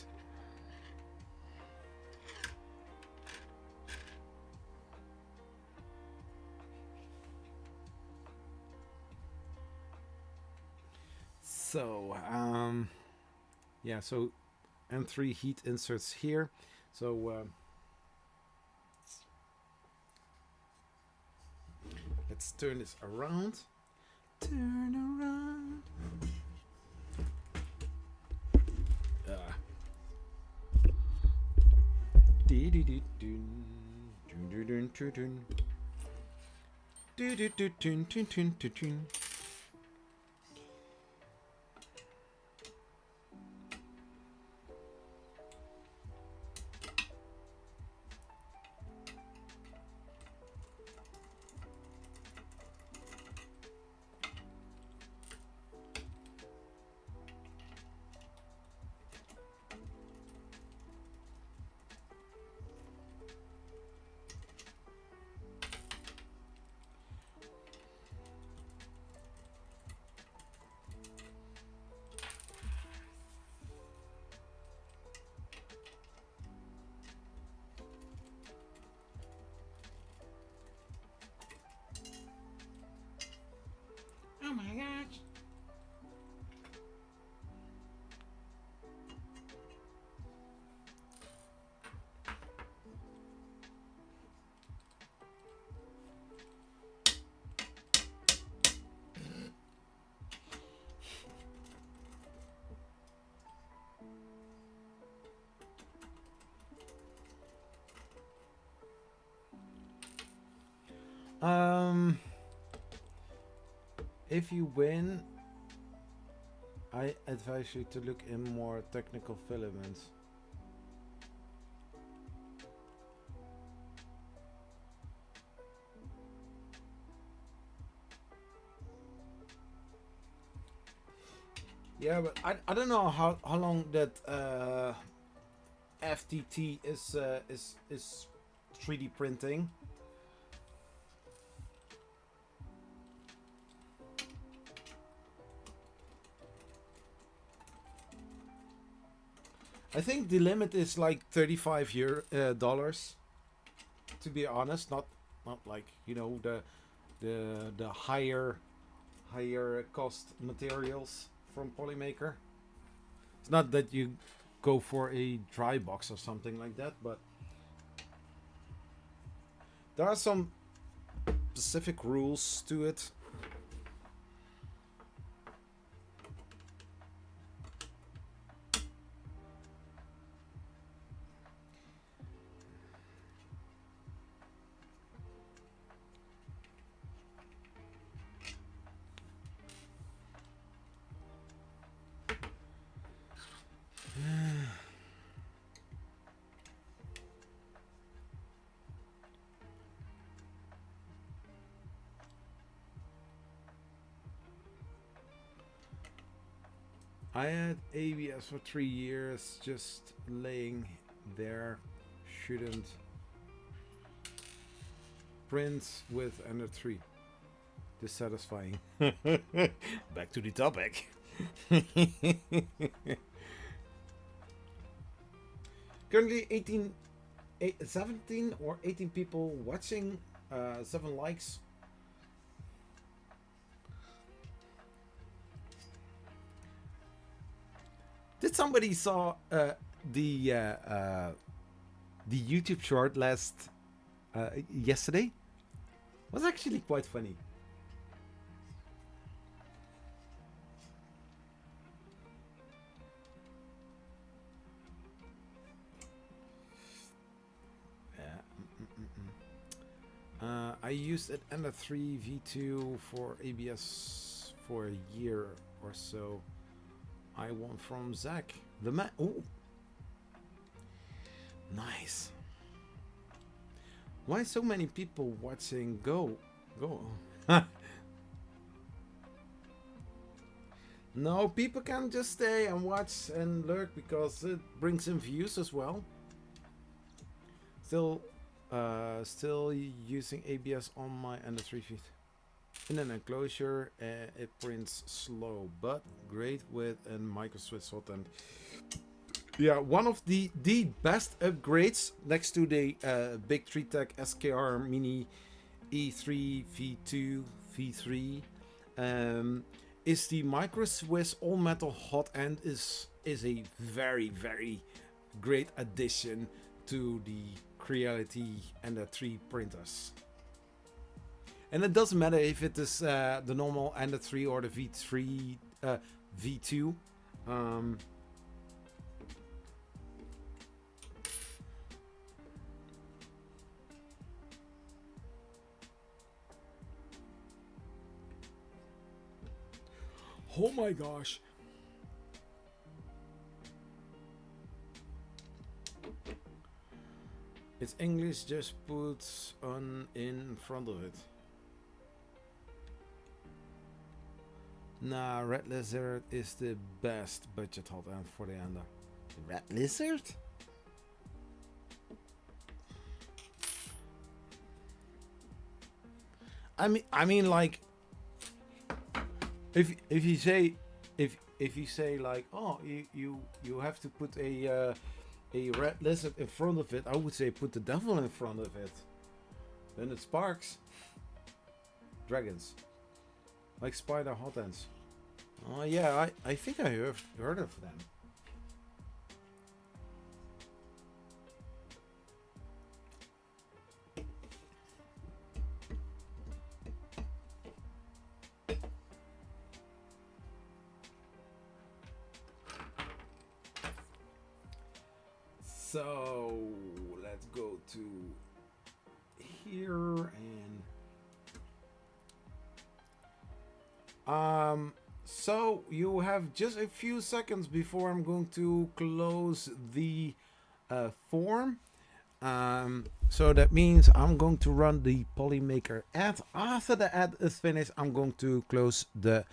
So, yeah, so M3 heat inserts here. So, let's turn this around. Turn around. Oh my gosh. If you win, I advise you to look in more technical filaments. Yeah, but I don't know how long that FTT is 3D printing. I think the limit is like $35 to be honest, not like, you know, the higher cost materials from Polymaker. It's not that you go for a dry box or something like that, but there are some specific rules to it. I had ABS for 3 years, just laying there. Shouldn't print with Ender-3. Dissatisfying. Back to the topic. Currently 17 or 18 people watching, 7 likes. Did somebody saw the YouTube short yesterday? Was actually quite funny. I used an Ender-3 V2 for ABS for a year or so. I won from Zach, the man. Oh, nice. Why so many people watching? Go. No, people can just stay and watch and lurk because it brings in views as well. Still using ABS on my Ender-3 feed. In an enclosure, it prints slow, but great with a micro switch hot end. Yeah, one of the best upgrades next to the big 3-tech SKR Mini E3 V2 V3 is the micro Swiss all metal hot end is a very great addition to the Creality Ender-3 printers. And it doesn't matter if it is the normal Ender-3 or the V3 V2. Oh my gosh. It's English, just put on in front of it. Nah, Red Lizard is the best budget hot end for the Ender. Red Lizard? I mean like if you say like, oh, you have to put a Red Lizard in front of it, I would say put the devil in front of it. Then it sparks. Dragons. Like spider hot ends. Oh yeah, I think I heard of them. So let's go to here and so you have just a few seconds before I'm going to close the form. So that means I'm going to run the Polymaker ad. After the ad is finished, I'm going to close the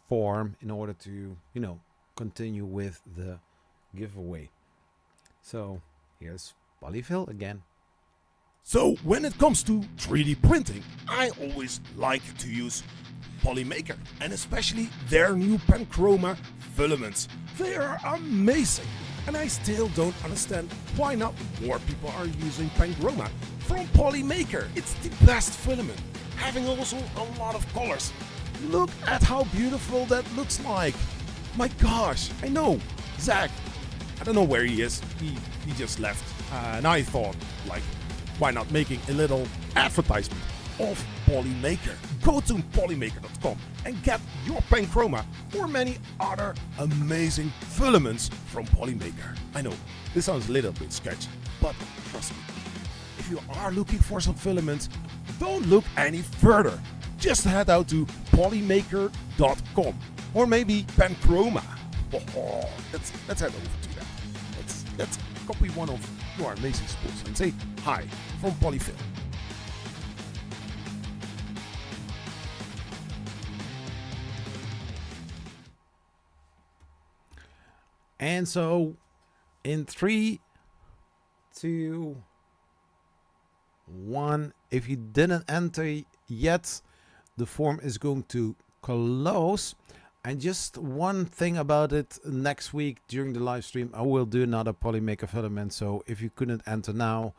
form in order to, you know, continue with the giveaway. So here's Polyfill again. So when it comes to 3D printing, I always like to use Polymaker, and especially their new Panchroma filaments. They are amazing, and I still don't understand why not more people are using Panchroma from Polymaker. It's the best filament, having also a lot of colors. Look at how beautiful that looks like. My gosh, I know, Zach, I don't know where he is, he just left, and I thought, like, why not making a little advertisement of Polymaker? Go to polymaker.com and get your Panchroma or many other amazing filaments from Polymaker. I know, this sounds a little bit sketchy, but trust me, if you are looking for some filaments, don't look any further. Just head out to polymaker.com or maybe Panchroma. Oh, let's head over to that. Let's copy one of your amazing spools and say hi from Polyfill. And so in 3, 2, 1, if you didn't enter yet, the form is going to close. And just one thing about it, next week during the live stream, I will do another Polymaker filament. So if you couldn't enter now,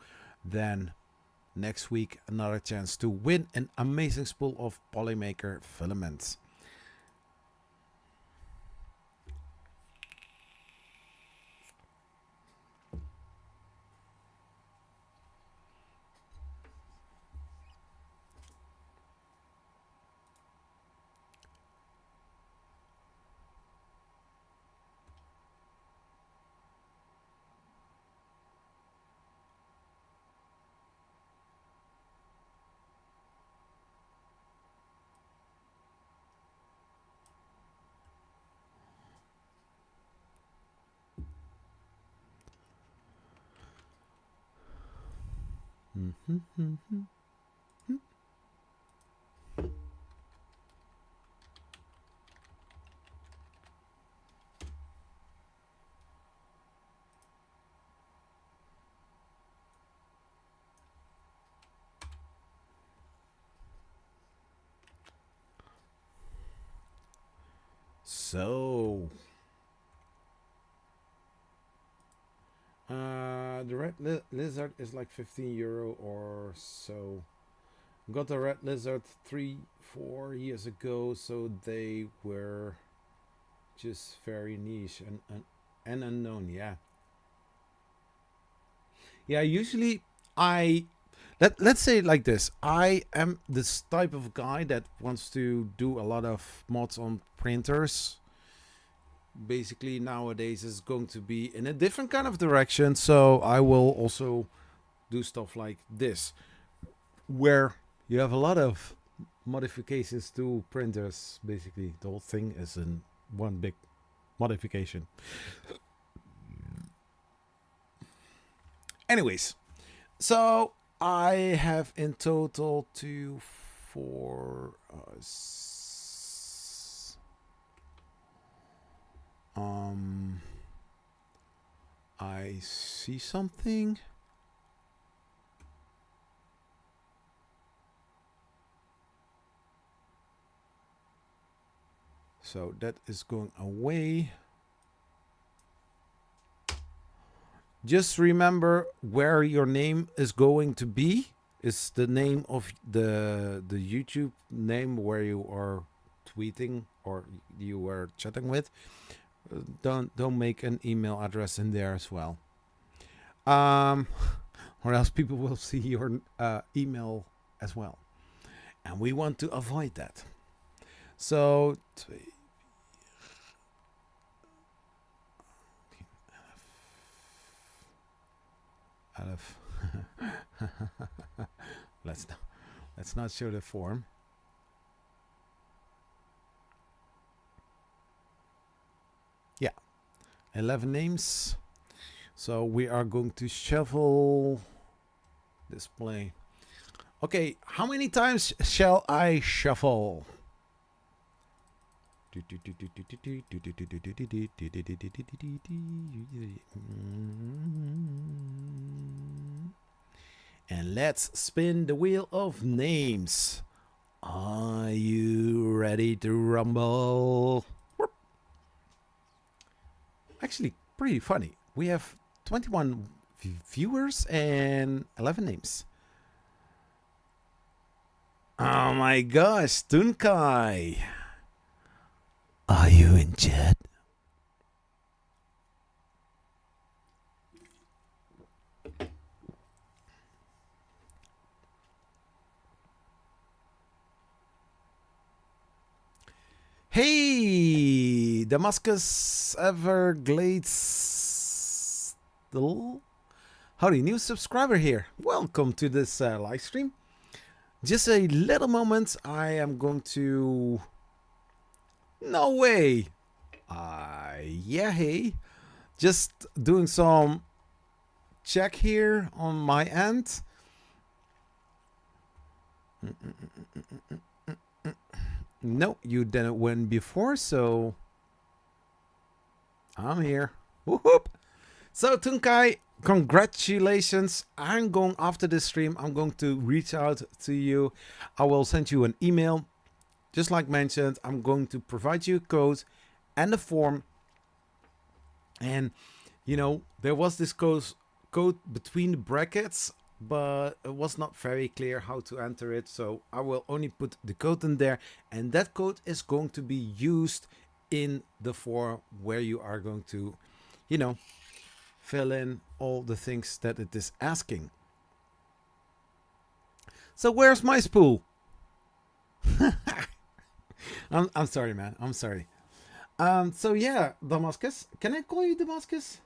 then next week, another chance to win an amazing spool of Polymaker filaments. So the red lizard is like 15 euro or so. Got the red lizard 3-4 years ago, so they were just very niche and unknown. Yeah, usually let's say it like this. I am this type of guy that wants to do a lot of mods on printers. Basically nowadays is going to be in a different kind of direction, so I will also do stuff like this, where you have a lot of modifications to printers. Basically the whole thing is in one big modification. Anyways, so I have in total 2, 4, I see something. So that is going away. Just remember where your name is going to be. Is the name of the YouTube name where you are tweeting or you are chatting with. Don't make an email address in there as well, or else people will see your email as well, and we want to avoid that. So let's not show the form. Yeah, 11 names. So we are going to shuffle display. Okay, how many times shall I shuffle? And let's spin the wheel of names. Are you ready to rumble? Actually, pretty funny. We have 21 viewers and 11 names. Oh my gosh, Tunkai. Are you in chat? Hey, Damascus Everglades. Howdy, new subscriber here. Welcome to this live stream. Just a little moment. I am going to... No way. Yeah, hey. Just doing some check here on my end. No, you didn't win before, so I'm here. Whoop. So Tunkai, congratulations. I'm going after this stream. I'm going to reach out to you. I will send you an email. Just like mentioned, I'm going to provide you a code and a form. And, you know, there was this code between the brackets, but it was not very clear how to enter it. So I will only put the code in there. And that code is going to be used in the form where you are going to, you know, fill in all the things that it is asking. So where's my spool? I'm sorry, man. I'm sorry. So yeah, Damascus. Can I call you Damascus?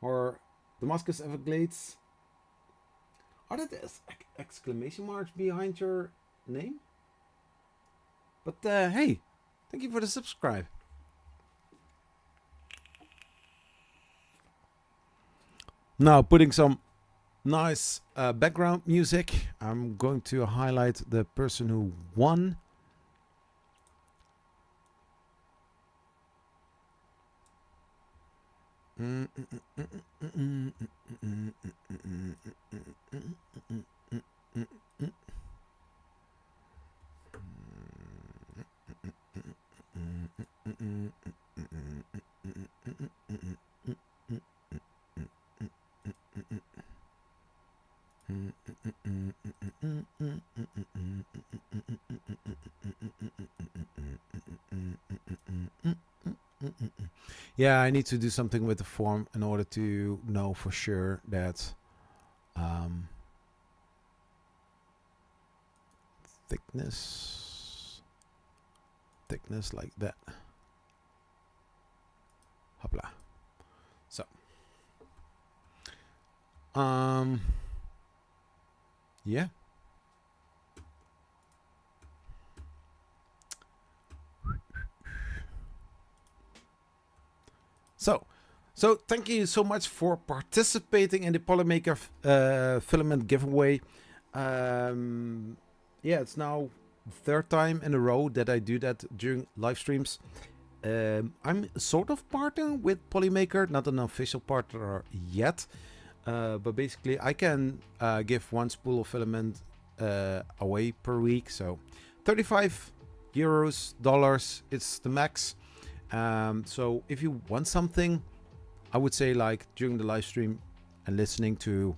Or Damascus Everglades? Are there exclamation marks behind your name? But hey, thank you for the subscribe. Now putting some nice background music. I'm going to highlight the person who won. Yeah, I need to do something with the form in order to know for sure that thickness like that. Hopla. So yeah. So thank you so much for participating in the Polymaker filament giveaway. Yeah, it's now the third time in a row that I do that during live streams. I'm sort of partner with Polymaker, not an official partner yet. But basically I can give one spool of filament away per week. So 35 euros, dollars, it's the max. So if you want something, I would say like during the live stream and listening to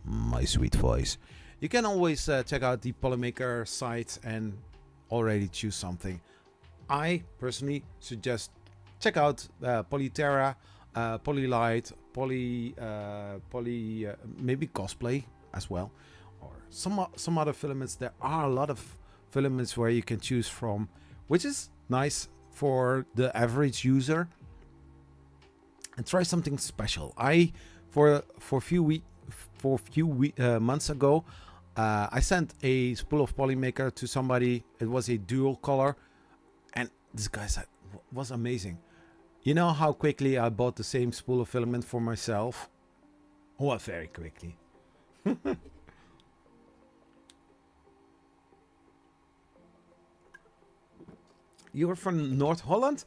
my sweet voice, you can always check out the Polymaker site and already choose something. I personally suggest check out Polyterra, Polylight, maybe Cosplay as well, or some other filaments. There are a lot of filaments where you can choose from, which is nice for the average user. And try something special. For a few months ago, I sent a spool of Polymaker to somebody. It was a dual color, and this guy said was amazing. You know how quickly I bought the same spool of filament for myself? Oh, very quickly. You're from North Holland,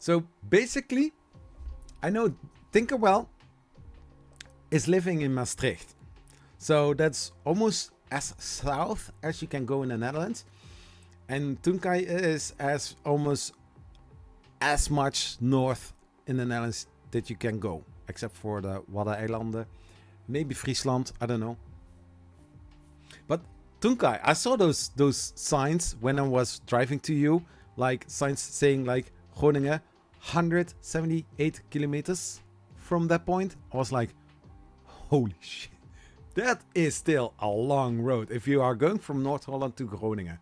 so basically, I know Tinkerwell is living in Maastricht. So that's almost as south as you can go in the Netherlands. And Tunkai is almost as much north in the Netherlands that you can go. Except for the Waddeneilanden. Maybe Friesland, I don't know. But Tunkai, I saw those signs when I was driving to you. Like signs saying like Groningen. 178 kilometers from that point. I was like, holy shit, that is still a long road if you are going from North Holland to Groningen.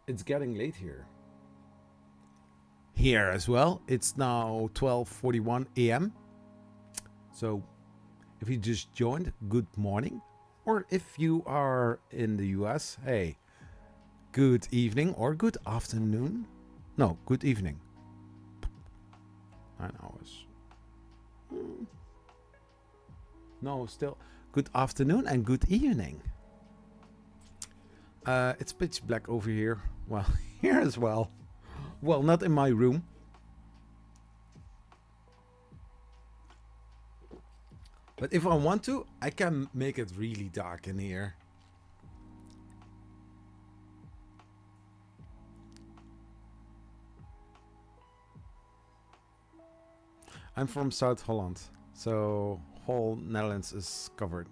It's getting late here. Here as well. It's now 12:41 a.m. So if you just joined, good morning. Or if you are in the US, hey, good evening or good afternoon. No, good evening. 9 hours. No, still good afternoon and good evening. It's pitch black over here. Well, here as well. Well, not in my room. But if I want to, I can make it really dark in here. I'm from South Holland, so whole Netherlands is covered.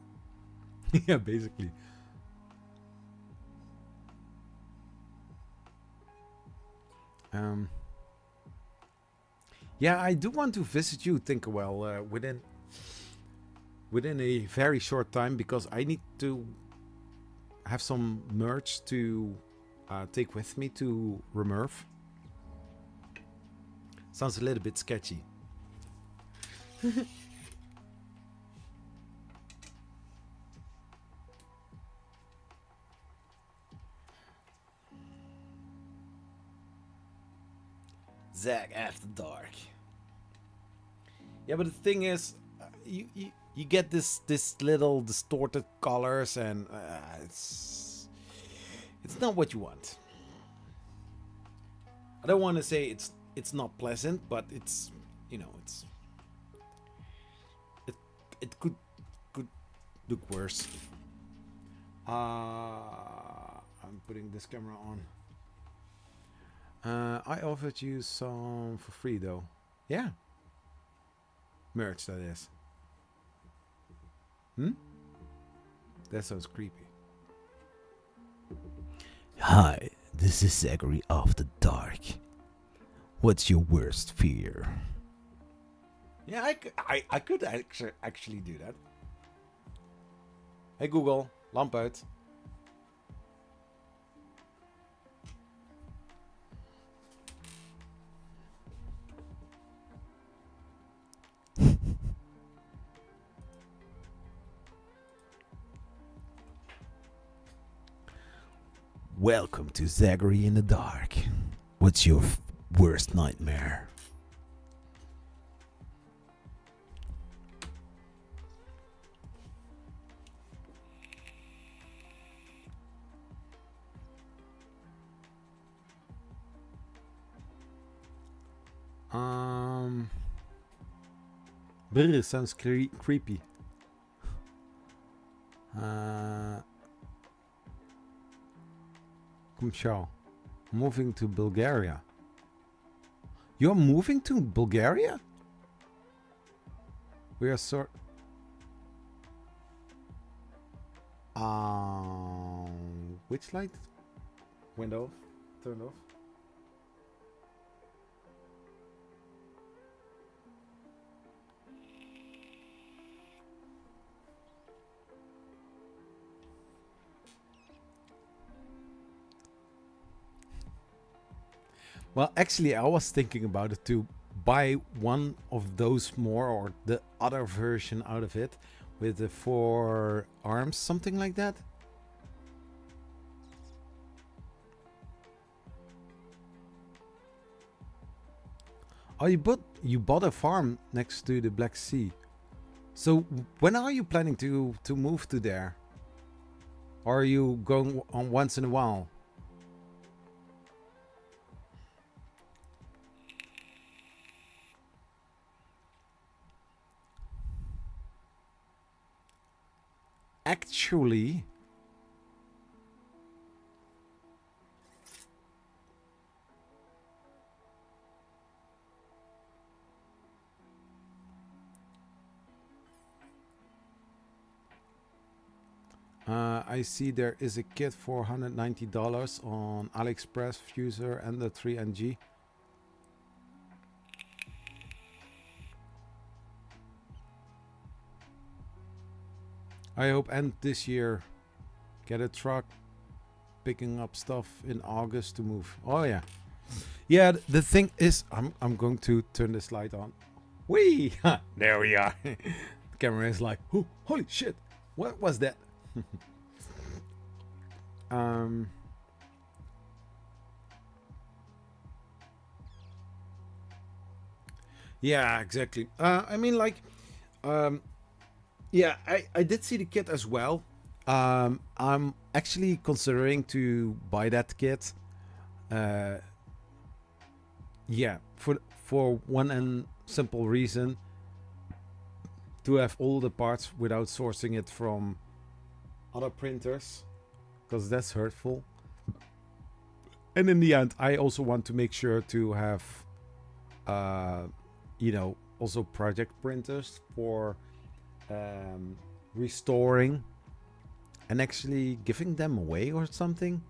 Yeah, basically. Yeah, I do want to visit you, Tinkerwell, within a very short time, because I need to have some merch to take with me to Remurf. Sounds a little bit sketchy. Zach After Dark. Yeah, but the thing is, you get this little distorted colors, and it's not what you want. I don't want to say it's not pleasant, but it's, you know, it could look worse. I'm putting this camera on. I offered you some for free though. Yeah. Merch, that is. That sounds creepy. Hi, this is Zachary After Dark. What's your worst fear? Yeah, I could actually do that. Hey Google, lamp uit. Welcome to Zachary in the Dark. What's your worst nightmare? Brr, sounds creepy. Kumshal, moving to Bulgaria. You're moving to Bulgaria? We are sort. Which light? Went off? Turned off? Well, actually, I was thinking about it to buy one of those more, or the other version out of it with the 4 arms, something like that. Oh, you bought a farm next to the Black Sea. So when are you planning to move to there? Or are you going on once in a while? Actually, I see there is a kit for $190 on AliExpress, Fuser, Ender-3 and G. I hope end this year get a truck picking up stuff in August to move. Oh yeah. Yeah, the thing is, I'm going to turn this light on. Whee! There we are. The camera is like, oh, holy shit, what was that? Yeah, exactly. I mean, like, um, yeah, I did see the kit as well. I'm actually considering to buy that kit. Uh, yeah, for one and simple reason, to have all the parts without sourcing it from other printers, because that's hurtful. And in the end, I also want to make sure to have, uh, you know, also project printers for restoring and actually giving them away or something.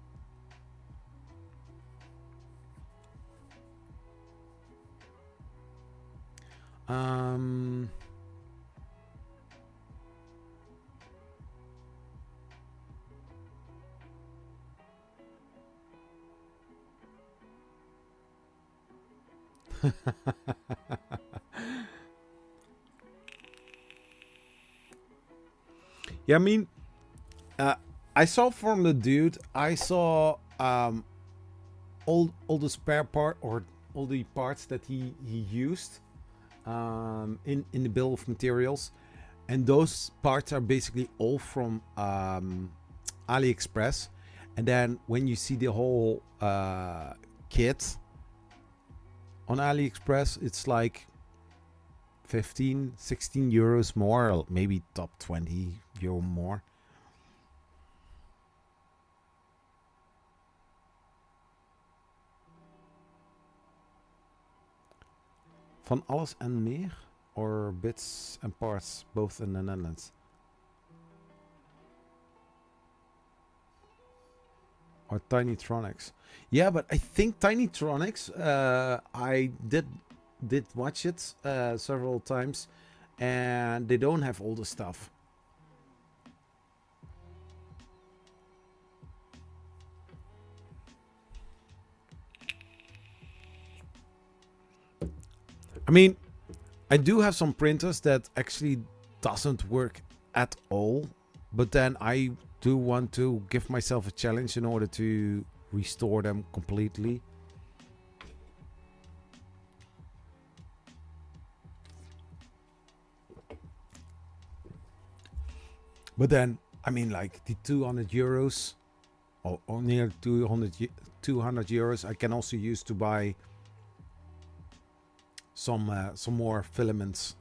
Um, yeah, I mean, I saw from the dude, I saw all the spare part or all the parts that he used in the bill of materials, and those parts are basically all from AliExpress. And then when you see the whole kit on AliExpress, it's like 15-16 euros more, or maybe top 20 euro more. Van alles en meer, or bits and parts, both in the Netherlands? Or Tinytronics? Yeah, but I think Tinytronics, I did watch it several times, and they don't have all the stuff. I mean, I do have some printers that actually doesn't work at all, but then I do want to give myself a challenge in order to restore them completely. But then, I mean, like the 200 euros or near 200 euros, I can also use to buy some more filaments.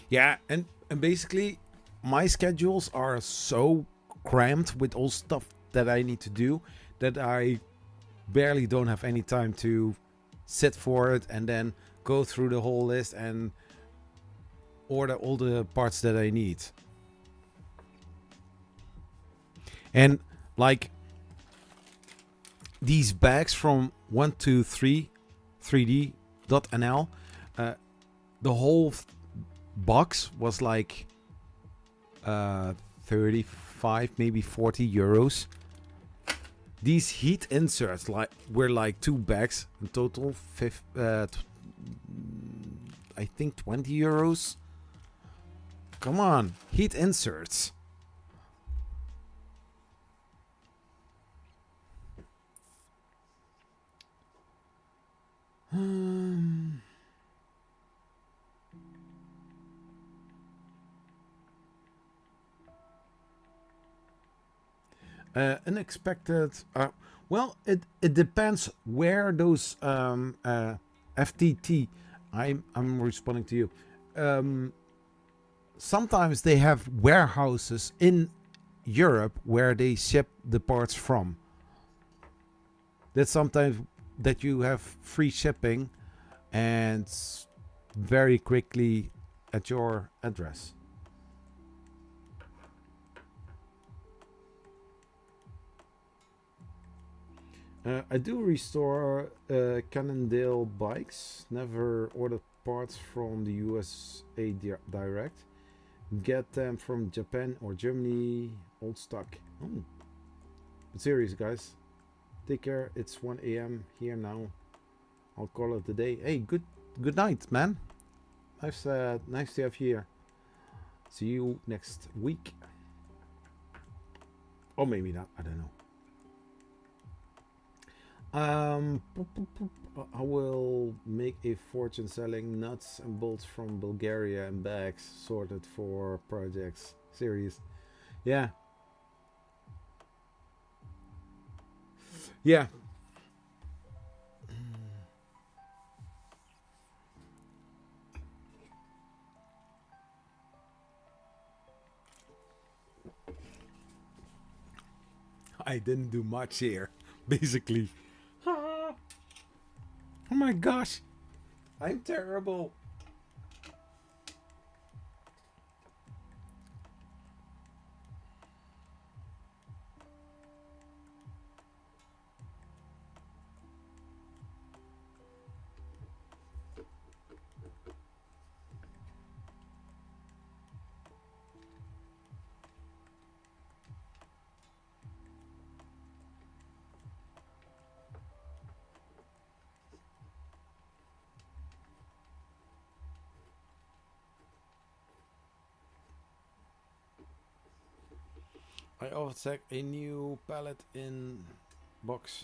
Yeah, and basically my schedules are so cramped with all stuff that I need to do that I barely don't have any time to sit for it and then go through the whole list and order all the parts that I need. And like these bags from 123 3D.nl, the whole box was like 35, maybe 40 euros. These heat inserts were like 2 bags in total, I think 20 euros. Come on, heat inserts. Unexpected. Well, it depends where those FTT. I'm responding to you. Sometimes they have warehouses in Europe where they ship the parts from. That's sometimes that you have free shipping and very quickly at your address. I do restore Cannondale bikes. Never ordered parts from the USA direct. Get them from Japan or Germany. Old stock. Oh. But serious, guys. Take care. It's 1 a.m. here now. I'll call it a day. Hey, good night, man. Nice to have you here. See you next week. Or maybe not, I don't know. I will make a fortune selling nuts and bolts from Bulgaria and bags sorted for projects series. Yeah. Yeah. I didn't do much here, basically. Oh my gosh. I'm terrible. I overtake a new palette in box.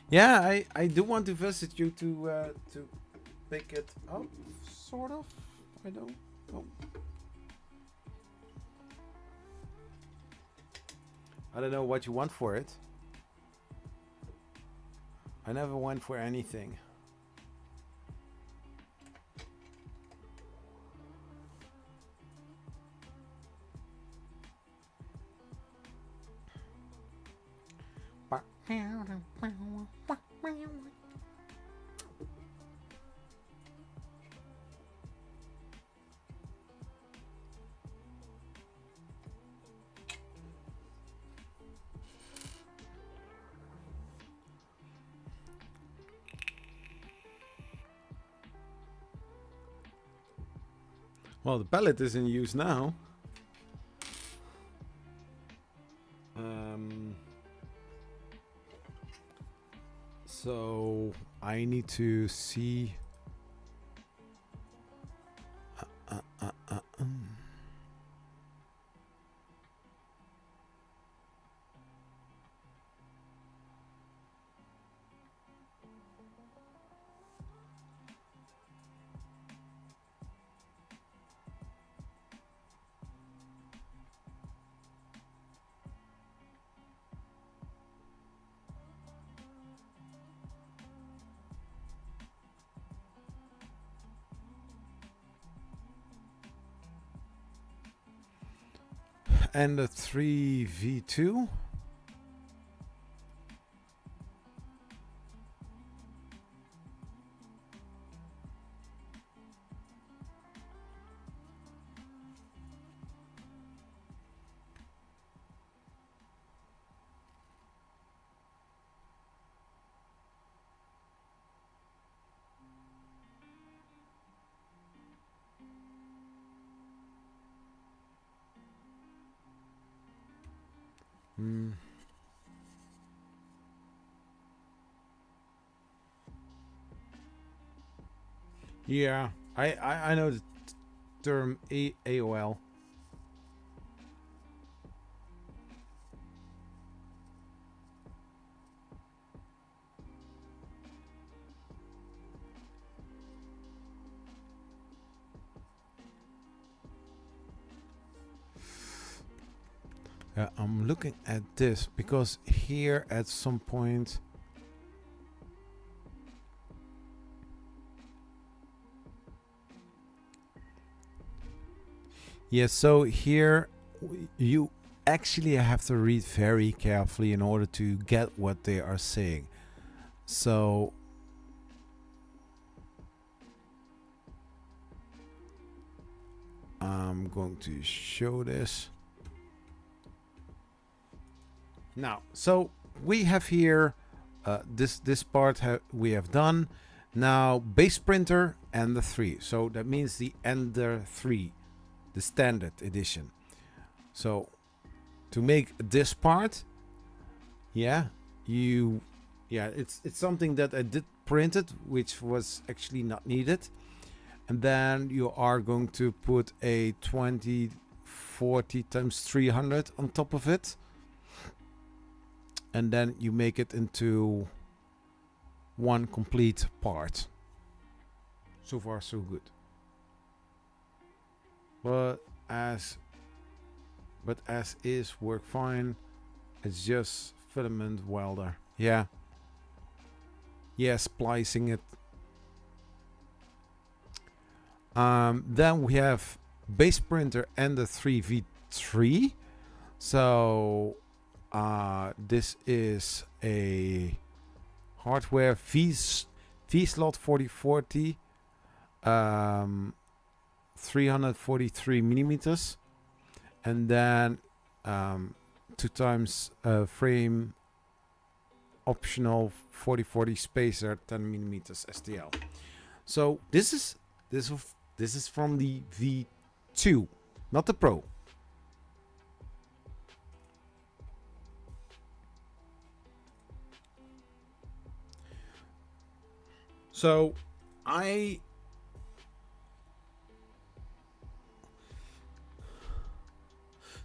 Yeah, I do want to visit you to pick it up, sort of. I don't know. I don't know what you want for it. I never went for anything. Well, the palette is in use now. So I need to see. Ender-3 V2. Yeah, I know the term AOL. I'm looking at this because here at some point so here you actually have to read very carefully in order to get what they are saying. So I'm going to show this now. So we have here this part we have done. Now base printer Ender-3, so that means the Ender-3, the standard edition. So to make this part, yeah, it's something that I did print it, which was actually not needed. And then you are going to put a 2040 times 300 on top of it. And then you make it into one complete part. So far, so good. But as is, work fine. It's just filament welder. Yeah. Yeah, splicing it. Then we have base printer Ender-3 V3. So this is a hardware V-slot 4040, 343 millimeters, and then 2 times frame optional 4040 spacer 10 millimeters STL. So this is from the V2, not the Pro. So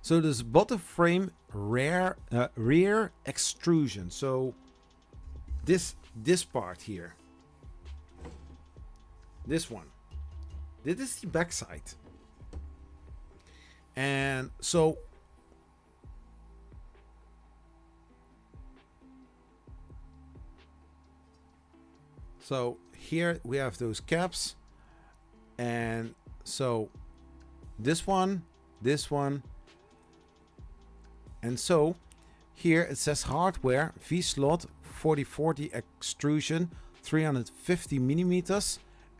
so this bottom frame rear extrusion. So this part here, this one, this is the backside, and so here we have those caps, and so this one, and so here it says hardware V-slot 4040 extrusion 350 millimeters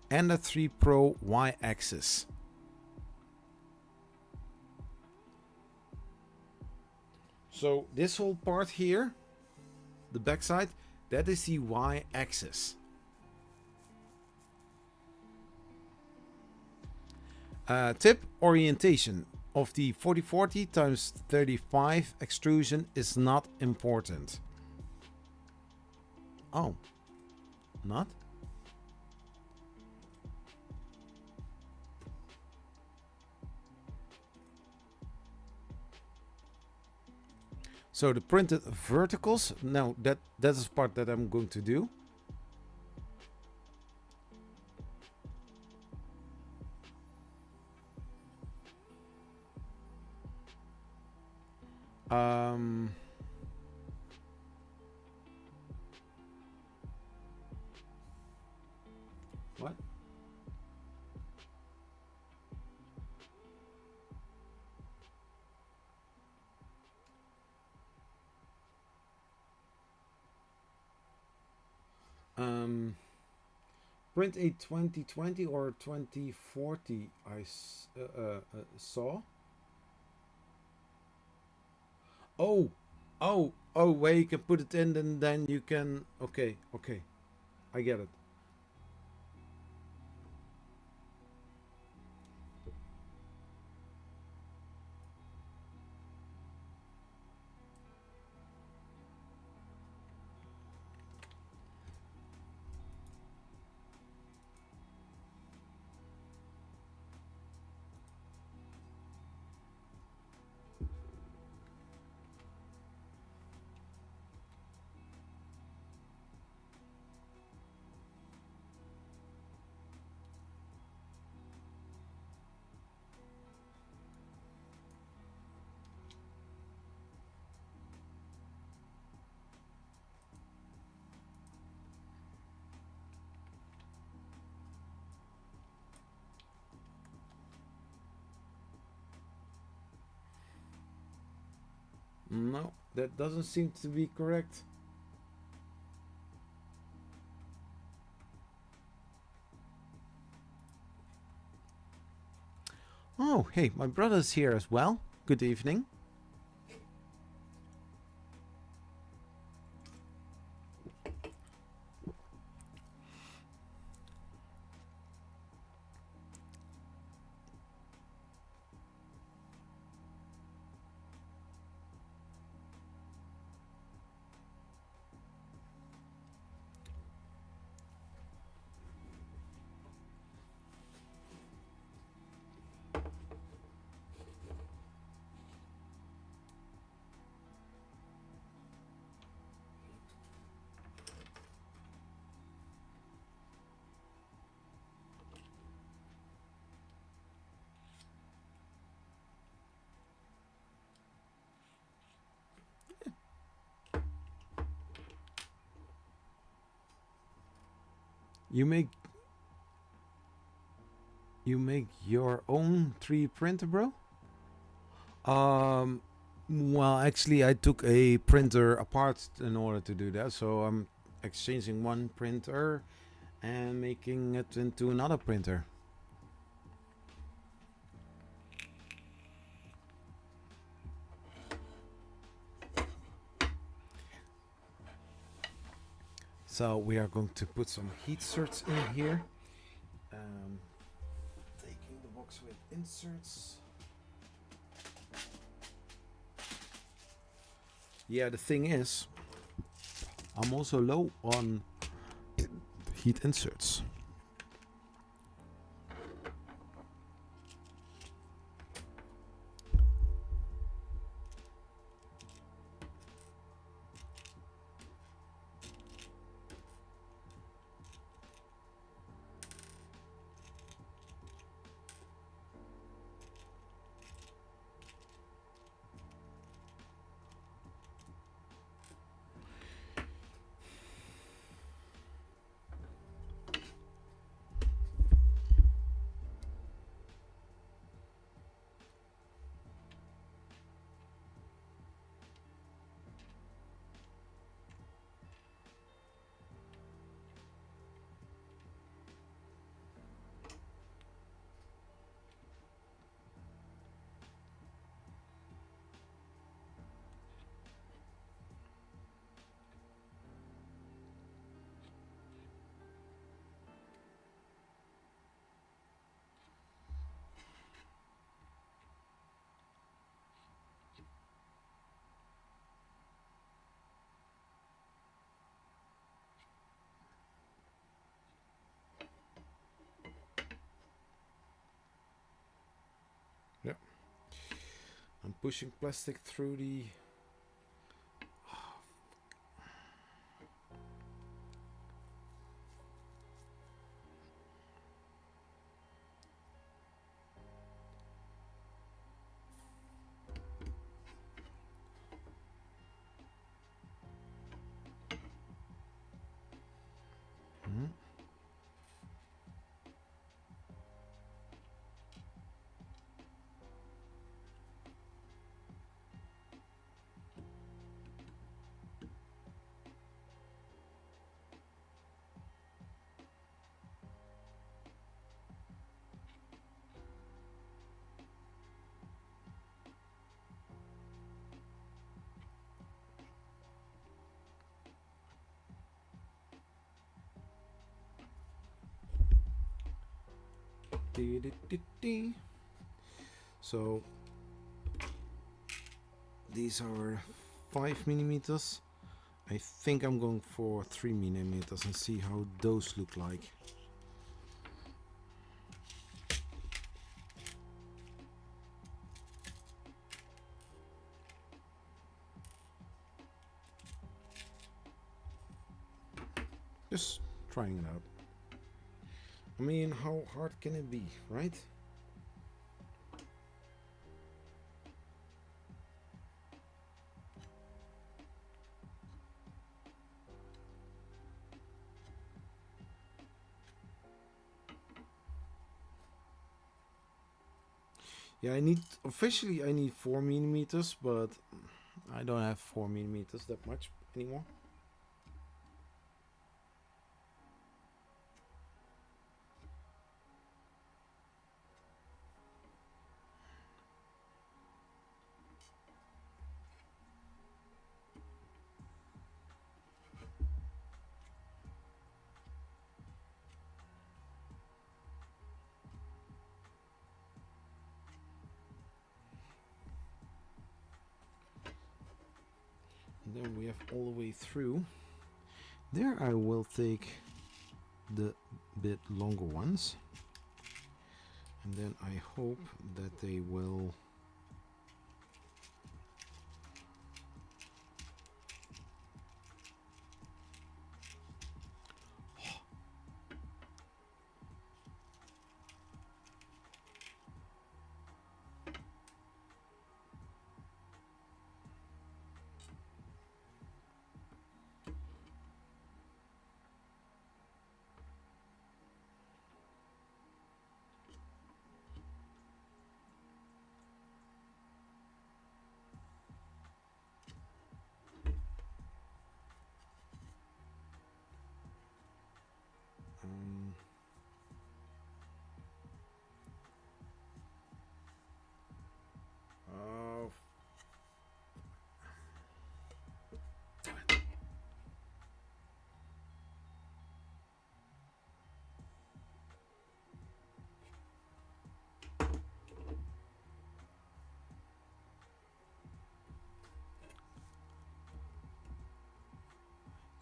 and a 3 Pro Y-axis. So this whole part here, the backside, that is the Y-axis. Tip: orientation of the 4040 times 35 extrusion is not important. Oh, not? So the printed verticals, now that is part that I'm going to do. What? Print a 2020 or 2040 I saw. Oh, where you can put it in and then you can, okay, I get it. No, that doesn't seem to be correct. Oh, hey, my brother's here as well. Good evening. You make your own 3D printer, bro? Well, actually, I took a printer apart in order to do that. So I'm exchanging one printer and making it into another printer. So we are going to put some heat certs in here. Taking the box with inserts. Yeah, the thing is, I'm also low on heat inserts. I'm pushing plastic through the... So these are 5mm. I think I'm going for 3mm and see how those look like. Just trying it out. I mean, how hard can it be, right? Yeah, I need 4mm, but I don't have 4mm that much anymore. And then we have all the way through. There I will take the bit longer ones. And then I hope that they will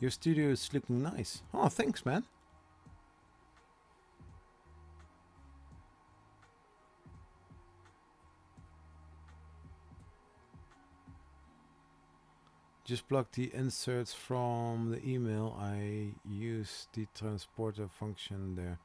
Your studio is looking nice. Oh, thanks, man. Just block the inserts from the email. I use the transporter function there.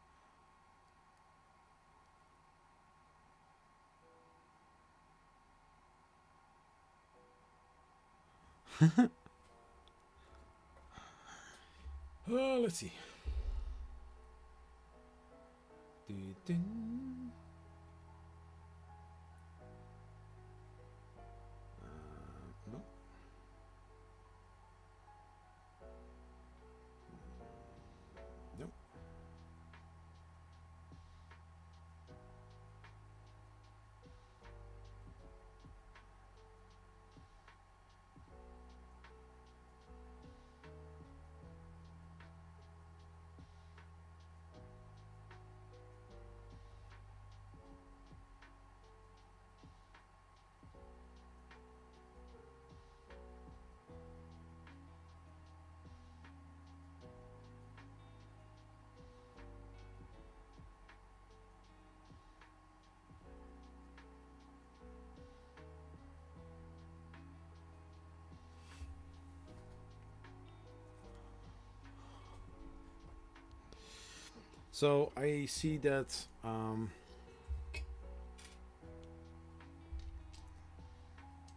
Let's see. No. Nope. So I see that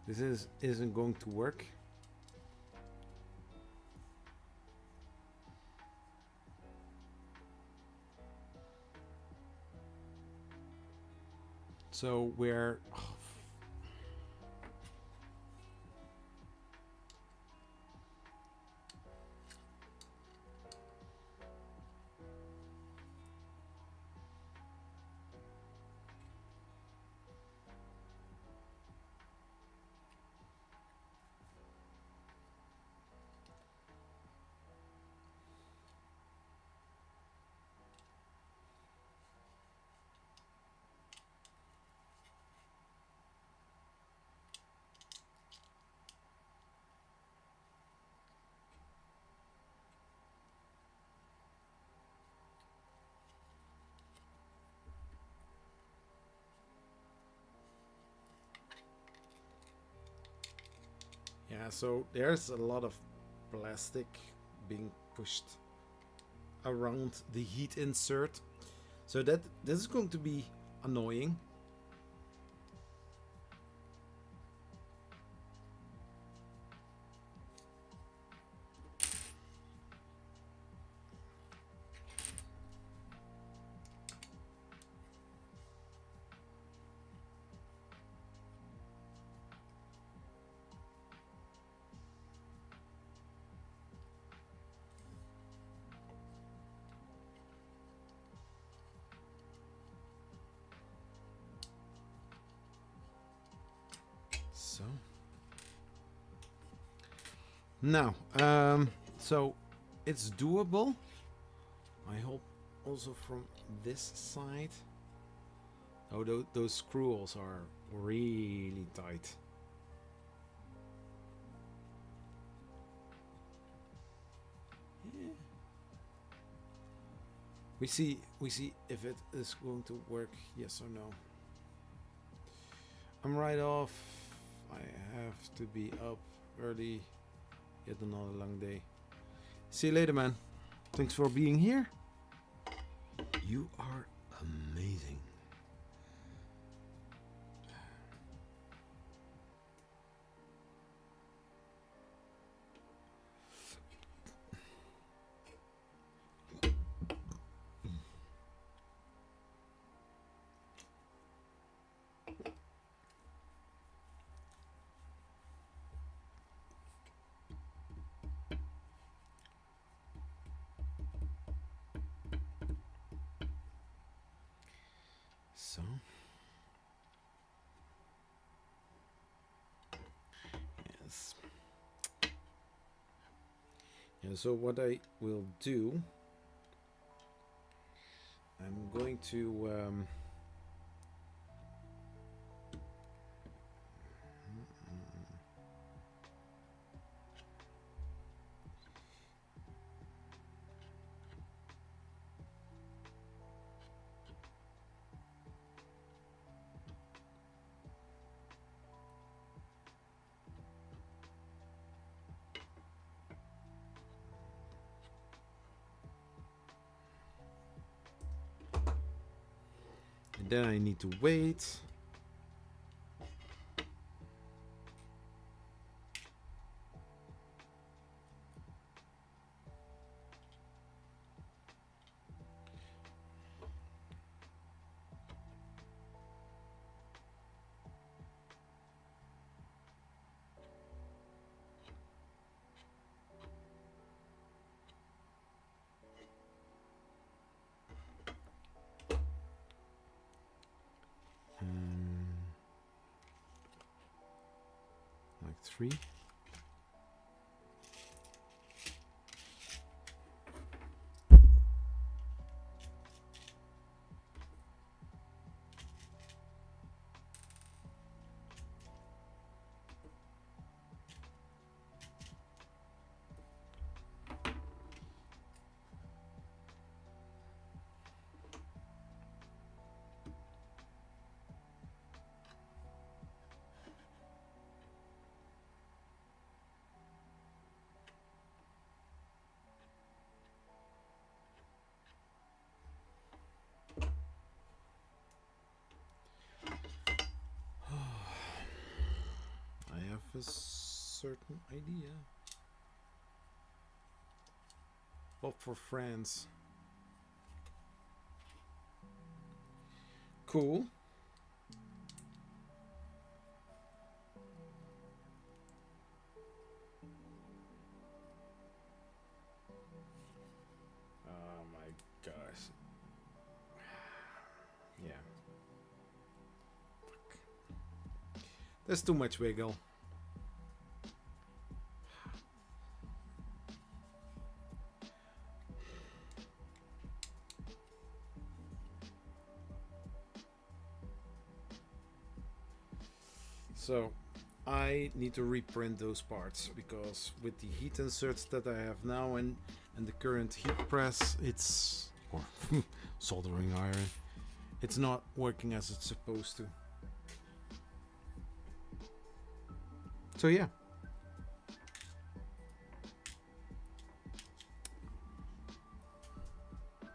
this isn't going to work. So we're yeah, so there's a lot of plastic being pushed around the heat insert. So that this is going to be annoying. So now, so it's doable. I hope also from this side. Oh, those screws are really tight. Yeah. We see if it is going to work, yes or no. I'm right off. I have to be up early. Yet another long day. See you later, man. Thanks for being here. You are amazing. So yes. Yeah, so what I will do, I'm going to then I need to wait. Like 3. I have a certain idea. Bob for France. Cool. Oh my gosh. Yeah. There's too much wiggle. So I need to reprint those parts because with the heat inserts that I have now and the current heat press, it's or soldering iron, it's not working as it's supposed to. So yeah.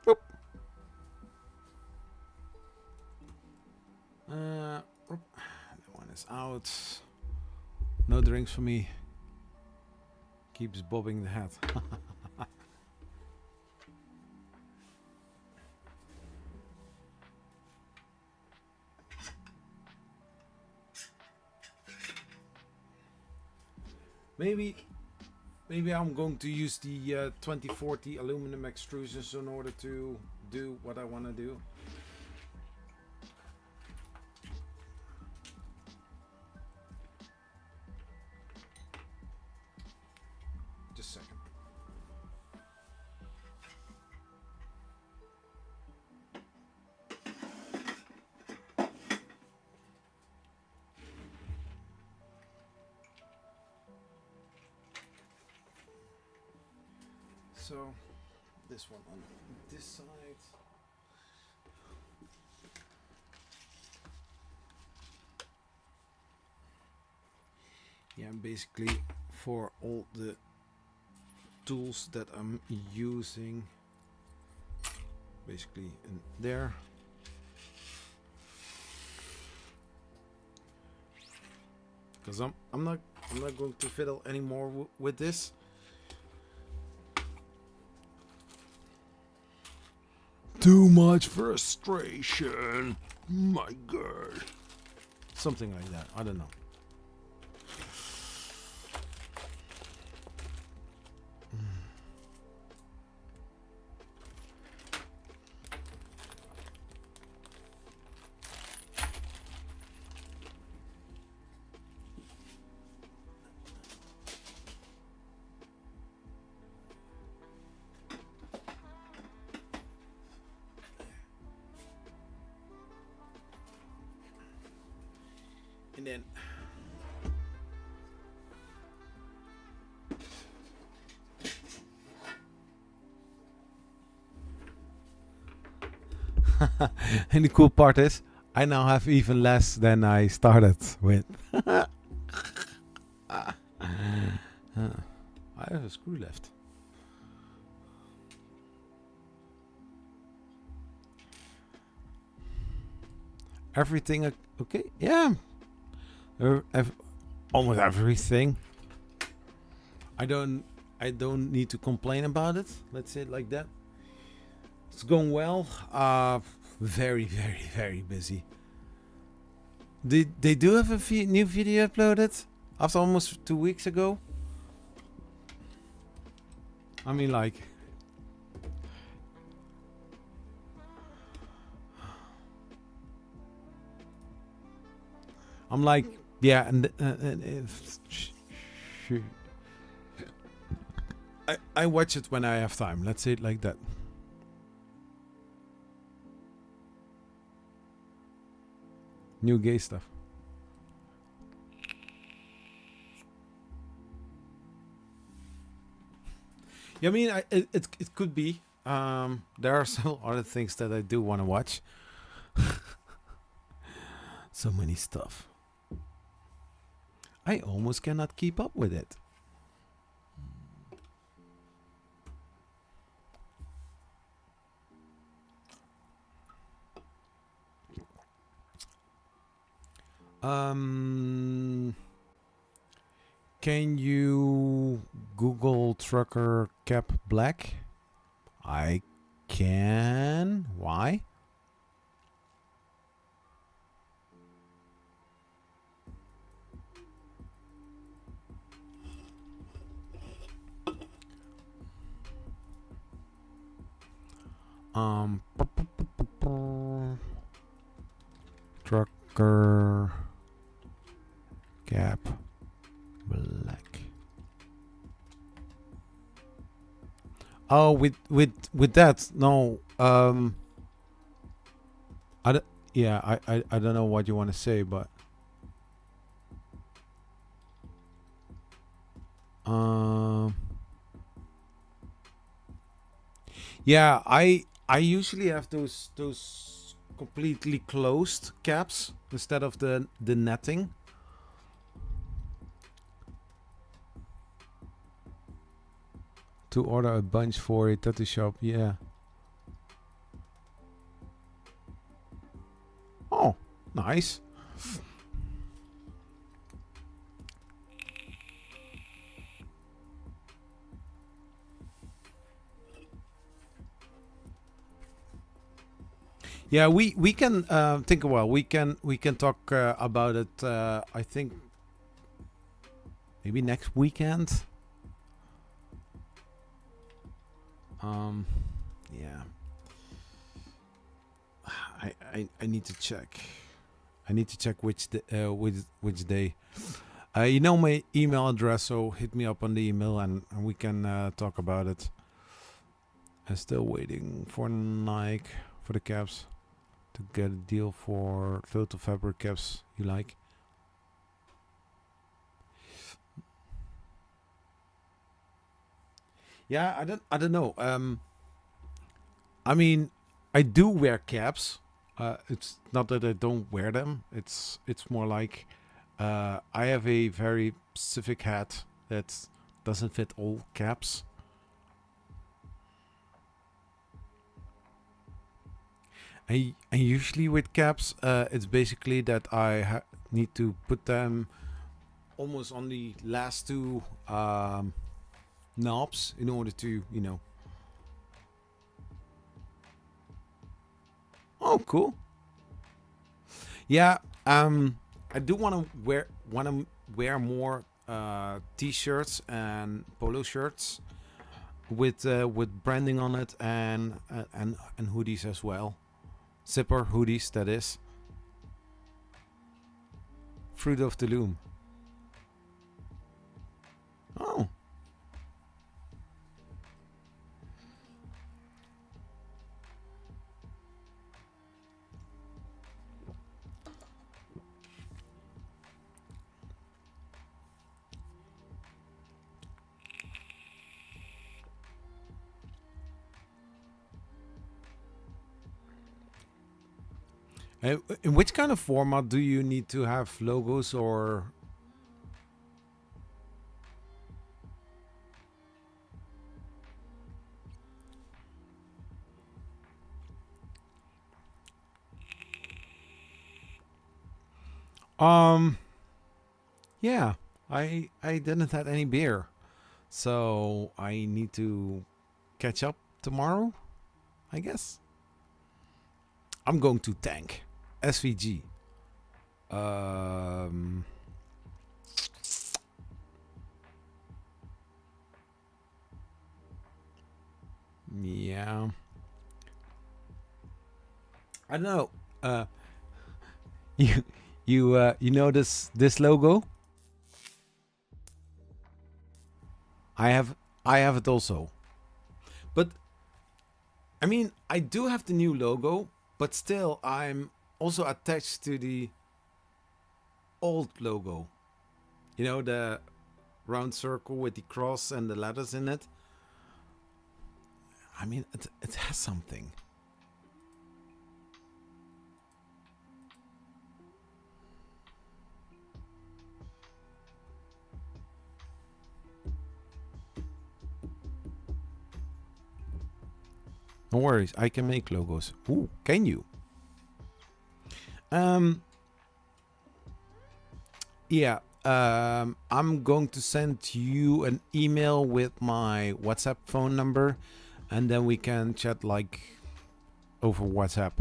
Oop. Oop. That one is out. No drinks for me. Keeps bobbing the head. Maybe I'm going to use the 2040 aluminum extrusions in order to do what I want to do. Just a second. So this one on this side. Yeah, basically for all the tools that I'm using, basically in there. Because I'm not going to fiddle anymore with this. Too much frustration, my god. Something like that. I don't know. And then and the cool part is I now have even less than I started with. I have a screw left. Everything okay? Yeah. Almost everything. I don't need to complain about it. Let's say it like that. It's going well. Very, very, very busy. They do have a new video uploaded after almost 2 weeks ago. I mean, like, I'm like, yeah, and I watch it when I have time. Let's say it like that. New gay stuff. Yeah, I mean, it could be. There are some other things that I do want to watch. So many stuff. I almost cannot keep up with it. Can you Google trucker cap black? I can. Why? Trucker cap black. Oh, with that, no. I don't know what you want to say, but yeah, I usually have those completely closed caps instead of the netting. To order a bunch for a tattoo shop, yeah. Oh, nice. Yeah, we can think a while. We can talk about it. I think maybe next weekend. Yeah. I need to check. I need to check which day. You know my email address, so hit me up on the email and we can talk about it. I'm still waiting for Nike for the caps to get a deal for total fabric caps you like. Yeah, I don't know. I mean, I do wear caps. It's not that I don't wear them. It's more like I have a very specific hat that doesn't fit all caps. And usually with caps, it's basically that I need to put them almost on the last two knobs in order to, you know. Oh, cool. Yeah, I do want to wear more t-shirts and polo shirts with branding on it and hoodies as well. Zipper hoodies, that is. Fruit of the Loom. Oh. In which kind of format do you need to have logos or? Yeah, I didn't have any beer, so I need to catch up tomorrow, I guess. I'm going to tank SVG. Yeah. I don't know. You you know this logo? I have it also. But I mean, I do have the new logo, but still I'm also attached to the old logo. You know, the round circle with the cross and the letters in it. I mean, it has something. No worries, I can make logos. Ooh, can you? Yeah. I'm going to send you an email with my WhatsApp phone number, and then we can chat like over WhatsApp.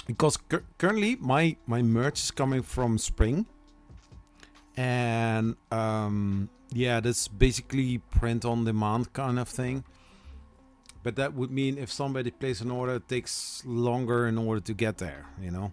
Because currently my merch is coming from Spring, and yeah, that's basically print on demand kind of thing. But that would mean if somebody places an order, it takes longer in order to get there, you know?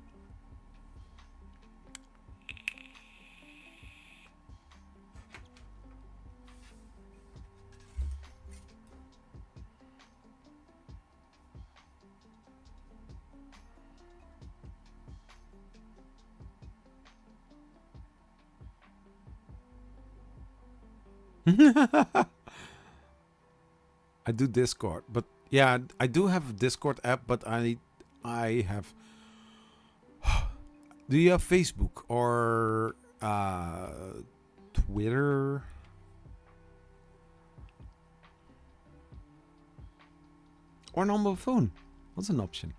I do Discord, but yeah, I do have a Discord app, but I have. Do you have Facebook or Twitter? Or normal phone? What's an option?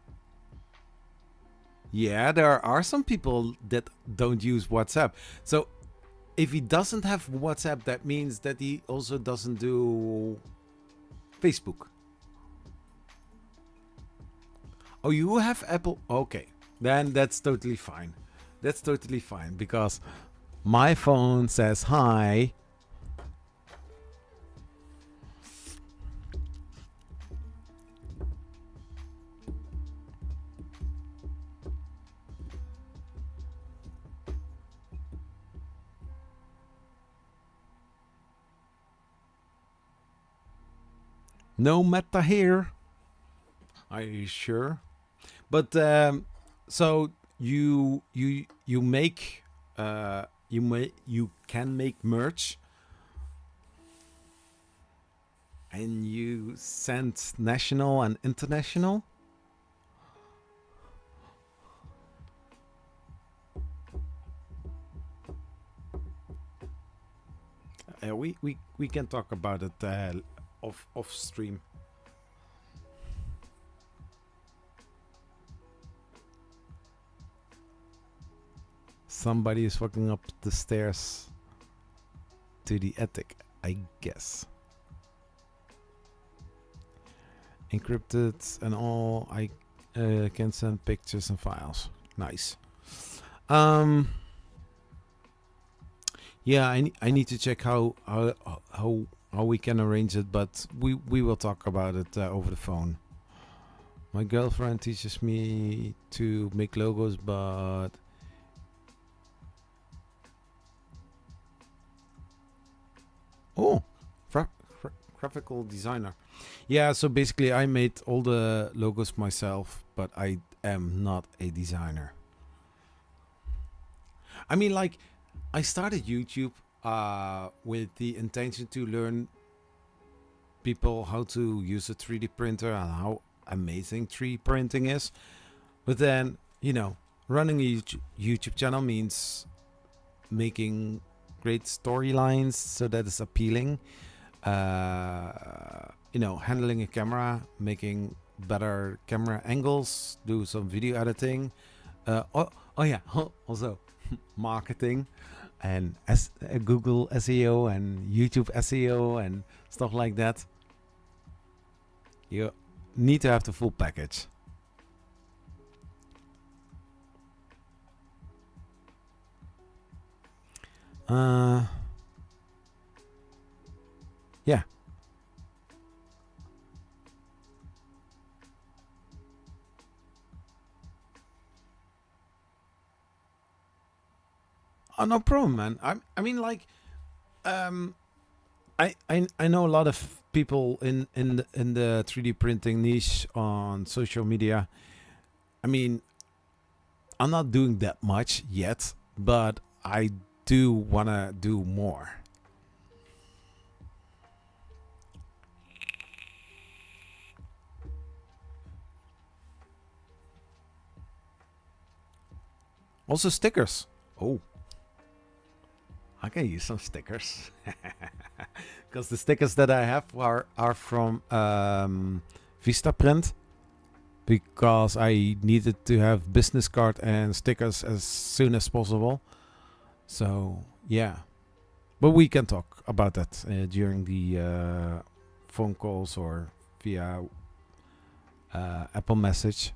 Yeah, there are some people that don't use WhatsApp. So if he doesn't have WhatsApp, that means that he also doesn't do Facebook. Oh, you have Apple? Okay, then that's totally fine. That's totally fine because my phone says hi. No meta here. Are you sure? But so you make you can make merch, and you send national and international. We can talk about it off stream. Somebody is walking up the stairs to the attic, I guess. Encrypted and all. I can send pictures and files. Nice. Yeah, I need to check how we can arrange it, but we will talk about it over the phone. My girlfriend teaches me to make logos, but graphical designer. Yeah, so basically I made all the logos myself, but I am not a designer. I mean, like, I started YouTube with the intention to learn people how to use a 3D printer and how amazing 3D printing is. But then, you know, running a YouTube channel means making great storylines so that it's appealing. handling a camera, making better camera angles, do some video editing. Oh yeah, also marketing and Google SEO and YouTube SEO and stuff like that. You need to have the full package. Yeah. Oh, no problem, man. I mean, like, I know a lot of people in the 3D printing niche on social media. I mean, I'm not doing that much yet, but I do wanna do more. Also stickers. Oh, I can use some stickers. Because the stickers that I have are from Vistaprint. Because I needed to have business card and stickers as soon as possible. So, yeah. But we can talk about that during the phone calls or via Apple Message.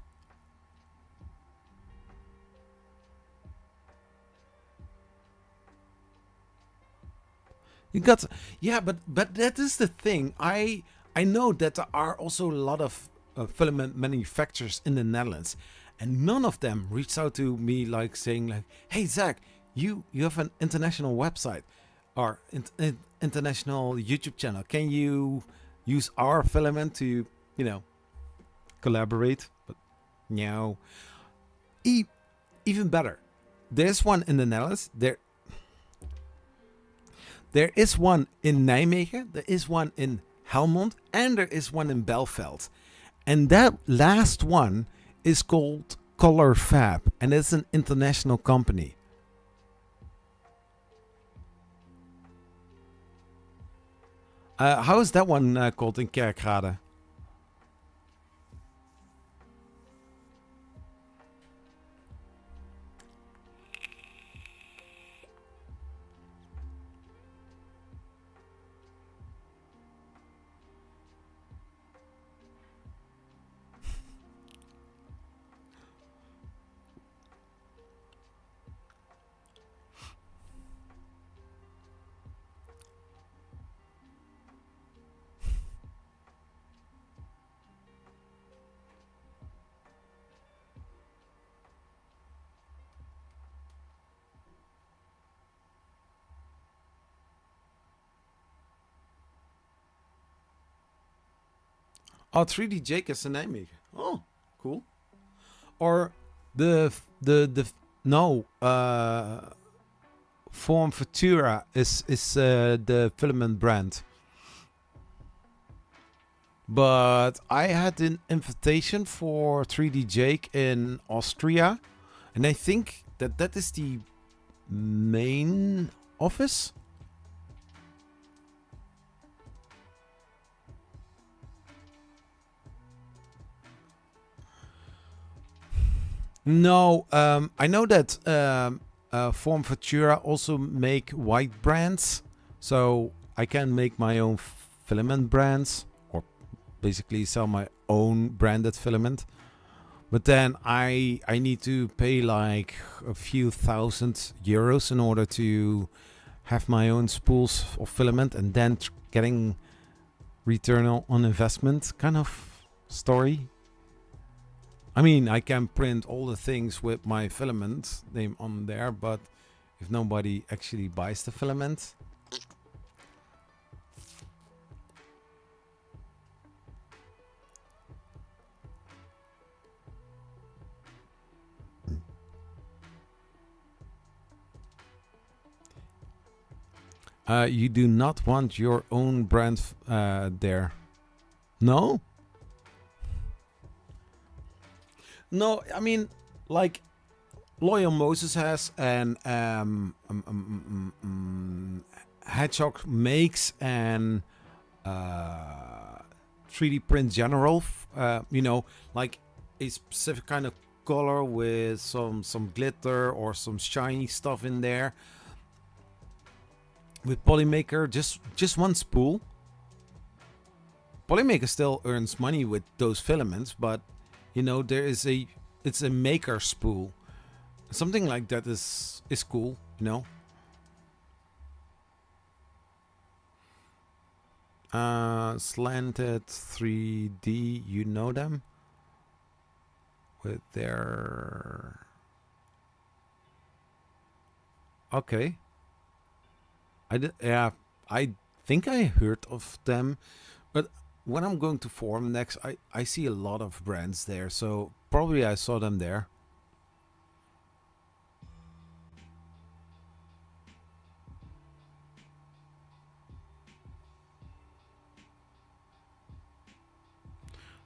You got, yeah, but that is the thing. I know that there are also a lot of filament manufacturers in the Netherlands, and none of them reached out to me like saying like, "Hey Zach, you have an international website or international YouTube channel. Can you use our filament to collaborate?" But no. Even better, there's one in the Netherlands. There is one in Nijmegen, there is one in Helmond, and there is one in Belveld. And that last one is called Color Fab, and it's an international company. How is that one called in Kerkrade? Oh, 3D Jake is in Nijmegen. Oh, cool. Or Form Futura is the filament brand. But I had an invitation for 3D Jake in Austria, and I think that is the main office. No, I know that Form Futura also make white brands, so I can make my own filament brands, or basically sell my own branded filament. But then I need to pay like a few €1,000 in order to have my own spools of filament, and then getting return on investment kind of story. I mean, I can print all the things with my filament name on there, but if nobody actually buys the filament, you do not want your own brand there. No? No, I mean, like Loyal Moses has, and Hedgehog makes, and 3D print general, you know, like a specific kind of color with some glitter or some shiny stuff in there. With Polymaker, just one spool. Polymaker still earns money with those filaments, but you know, it's a maker spool. Something like that is cool, you know. Slanted 3D, you know them? With their... Okay. I think I heard of them, but when I'm going to forum next, I see a lot of brands there, so probably I saw them there.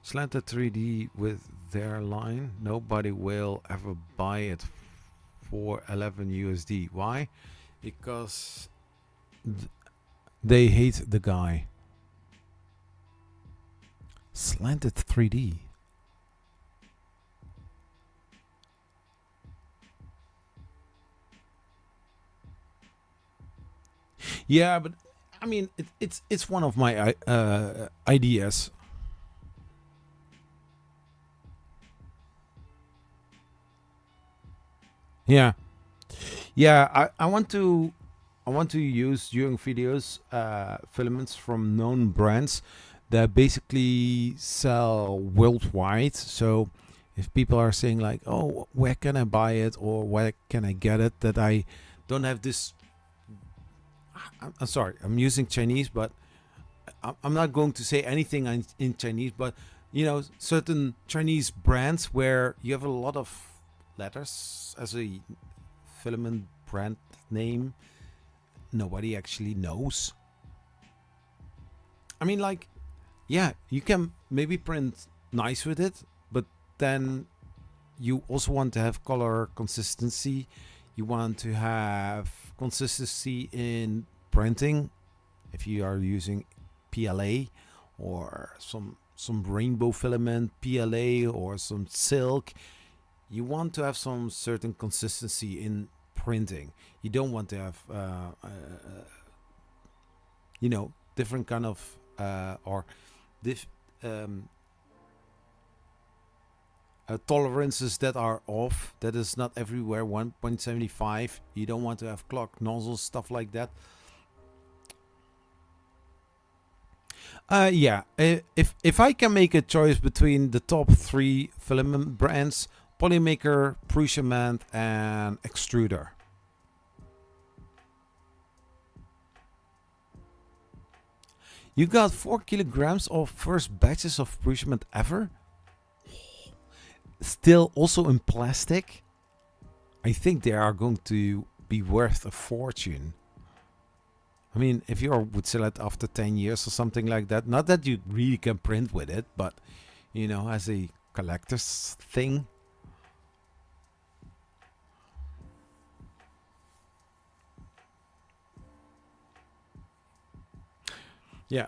Slanted 3D with their line, nobody will ever buy it for 11 USD. Why? Because they hate the guy. Slanted 3D. Yeah, but I mean, it's one of my ideas. Yeah, yeah. I want to use during videos filaments from known brands that basically sell worldwide. So if people are saying like, "Oh, where can I buy it?" or "Where can I get it?" that I don't have this. I'm sorry, I'm using Chinese, but I'm not going to say anything in Chinese. But you know, certain Chinese brands where you have a lot of letters as a filament brand name, nobody actually knows. I mean, like, yeah, you can maybe print nice with it, but then you also want to have color consistency. You want to have consistency in printing if you are using PLA or some rainbow filament PLA or some silk. You want to have some certain consistency in printing. You don't want to have you know, different kind of tolerances that are off. That is not everywhere 1.75. You don't want to have clogged nozzles, stuff like that. Yeah, if I can make a choice between the top 3 filament brands, Polymaker, Filament, and Extruder. You got 4 kilograms of first batches of Filament ever? Still also in plastic? I think they are going to be worth a fortune. I mean, if you would sell it after 10 years or something like that, not that you really can print with it, but, you know, as a collector's thing. Yeah.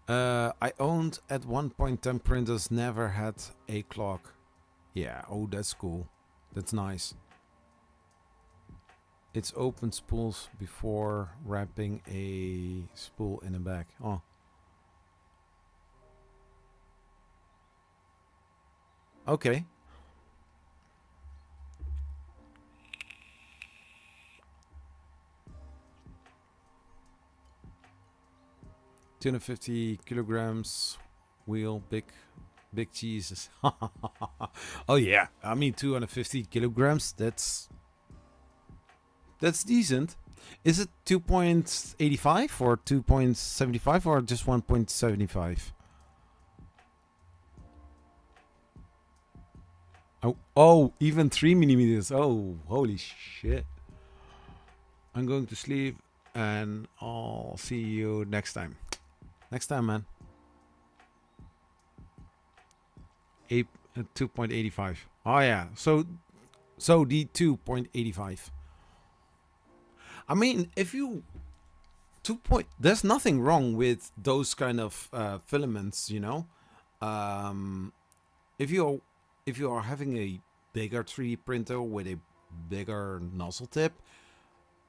I owned at one point 10 printers, never had a clock. Yeah, oh, that's cool. That's nice. It's open spools before wrapping a spool in a bag. Oh. Okay. $250 kilograms wheel, big cheeses. Oh yeah, I mean 250 kilograms. That's decent. Is it 2.85 or 2.75 or just 1.75? Oh, even 3 millimeters. Oh, holy shit. I'm going to sleep and I'll see you next time. Next time, man. 2.85. Oh yeah. So the 2.85. I mean, if you there's nothing wrong with those kind of filaments, you know. If you are having a bigger 3D printer with a bigger nozzle tip,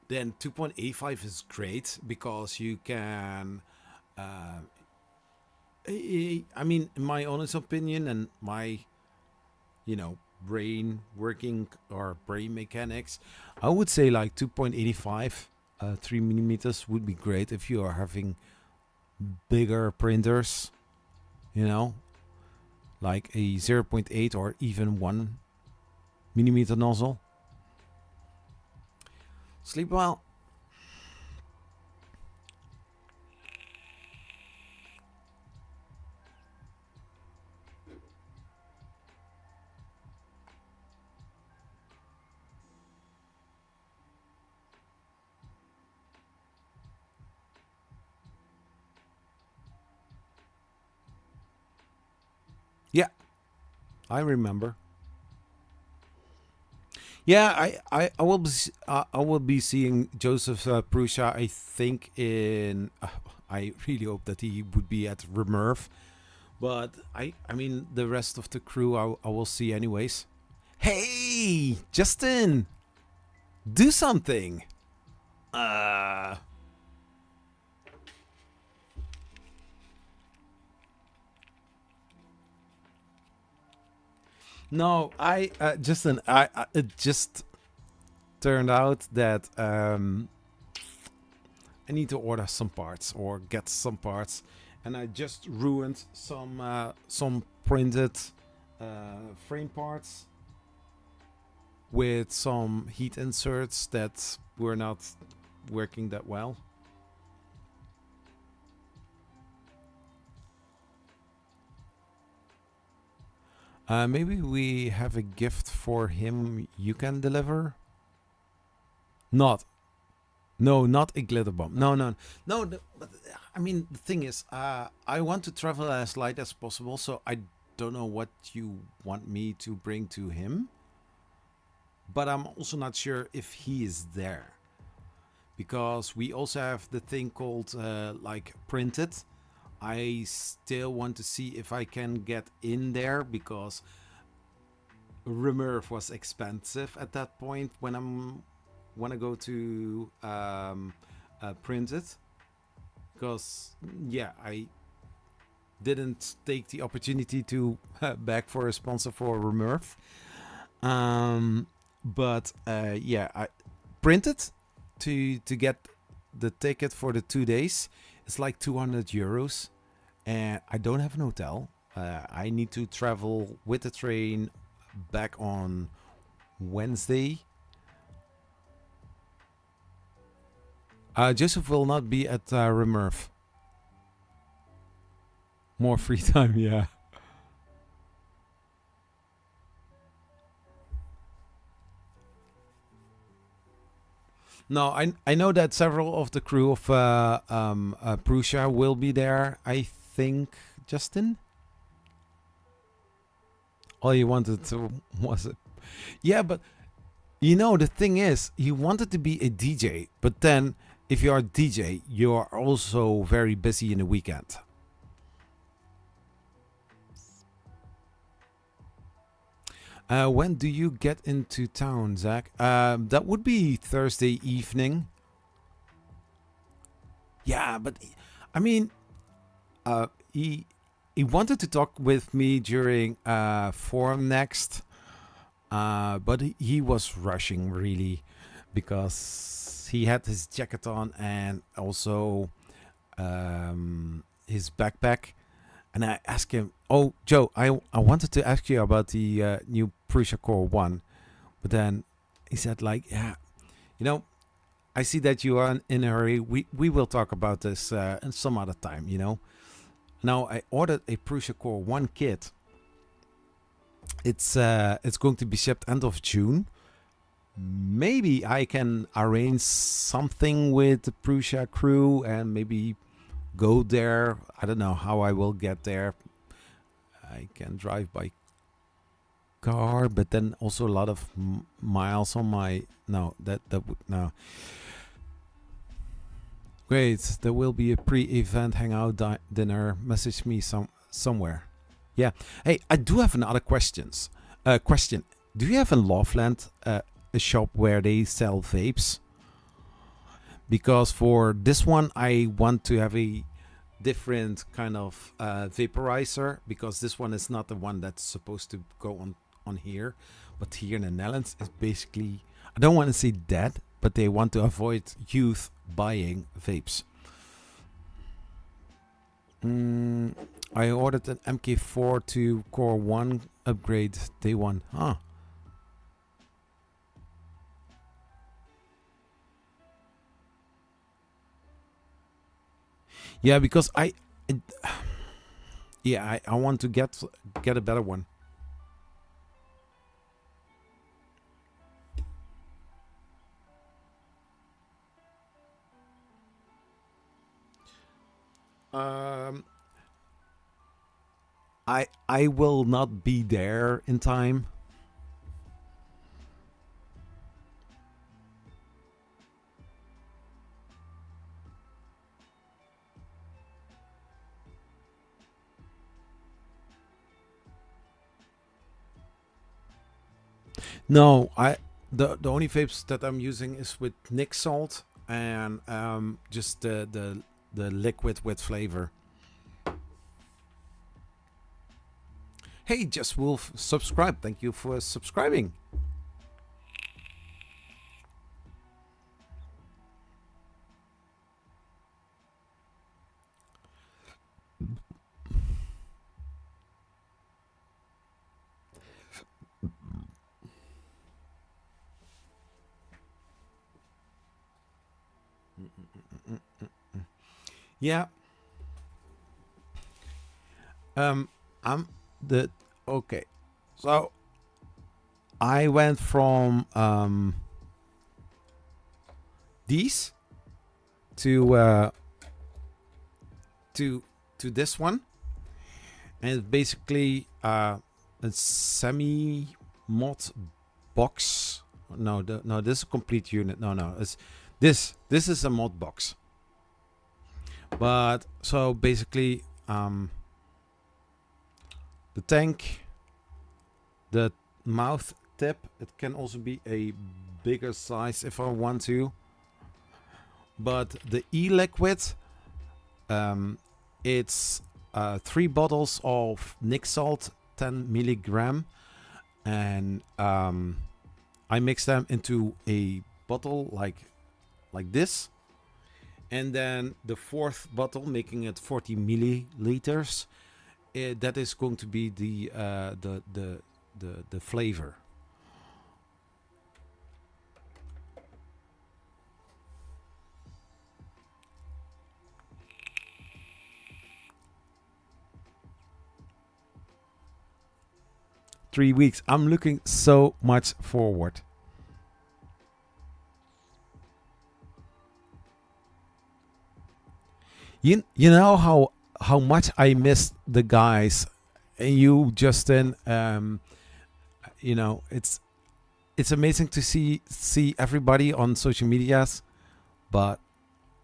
then 2.85 is great because you can. I mean, in my honest opinion and my, brain working or brain mechanics, I would say like 2.85, 3 millimeters would be great if you are having bigger printers, like a 0.8 or even 1 millimeter nozzle. Sleep well. Yeah, I remember. Yeah, I will be seeing Joseph Prussia. I think in. I really hope that he would be at Remerve, but I mean the rest of the crew I will see anyways. Hey, Justin, do something. No, Justin, it just turned out that I need to order some parts or get some parts, and I just ruined some printed frame parts with some heat inserts that were not working that well. Maybe we have a gift for him you can deliver? Not a glitter bomb. No. But I mean, the thing is, I want to travel as light as possible, so I don't know what you want me to bring to him. But I'm also not sure if he is there. Because we also have the thing called, like, printed. I still want to see if I can get in there, because Remerve was expensive at that point when I go to print it, because I didn't take the opportunity to beg for a sponsor for Remerve, but I printed to get the ticket for the 2 days. It's like 200 euros, and I don't have an hotel. I need to travel with the train back on Wednesday. Joseph will not be at Remerve. More free time, yeah. No, I know that several of the crew of Prussia will be there. I think, Justin? All you wanted to was it? Yeah, but the thing is, he wanted to be a DJ, but then if you are a DJ, you are also very busy in the weekend. When do you get into town, Zach? That would be Thursday evening. Yeah, but I mean, he wanted to talk with me during Forum Next, but he was rushing really, because he had his jacket on and also his backpack. And I asked him, "Oh, Joe, I wanted to ask you about the new Prusa Core 1." But then he said, like, "Yeah, I see that you are in a hurry. We will talk about this some other time, Now, I ordered a Prusa Core 1 kit. It's going to be shipped end of June. Maybe I can arrange something with the Prusa crew and maybe go there. I don't know how I will get there. I can drive by car, but then also a lot of miles on my no. That would no. Great. There will be a pre-event hangout dinner. Message me somewhere. Yeah. Hey, I do have another questions. Question. Do you have in Loveland a shop where they sell vapes? Because for this one, I want to have a different kind of vaporizer, because this one is not the one that's supposed to go on here, but here in the Netherlands it's basically, I don't want to say dead, but they want to avoid youth buying vapes. I ordered an MK4 to Core 1 upgrade day 1. Huh. Yeah, because I want to get a better one. I will not be there in time. No, the only vapes that I'm using is with Nick salt and just the liquid with flavor. Hey, Just Wolf, subscribe. Thank you for subscribing. Yeah. I'm the okay. So I went from these to this one, and it's basically a semi mod box. No, this is a complete unit. No, it's this is a mod box. But so basically the tank, the mouth tip, it can also be a bigger size if I want to, but the e-liquid, it's 3 bottles of Nick salt, 10 milligram, and I mix them into a bottle like this, and then the 4th bottle, making it 40 milliliters, that is going to be the flavor. Weeks. I'm looking so much forward. You know how much I miss the guys, and you, Justin. You know, it's amazing to see everybody on social medias, but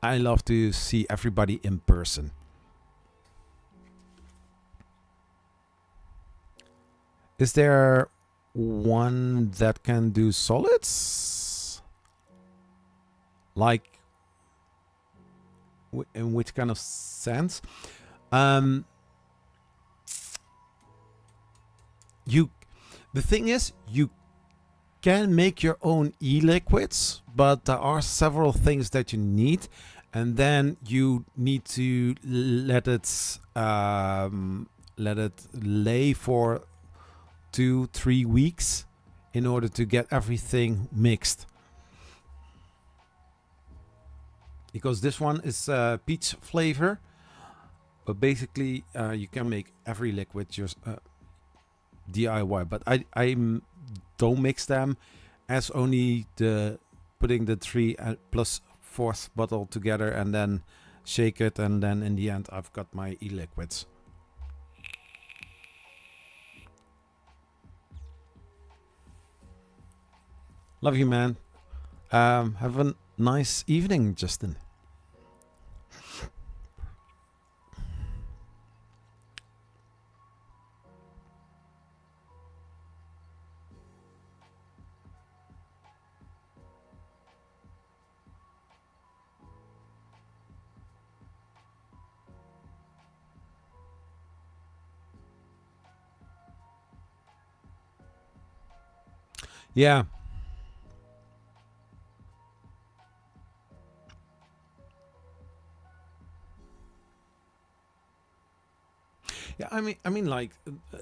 I love to see everybody in person. Is there one that can do solids? Like, in which kind of sense? The thing is, you can make your own e-liquids, but there are several things that you need, and then you need to let it lay for 2-3 weeks in order to get everything mixed. Because this one is peach flavor, but basically you can make every liquid just DIY. But I don't mix them, as only putting the 3 plus 4th bottle together and then shake it, and then in the end I've got my e-liquids. Love you, man. Have a nice evening, Justin. Yeah. Yeah, I mean, like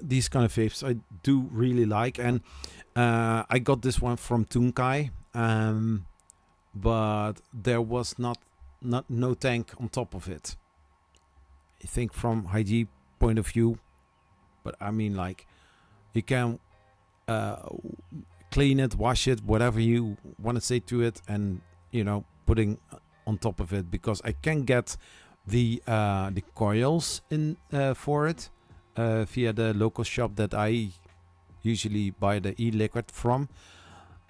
these kind of vapes, I do really like, and I got this one from Tunkai, but there was not no tank on top of it. I think from hygiene point of view, but I mean, like you can clean it, wash it, whatever you want to say to it, and putting on top of it, because I can get the coils in for it via the local shop that I usually buy the e-liquid from,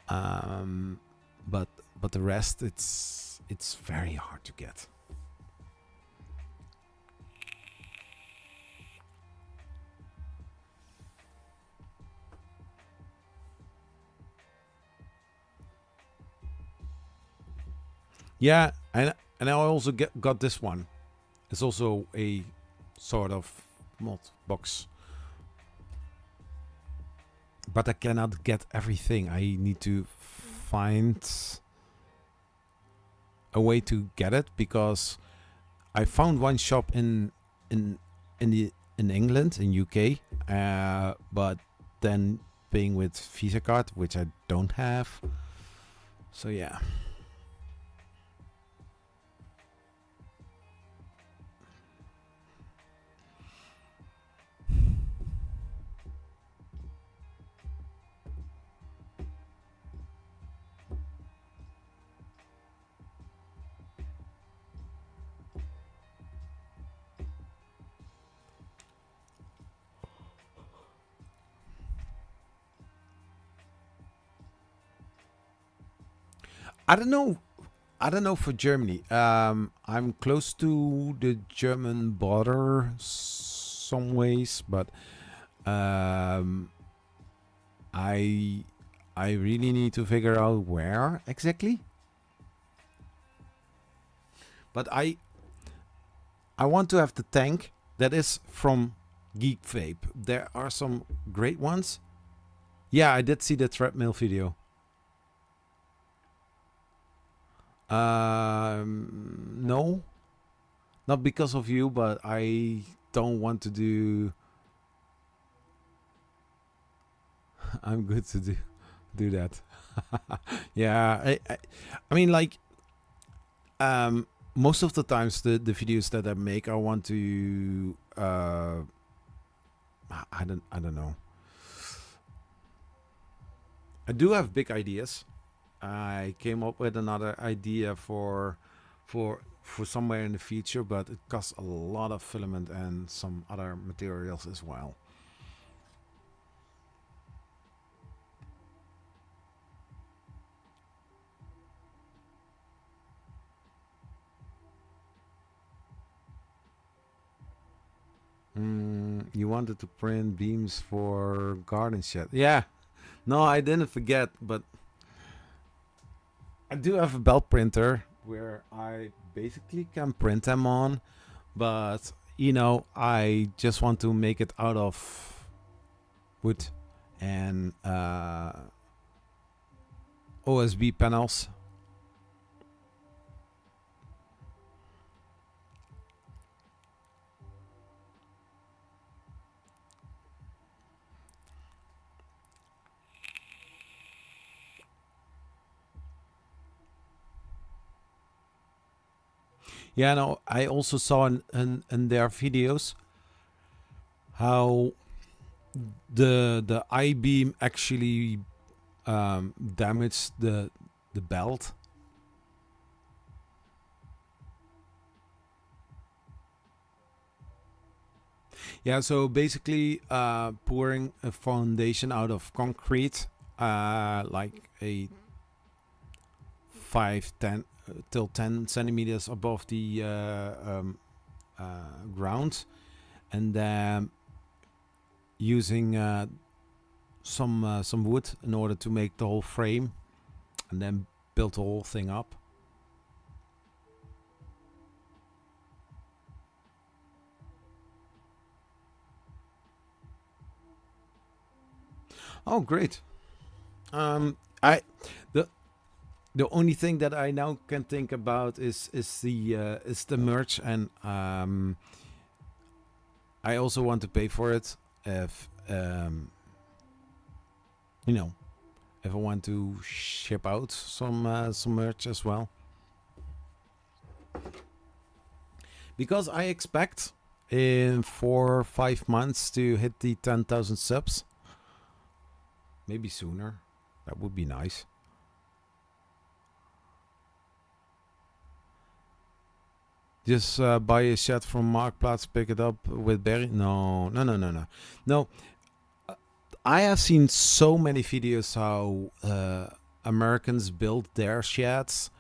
but the rest it's very hard to get. Yeah, and I also got this one. It's also a sort of mod box, but I cannot get everything. I need to find a way to get it, because I found one shop in England, in UK, but then paying with Visa card, which I don't have. So yeah. I don't know for Germany. I'm close to the German border some ways, but I really need to figure out where exactly. But I want to have the tank that is from Geek Vape. There are some great ones. Yeah, I did see the treadmill video. No, not because of you, but I don't want to do. I'm good to do that. Yeah, I mean, like, most of the times the videos that I make, I want to. I don't know. I do have big ideas. I came up with another idea for somewhere in the future, but it costs a lot of filament and some other materials as well. You wanted to print beams for garden shed. Yeah. No, I didn't forget, but I do have a belt printer where I basically can print them on, but I just want to make it out of wood and OSB panels. Yeah, no, I also saw in their videos how the I-beam actually damaged the belt. Yeah, so basically pouring a foundation out of concrete, like a till 10 centimeters above the ground, and then using some wood in order to make the whole frame, and then build the whole thing up. Oh, great. The only thing that I now can think about is the merch, and I also want to pay for it if you know, if I want to ship out some merch as well, because I expect in 4 or 5 months to hit the 10,000 subs. Maybe sooner. That would be nice. Just buy a shed from Marktplaats, pick it up with Barry. No. I have seen so many videos how Americans build their sheds,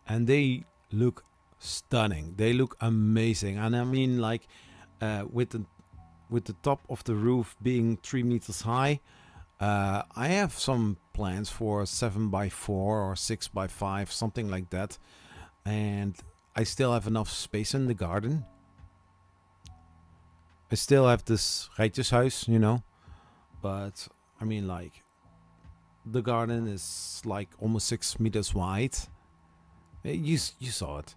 and they look stunning. They look amazing. And I mean, like with the top of the roof being 3 meters high. I have some plans for 7x4 or 6x5, something like that, and I still have enough space in the garden. I still have this rijtjeshuis, you know, but I mean, like, the garden is like almost 6 meters wide. You saw it.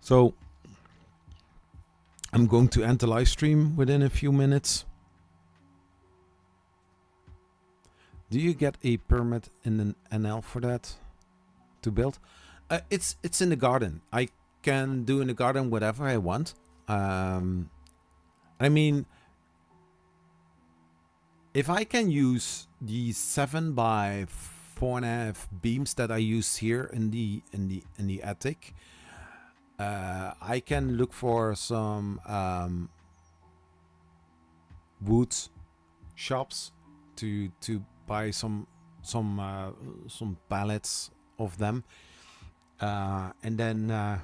So I'm going to end the live stream within a few minutes. Do you get a permit in an NL for that to build? It's in the garden. I can do in the garden whatever I want. I mean, if I can use the 7x4.5 beams that I use here in the attic. I can look for some wood shops to buy some pallets of them, and then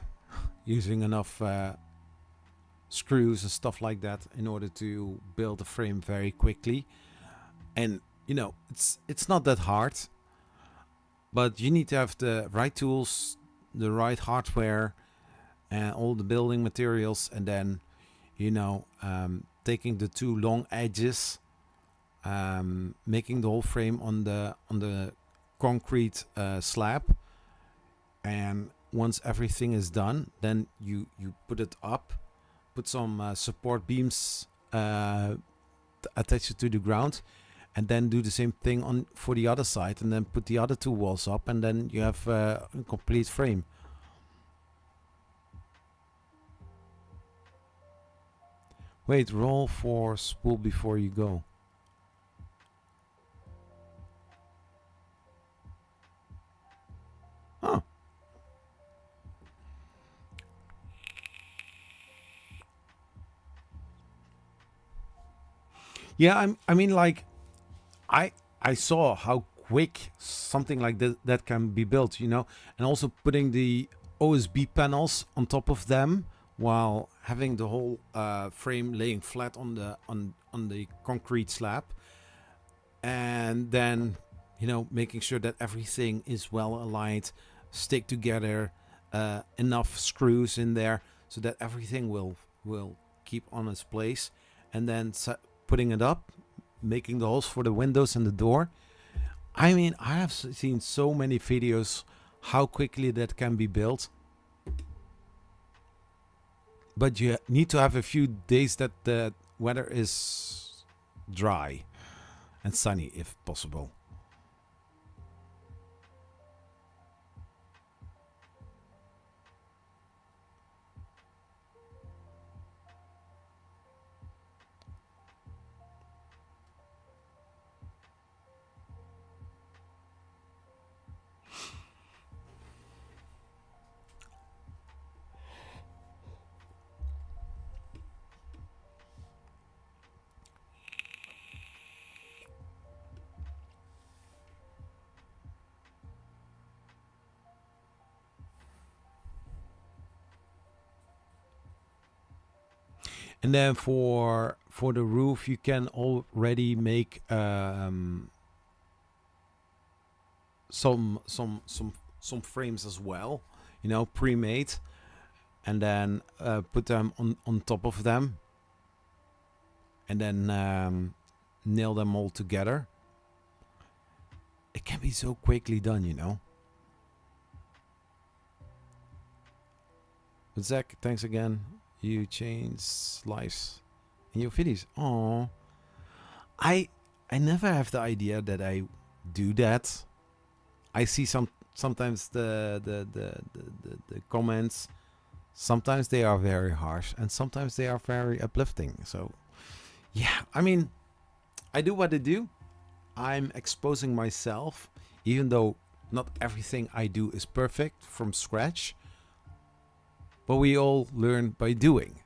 using enough screws and stuff like that in order to build a frame very quickly. And you know, it's not that hard, but you need to have the right tools, the right hardware, and all the building materials, and then, you know, taking the 2 long edges, making the whole frame on the concrete slab, and once everything is done, then you put it up, put some support beams, attach it to the ground, and then do the same thing for the other side, and then put the other 2 walls up, and then you have a complete frame. Wait, roll for spool before you go. Oh. Yeah, I mean, like, I saw how quick something like that can be built, you know, and also putting the OSB panels on top of them, while having the whole frame laying flat on the concrete slab, and then, you know, making sure that everything is well aligned, stick together, enough screws in there so that everything will keep on its place, and then putting it up, making the holes for the windows and the door. I mean, I have seen so many videos how quickly that can be built. But you need to have a few days that the weather is dry and sunny, if possible. And then for the roof, you can already make some frames as well, you know, pre-made, and then put them on top of them, and then nail them all together. It can be so quickly done, you know. But Zach, thanks again. You change lives in your videos. Oh, I never have the idea that I do that. I see sometimes the comments. Sometimes they are very harsh, and sometimes they are very uplifting. So, yeah, I mean, I do what I do. I'm exposing myself, even though not everything I do is perfect from scratch. But we all learn by doing.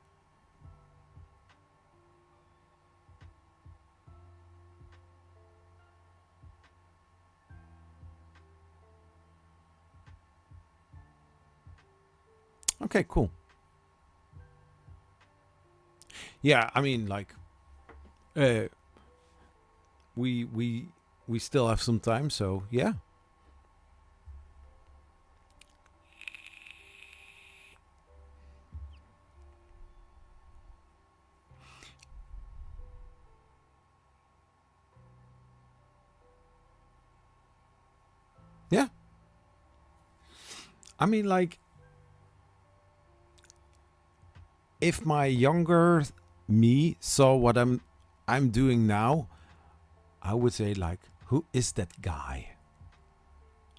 Okay, cool. Yeah, I mean, like, we still have some time, so yeah. Yeah. I mean, like, if my younger me saw what I'm doing now, I would say, like, who is that guy?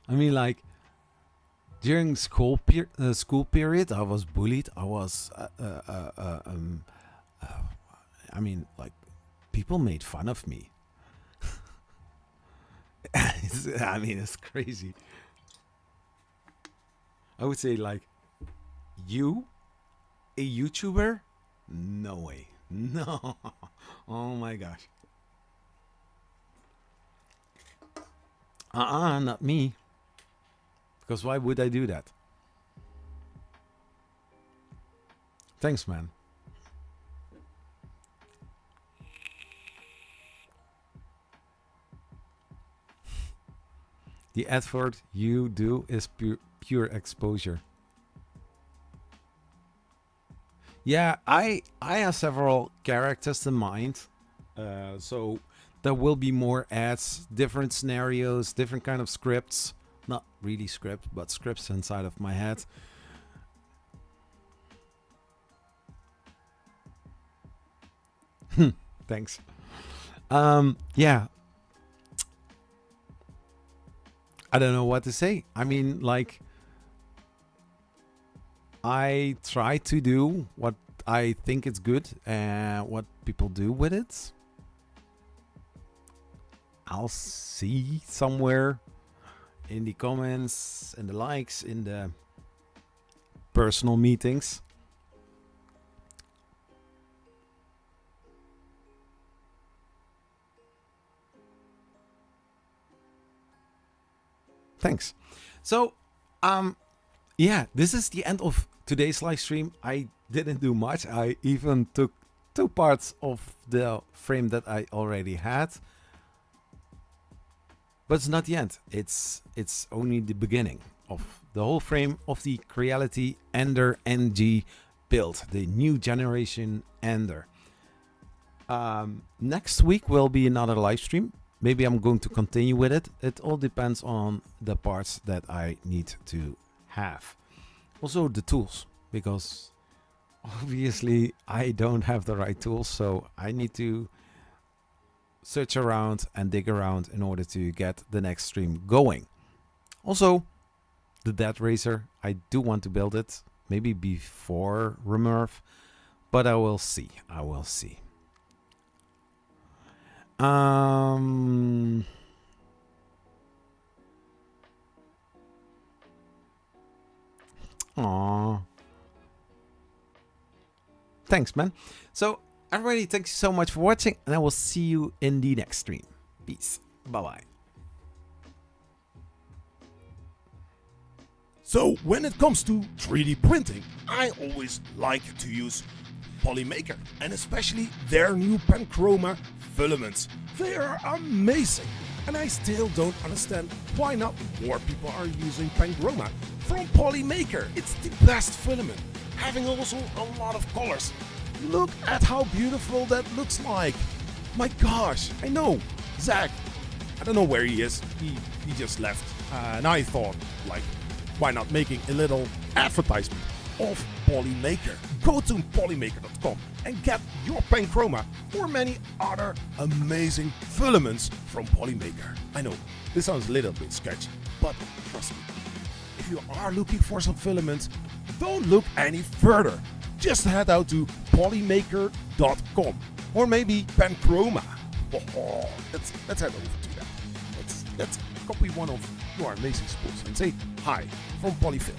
I mean, like, during school period, I was bullied. I was, I mean, like, people made fun of me. I mean, it's crazy. I would say, like, you, a YouTuber? No way. No. Oh my gosh. Not me. Because why would I do that? Thanks, man. The effort you do is pure exposure. Yeah, I have several characters in mind. So there will be more ads, different scenarios, different kind of scripts. Not really script, but scripts inside of my head. Thanks. Yeah. I don't know what to say. I mean, like, I try to do what I think is good and what people do with it. I'll see somewhere in the comments, in the likes, in the personal meetings. Thanks. So, yeah, this is the end of today's live stream. I didn't do much. I even took 2 parts of the frame that I already had. But it's not the end. It's only the beginning of the whole frame of the Creality Ender-NG build, the new generation Ender. Next week will be another live stream. Maybe I'm going to continue with it. It all depends on the parts that I need to have. Also the tools, because obviously I don't have the right tools, so I need to search around and dig around in order to get the next stream going. Also, the Dead Racer, I do want to build it, maybe before Remurf, but I will see. I will see. Aww. Thanks, man. So, everybody, thanks so much for watching, and I will see you in the next stream. Peace. Bye-bye. So when it comes to 3D printing, I always like to use Polymaker and especially their new Panchroma filaments. They are amazing, and I still don't understand why not more people are using Panchroma from Polymaker. It's the best filament, having also a lot of colors. Look at how beautiful that looks like. My gosh, I know, Zach, I don't know where he is, he just left. And I thought, like, why not making a little advertisement of Polymaker? Go to polymaker.com and get your Panchroma or many other amazing filaments from Polymaker. I know, this sounds a little bit sketchy, but trust me, if you are looking for some filaments, don't look any further. Just head out to polymaker.com or maybe Panchroma. Oh, let's head over to that. Let's copy one of your amazing schools and say hi from Polyfilm.